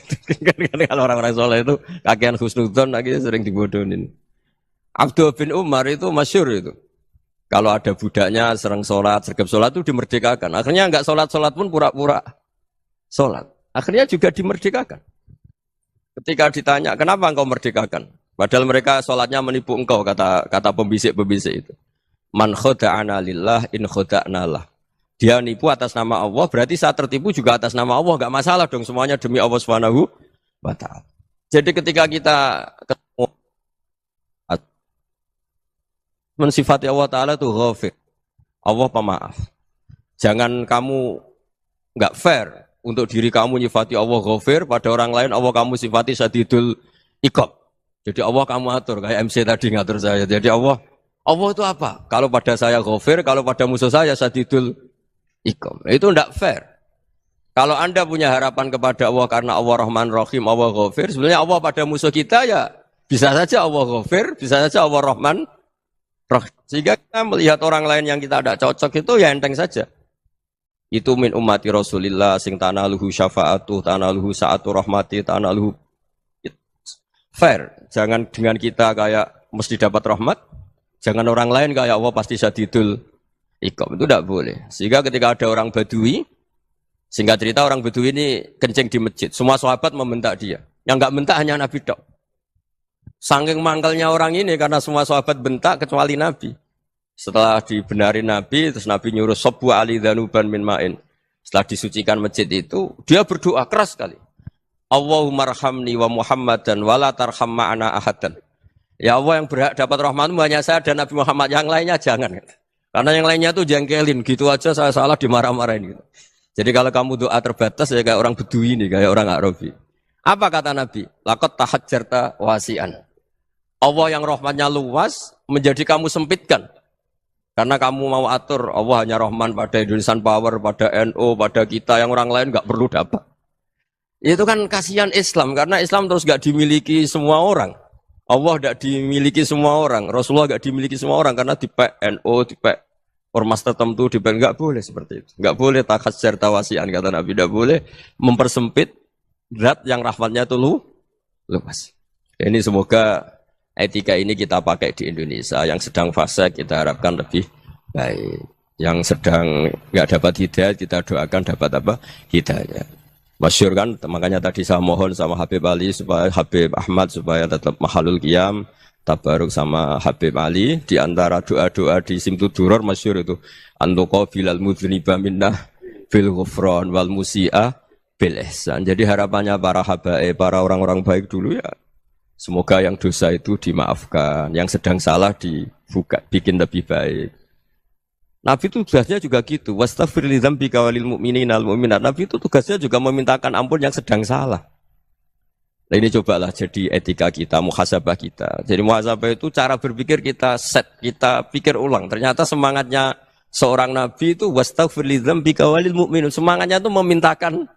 Speaker 4: Kalau orang-orang soleh itu kakean husnudzon akhirnya sering dibodonin. Abdul bin Umar itu masyhur itu. Kalau ada budaknya sering sholat, sergap sholat itu dimerdekakan. Akhirnya enggak sholat pun pura-pura sholat. Akhirnya juga dimerdekakan. Ketika ditanya, kenapa engkau merdekakan? Padahal mereka sholatnya menipu engkau, kata pembisik-pembisik itu. Man khoda'ana lillah in khoda'na lah. Dia nipu atas nama Allah, berarti saat tertipu juga atas nama Allah. Enggak masalah dong, semuanya demi Allah Subhanahu wa ta'ala. Jadi ketika kita ketemu mensifati Allah Ta'ala itu ghafir. Allah pemaaf. Jangan kamu enggak fair untuk diri kamu nyifati Allah ghafir, pada orang lain Allah kamu sifati syadidul iqab. Jadi Allah kamu atur, kayak MC tadi ngatur saya. Jadi Allah itu apa? Kalau pada saya ghafir, kalau pada musuh saya syadidul iqab. Itu enggak fair. Kalau Anda punya harapan kepada Allah karena Allah Rahman Rahim, Allah ghafir, sebenarnya Allah pada musuh kita ya bisa saja Allah ghafir, bisa saja Allah Rahman Rahim. Sehingga kita melihat orang lain yang kita tidak cocok itu ya enteng saja. Itu min ummati Rasulillah sing tanaluhu syafa'atu, tanaluhu sa'atu rahmati, tanaluhu fair. Jangan dengan kita kayak mesti dapat rahmat. Jangan orang lain kayak Allah pasti syadidul Iqam itu tidak boleh. Sehingga ketika ada orang Badui, singkat cerita orang Badui ini kencing di masjid. Semua sahabat membentak dia. Yang enggak bentak hanya Nabi tok. Saking mangkalnya orang ini karena semua sahabat bentak kecuali Nabi. Setelah dibenarin Nabi, terus Nabi nyuruh Sobbu Ali Dhanuban min ma'in. Setelah disucikan masjid itu, dia berdoa keras sekali. Allahumma arhamni wa Muhammadan wa la tarham ma'ana ahadan. Ya Allah, yang berhak dapat rahmatmu hanya saya dan Nabi Muhammad, yang lainnya jangan. Karena yang lainnya tuh jengkelin, gitu aja saya salah dimarah-marahin gitu. Jadi kalau kamu doa terbatas ya kayak orang Bedui ini, kayak orang Arabi. Apa kata Nabi? Laqad tahajjarta wasi'an. Allah yang rahmatnya luas menjadi kamu sempitkan. Karena kamu mau atur Allah hanya Rahman pada Indonesian Power, pada NU, pada kita yang orang lain nggak perlu dapat. Itu kan kasihan Islam karena Islam terus nggak dimiliki semua orang. Allah nggak dimiliki semua orang, Rasulullah nggak dimiliki semua orang karena dipek NU, dipek ormas tertentu, dipek nggak boleh seperti itu. Nggak boleh takhasyar tawasian kata Nabi, nggak boleh mempersempit zat yang rahmatnya itu luas. Ini semoga etika ini kita pakai di Indonesia. Yang sedang fase kita harapkan lebih baik. Yang sedang nggak dapat hidayah kita doakan dapat apa? Hidayah. Masyhur kan, makanya tadi saya mohon sama Habib Ali supaya Habib Ahmad supaya tetap mahalul qiyam, tabaruk sama Habib Ali. Di antara doa-doa di Simtud Duror masyhur itu antuqa bilal mudhniba minnah bil ghufran wal musi'a bil ihsan. Jadi harapannya para habaib, para orang-orang baik dulu ya, semoga yang dosa itu dimaafkan, yang sedang salah dibuka, bikin lebih baik. Nabi itu tugasnya juga gitu. Wastaghfir li dzambika walil mu'minina wal mu'minat. Nabi itu tugasnya juga memintakan ampun yang sedang salah. Nah ini cobalah jadi etika kita, muhasabah kita. Jadi muhasabah itu cara berpikir kita set, kita pikir ulang. Ternyata semangatnya seorang Nabi itu wastaghfir li dzambika walil mu'minun. Semangatnya itu memintakan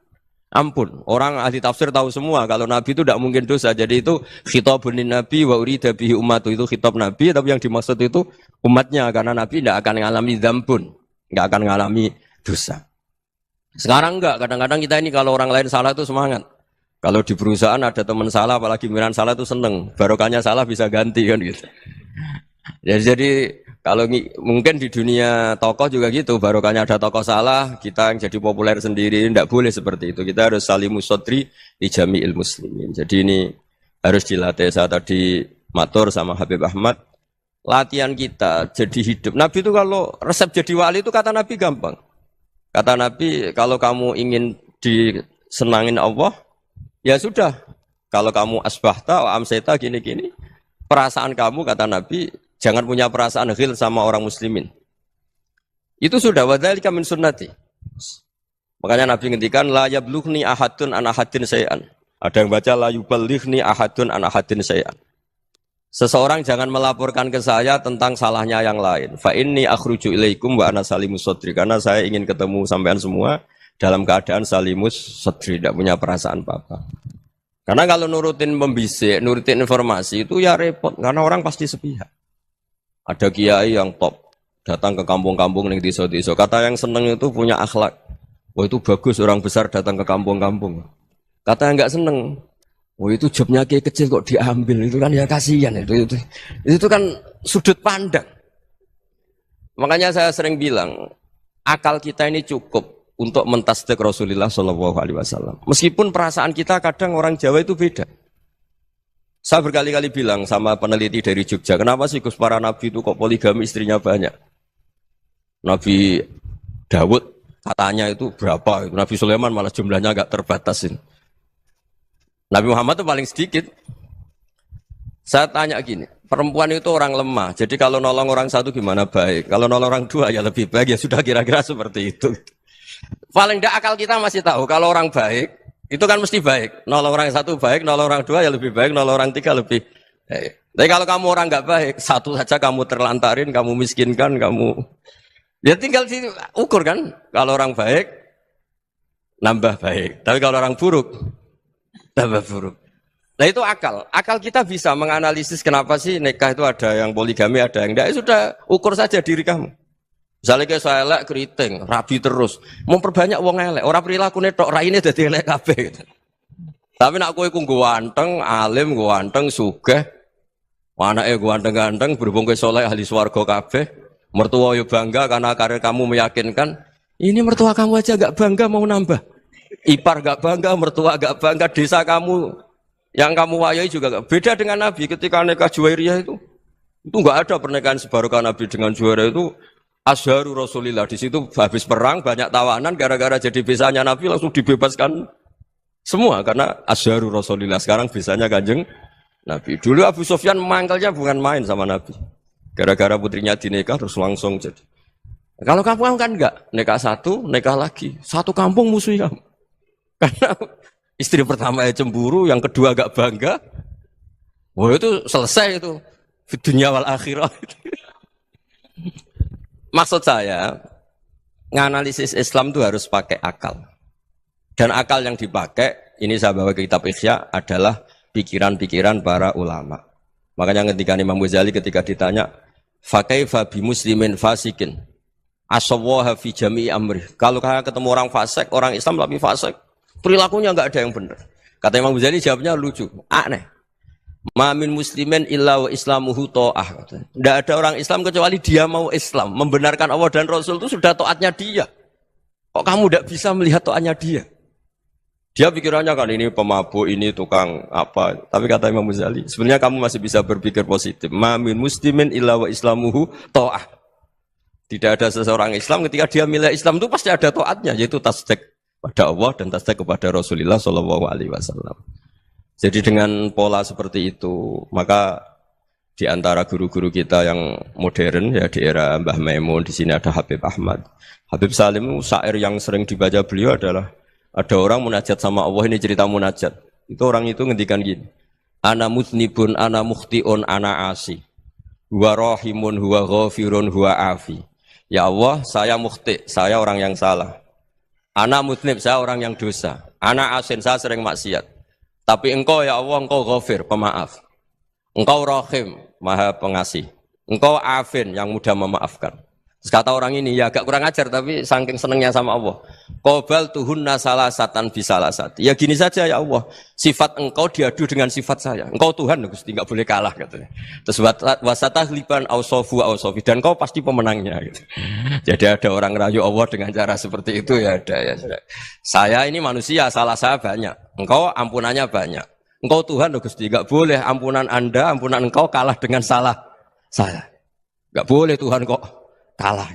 Speaker 4: ampun. Orang ahli tafsir tahu semua kalau Nabi itu tidak mungkin dosa. Jadi itu khitabun lin Nabi wa urida bihi ummatu, itu khitab Nabi, tapi yang dimaksud itu umatnya karena Nabi tidak akan mengalami dzambun, tidak akan mengalami dosa. Sekarang enggak, kadang-kadang kita ini kalau orang lain salah itu semangat. Kalau di perusahaan ada teman salah, apalagi pimpinan salah itu seneng. Barokahnya salah bisa ganti kan gitu. Jadi kalau mungkin di dunia tokoh juga gitu, barokahnya ada tokoh salah, kita yang jadi populer sendiri, tidak boleh seperti itu. Kita harus salimus sodri di jami'il muslimin. Jadi ini harus dilatih. Saya tadi matur sama Habib Ahmad, latihan kita jadi hidup. Nabi itu kalau resep jadi wali itu kata Nabi gampang. Kata Nabi, kalau kamu ingin disenangin Allah, ya sudah. Kalau kamu asbahta, amseta, gini-gini, perasaan kamu kata Nabi, jangan punya perasaan ghil sama orang muslimin. Itu sudah wadzalika min sunnati. Makanya Nabi ngendikan la yablughni ahadun an ahadin syai'an. Ada yang baca la yuballighni ahadun an ahadin syai'an. Seseorang jangan melaporkan ke saya tentang salahnya yang lain. Fa inni akhruju ilaikum wa ana salimus sadri. Karena saya ingin ketemu sampean semua dalam keadaan salimus sadri, tidak punya perasaan apa-apa. Karena kalau nurutin pembisik, nurutin informasi itu ya repot karena orang pasti sepihak. Ada kiai yang top, datang ke kampung-kampung ning desa-desa. Kata yang seneng itu punya akhlak. Wah itu bagus orang besar datang ke kampung-kampung. Kata yang enggak seneng, wah itu jobnya kiai kecil kok diambil, itu kan ya kasihan itu kan sudut pandang. Makanya saya sering bilang, akal kita ini cukup untuk mentasdik Rasulullah SAW. Meskipun perasaan kita kadang orang Jawa itu beda. Saya berkali-kali bilang sama peneliti dari Jogja, kenapa sih Gus para nabi itu kok poligami istrinya banyak? Nabi Dawud katanya itu berapa? Nabi Sulaiman malah jumlahnya agak terbatasin. Nabi Muhammad itu paling sedikit. Saya tanya gini, perempuan itu orang lemah, jadi kalau nolong orang satu gimana baik? Kalau nolong orang dua ya lebih baik, ya sudah kira-kira seperti itu. Paling tidak akal kita masih tahu, kalau orang baik, itu kan mesti baik. Nolong orang satu baik, nolong orang dua ya lebih baik, nolong orang tiga lebih baik. Tapi kalau kamu orang nggak baik, satu saja kamu terlantarin, kamu miskinkan, kamu ya tinggal ukur kan. Kalau orang baik, nambah baik. Tapi kalau orang buruk, tambah buruk. Nah itu akal. Akal kita bisa menganalisis kenapa sih nikah itu ada yang poligami, ada yang enggak. Ya sudah, ukur saja diri kamu. Misalnya kayak saya elek keriting, rabi terus, memperbanyak wong elek, orang perilaku netok, raine dadi elek kabeh gitu. Tapi nak kowe ku ganteng, alim, ganteng, sugih, anake ganteng-ganteng, berhubung kowe saleh ahli swarga kabeh, Mertua yo bangga karena karir kamu meyakinkan. Ini mertua kamu aja gak bangga mau nambah. Ipar gak bangga, mertua gak bangga, desa kamu yang kamu wayai juga gak. Beda dengan Nabi ketika nikah Juwairiyah itu gak ada pernikahan sebarokah Nabi dengan Juwairiyah itu. Azharu Rasulillah, di situ habis perang banyak tawanan gara-gara jadi besanya Nabi langsung dibebaskan semua karena Azharu Rasulillah. Sekarang besanya Kanjeng Nabi. Dulu Abu Sufyan mangkelnya bukan main sama Nabi. Gara-gara putrinya dinikah terus langsung jadi. Kalau kamu kan enggak, nikah satu, nikah lagi. Satu kampung musuh kamu. Karena istri pertama ya cemburu, yang kedua agak bangga. Wah itu selesai itu. Dunia wal akhirah. Maksud saya, nganalisis Islam itu harus pakai akal. Dan akal yang dipakai, ini saya bawa ke kitab Ihya, adalah pikiran-pikiran para ulama. Makanya ketika Imam Ghazali ketika ditanya, fakaifa bi muslimin fasikin asawwaha fi jami'i amri. Kalau ketemu orang fasik, orang Islam tapi fasik, perilakunya enggak ada yang benar. Kata Imam Ghazali jawabnya lucu, aneh. Ma min muslimin illa wa islamuhu ta'ah. Tidak ada orang Islam kecuali dia mau Islam, membenarkan Allah dan Rasul itu sudah taatnya dia. Kok kamu tidak bisa melihat taatnya dia? Dia pikirannya kan ini pemabuk, ini tukang apa. Tapi kata Imam Ghazali, sebenarnya kamu masih bisa berpikir positif. Ma min muslimin illa wa islamuhu ta'ah. Tidak ada seseorang Islam ketika dia milih Islam itu pasti ada taatnya, yaitu tasdik pada Allah dan tasdik kepada Rasulullah sallallahu alaihi wasallam. Jadi dengan pola seperti itu, maka di antara guru-guru kita yang modern ya di era Mbah Maimun, di sini ada Habib Ahmad. Habib Salim, syair yang sering dibaca beliau adalah ada orang munajat sama Allah, ini cerita munajat. Itu orang itu ngendikan gini. Ana mutnibun, ana mukhtiun, ana asi. Huwa rahimun, huwa ghafirun, huwa afi. Ya Allah, saya mukhti, saya orang yang salah. Ana mutnib, saya orang yang dosa. Ana asin, saya sering maksiat. Tapi engkau ya Allah, engkau ghafir, pemaaf. Engkau rahim, maha pengasih. Engkau afin, yang mudah memaafkan. Terus kata orang ini, ya agak kurang ajar, tapi saking senengnya sama Allah. Qobal tuhunna salasatan bisalasati. Ya gini saja ya Allah, sifat engkau diadu dengan sifat saya. Engkau Tuhan, Gusti, enggak boleh kalah katanya. Terus wasatahliban ausofu ausofi, dan engkau pasti pemenangnya gitu. Jadi ada orang rayu Allah dengan cara seperti itu ya ada ya. Saya ini manusia, salah saya banyak. Engkau ampunannya banyak. Engkau Tuhan, Gusti, enggak boleh ampunan Anda, ampunan engkau kalah dengan salah saya. Enggak boleh Tuhan kok kalah.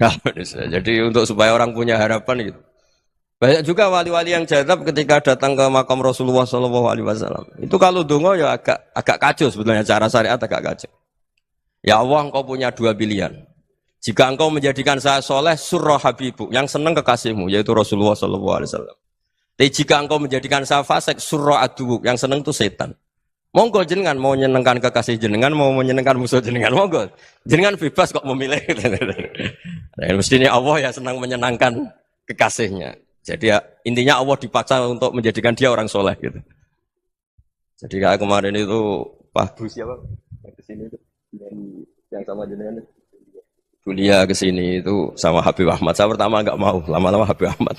Speaker 4: Nah, jadi untuk supaya orang punya harapan gitu. Banyak juga wali-wali yang jadab ketika datang ke makam Rasulullah SAW. Itu kalau dongo ya agak kacau sebetulnya, cara syariat agak kacau. Ya Allah, engkau punya dua pilihan. Jika engkau menjadikan saya soleh, surah habibu, yang senang kekasihmu, yaitu Rasulullah SAW. Tapi jika engkau menjadikan saya fasik, surah adubu, yang senang itu setan. Monggo jenengan mau menyenangkan kekasih jenengan, mau menyenangkan musuh jenengan, monggo. Jenengan bebas kok memilih. Nah, mestinya Allah ya senang menyenangkan kekasihnya. Jadi ya, intinya Allah dipaksa untuk menjadikan dia orang soleh gitu. Jadi kayak kemarin itu Pak Bu siapa? Yang kesini itu yang sama jenengan itu. Kuliah ke sini itu sama Habib Ahmad. Saya pertama enggak mau, lama-lama Habib Ahmad.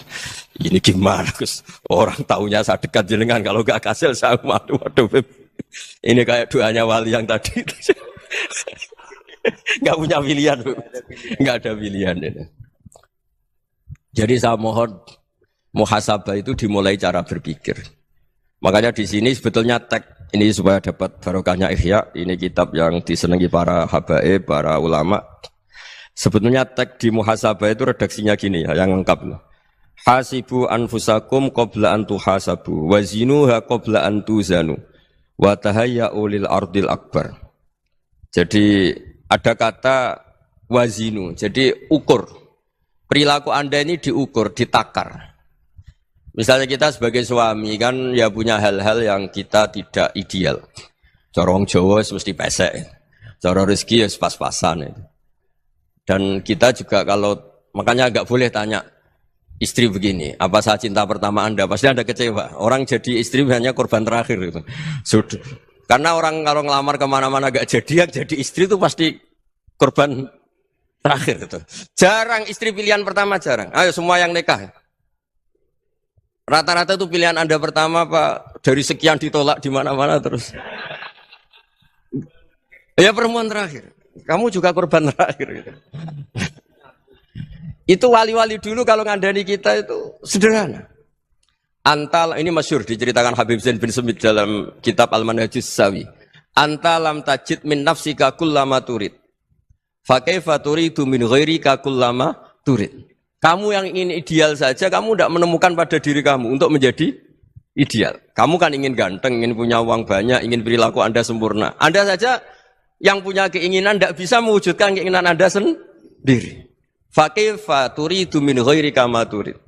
Speaker 4: Ini gimana, Gus? Orang taunya saya dekat jenengan, kalau enggak kasil saya waduh Habib. Ini kayak doanya wali yang tadi. Enggak punya pilihan, Bu. Enggak ada pilihan ini. Jadi saya mohon muhasabah itu dimulai cara berpikir. Makanya di sini sebetulnya teks ini supaya dapat barokahnya Ihya, ini kitab yang disenangi para habaib, para ulama. Sebetulnya teks di muhasabah itu redaksinya gini ya, yang lengkap. Hasibu anfusakum qabla an tuhasabu wa zinuha qabla an tuzanu wa tahayya'u lil ardil akbar. Jadi ada kata wazinu, jadi ukur. Perilaku Anda ini diukur, ditakar. Misalnya kita sebagai suami kan ya punya hal-hal yang kita tidak ideal. Cara wong Jawa mesti pesek. Cara rezeki ya pas-pasan. Dan kita juga kalau makanya enggak boleh tanya istri begini, apa saya cinta pertama Anda? Pasti Anda kecewa. Orang jadi istri hanya korban terakhir itu. Sudah. Karena orang kalau ngelamar kemana-mana gak jadi, yang jadi istri itu pasti korban terakhir itu. Jarang istri pilihan pertama, jarang. Ayo semua yang nikah. Rata-rata itu pilihan Anda pertama Pak, dari sekian ditolak di mana-mana terus. Ya perempuan terakhir. kamu juga korban terakhir. Gitu. Itu wali-wali dulu kalau ngandani kita itu sederhana. Antal ini masyhur diceritakan Habib Zain bin Semit dalam kitab Al-Manhajus Sawi. Anta lam tajid min nafsika kullama turid. Fa kaifa turidu min ghairika kullama turid. Kamu yang ingin ideal saja, kamu tidak menemukan pada diri kamu untuk menjadi ideal. Kamu kan ingin ganteng, ingin punya uang banyak, ingin perilaku Anda sempurna. Anda saja yang punya keinginan tidak bisa mewujudkan keinginan Anda sendiri. Fa kaifa turidu min ghairika ma turid.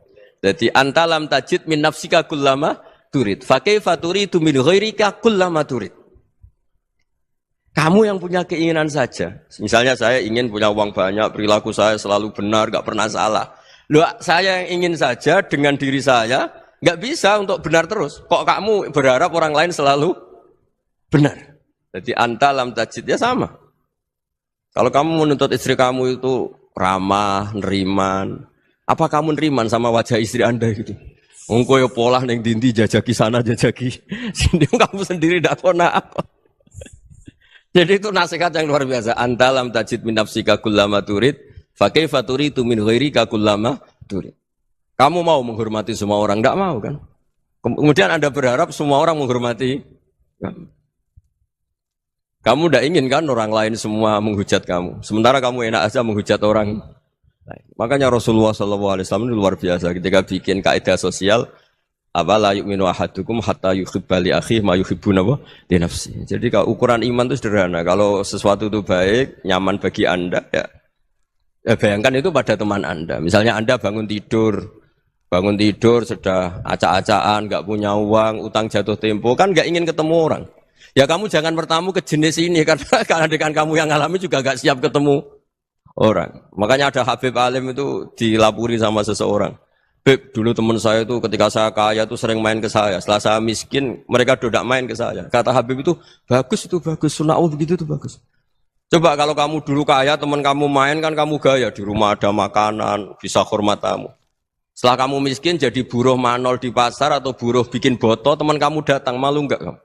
Speaker 4: Jadi anta lam tajid min nafsika kullama turid. Fa kaifa turidu min ghairika kullama turid. Kamu yang punya keinginan saja. Misalnya saya ingin punya uang banyak, perilaku saya selalu benar, gak pernah salah. Loh, saya yang ingin saja dengan diri saya, gak bisa untuk benar terus. Kok kamu berharap orang lain selalu benar? Jadi anta lam tajid, ya sama. Kalau kamu menuntut istri kamu itu ramah, neriman, apa kamu neriman sama wajah istri Anda gitu? Engko yo polah ning dindi jajaki sana jajaki sini, kamu sendiri ndak kona apa. Jadi itu nasihat yang luar biasa. Anta lam tajid min nafsika kullama turid, fa kaifa turidu min ghairika kullama turid. Kamu mau menghormati semua orang, enggak mau kan? Kemudian Anda berharap semua orang menghormati kamu. Kamu enggak ingin kan orang lain semua menghujat kamu. Sementara kamu enak aja menghujat orang lain. Makanya Rasulullah SAW itu luar biasa ketika bikin kaidah sosial. Apa la yu'minu ahadukum hatta yuhibba li akhihi ma yuhibbu li nafsi. Jadi kalau ukuran iman itu sederhana. Kalau sesuatu itu baik, nyaman bagi Anda, ya bayangkan itu pada teman Anda. Misalnya Anda bangun tidur sudah acak-acakan, enggak punya uang, utang jatuh tempo, kan enggak ingin ketemu orang. Ya kamu jangan bertamu ke jenis ini karena dengan kamu yang alami juga enggak siap ketemu orang. Makanya ada Habib Alim itu dilapuri sama seseorang. Beb, dulu teman saya itu ketika saya kaya itu sering main ke saya. Setelah saya miskin, mereka tidak main ke saya. Kata Habib itu bagus, sunau begitu itu bagus. Coba kalau kamu dulu kaya, teman kamu main kan kamu gaya. Di rumah ada makanan, bisa hormat tamu. Setelah kamu miskin jadi buruh manol di pasar atau buruh bikin boto, teman kamu datang, malu enggak kamu?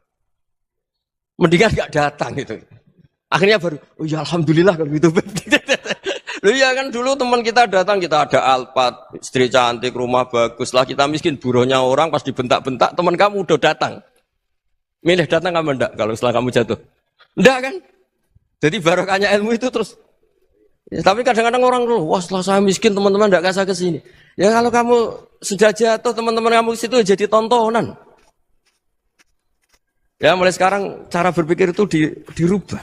Speaker 4: Mendingan enggak datang gitu. Akhirnya baru, oh ya alhamdulillah kalau gitu. Loh ya kan dulu teman kita datang, kita ada Alphard, istri cantik, rumah bagus. Lah kita miskin, buruhnya orang pas dibentak-bentak, teman kamu udah datang. Milih datang kamu enggak kalau setelah kamu jatuh? Enggak kan? Jadi barokahnya ilmu itu terus. Ya, tapi kadang-kadang orang tuh, wah setelah saya miskin teman-teman enggak kasih ke sini. Ya kalau kamu sudah jatuh, teman-teman kamu situ jadi tontonan. Ya mulai sekarang cara berpikir itu dirubah.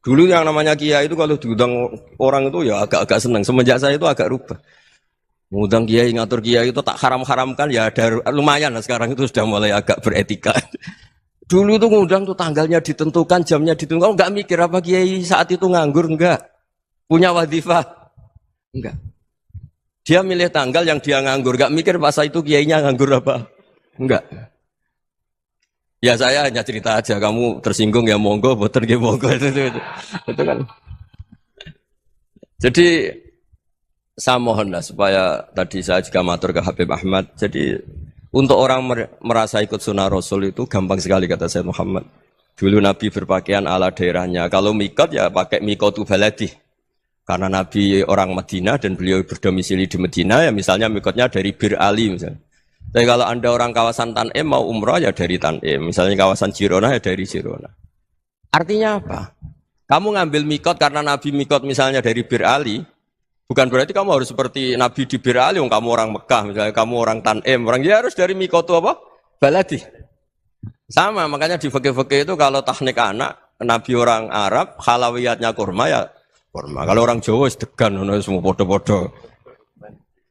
Speaker 4: Dulu yang namanya kiai itu kalau diundang orang itu ya agak-agak senang. Semenjak saya itu agak rubah. Mengundang kiai, ngatur kiai itu tak haram-haramkan ya ada lumayan lah sekarang itu sudah mulai agak beretika. Dulu itu ngundang tuh tanggalnya ditentukan, jamnya ditentukan. Enggak mikir apa kiai saat itu nganggur, enggak. Punya wadifah, enggak. Dia milih tanggal yang dia nganggur, enggak mikir masa itu kiainya nganggur apa. Enggak. Ya saya hanya cerita aja, kamu tersinggung ya monggo, boten ya monggo itu kan. Jadi saya mohonlah supaya tadi saya juga matur ke Habib Ahmad. Jadi untuk orang merasa ikut sunnah Rasul itu gampang sekali kata Sayyid Muhammad. Dulu Nabi berpakaian ala daerahnya. Kalau mikot ya pakai mikotu baladi. Karena Nabi orang Madinah dan beliau berdomisili di Madinah ya misalnya mikotnya dari Bir Ali misalnya. Tapi kalau Anda orang kawasan Tanim mau umrah ya dari Tanim. Misalnya kawasan Jirona ya dari Jirona. Artinya apa? Kamu ngambil mikot karena Nabi mikot misalnya dari Bir Ali. Bukan berarti kamu harus seperti Nabi di Bir Ali. Kamu orang Mekah misalnya, kamu orang Tanim. Orang dia harus dari mikot itu apa? Baladi. Sama, makanya di fikih-fikih itu kalau tahnik anak, Nabi orang Arab, halawiyatnya kurma ya kurma. Kalau orang Jawa sedegan, semua podo-podo.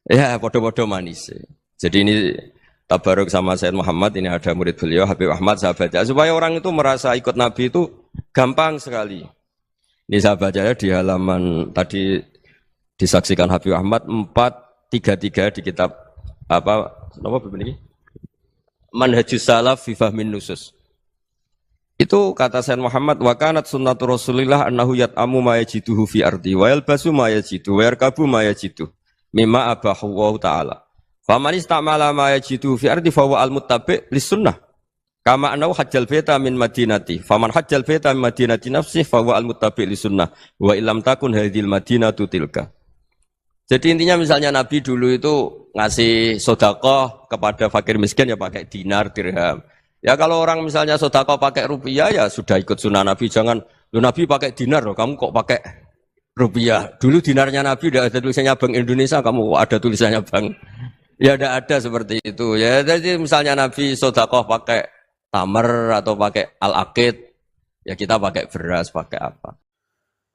Speaker 4: Ya podo-podo manis. Jadi ini tabaruk sama Sayyid Muhammad, ini ada murid beliau, Habib Ahmad, saya baca. Supaya orang itu merasa ikut Nabi itu gampang sekali. Ini saya baca di halaman, tadi disaksikan Habib Ahmad, 433 di kitab, apa begini? Manhajus Salaf fi Fahmin Nusus. Itu kata Sayyid Muhammad, wa kanat sunnatu Rasulillah annahu yat'amu ma yajiduhu fi ardi, wa yalbasu ma yajidu, wa yarkabu ma yajidu, mimma abahu wa ta'ala. Faman istamala ma yajidu fi ardi fa huwa al-muttabi' lis-sunnah. Kama anau hajjal baita min madinati. Faman hajjal baita min madinati nafsih fahuwa al-muttabi' li sunnah. Wa illam takun hadhil madinatu tilka. Jadi intinya misalnya Nabi dulu itu ngasih sedekah kepada fakir miskin ya pakai dinar, dirham. Ya kalau orang misalnya sedekah pakai rupiah ya sudah ikut sunnah Nabi. Jangan, lu Nabi pakai dinar loh, kamu kok pakai rupiah. Dulu dinarnya Nabi udah ada tulisannya Bank Indonesia, kamu kok ada tulisannya Bank. Ya tidak ada seperti itu. Ya jadi misalnya Nabi sedekah pakai tamar atau pakai al-aqid, ya kita pakai beras, pakai apa.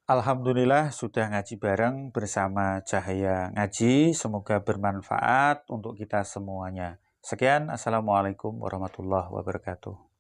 Speaker 5: Alhamdulillah sudah ngaji bareng bersama Cahaya Ngaji. Semoga bermanfaat untuk kita semuanya. Sekian, Assalamualaikum warahmatullahi wabarakatuh.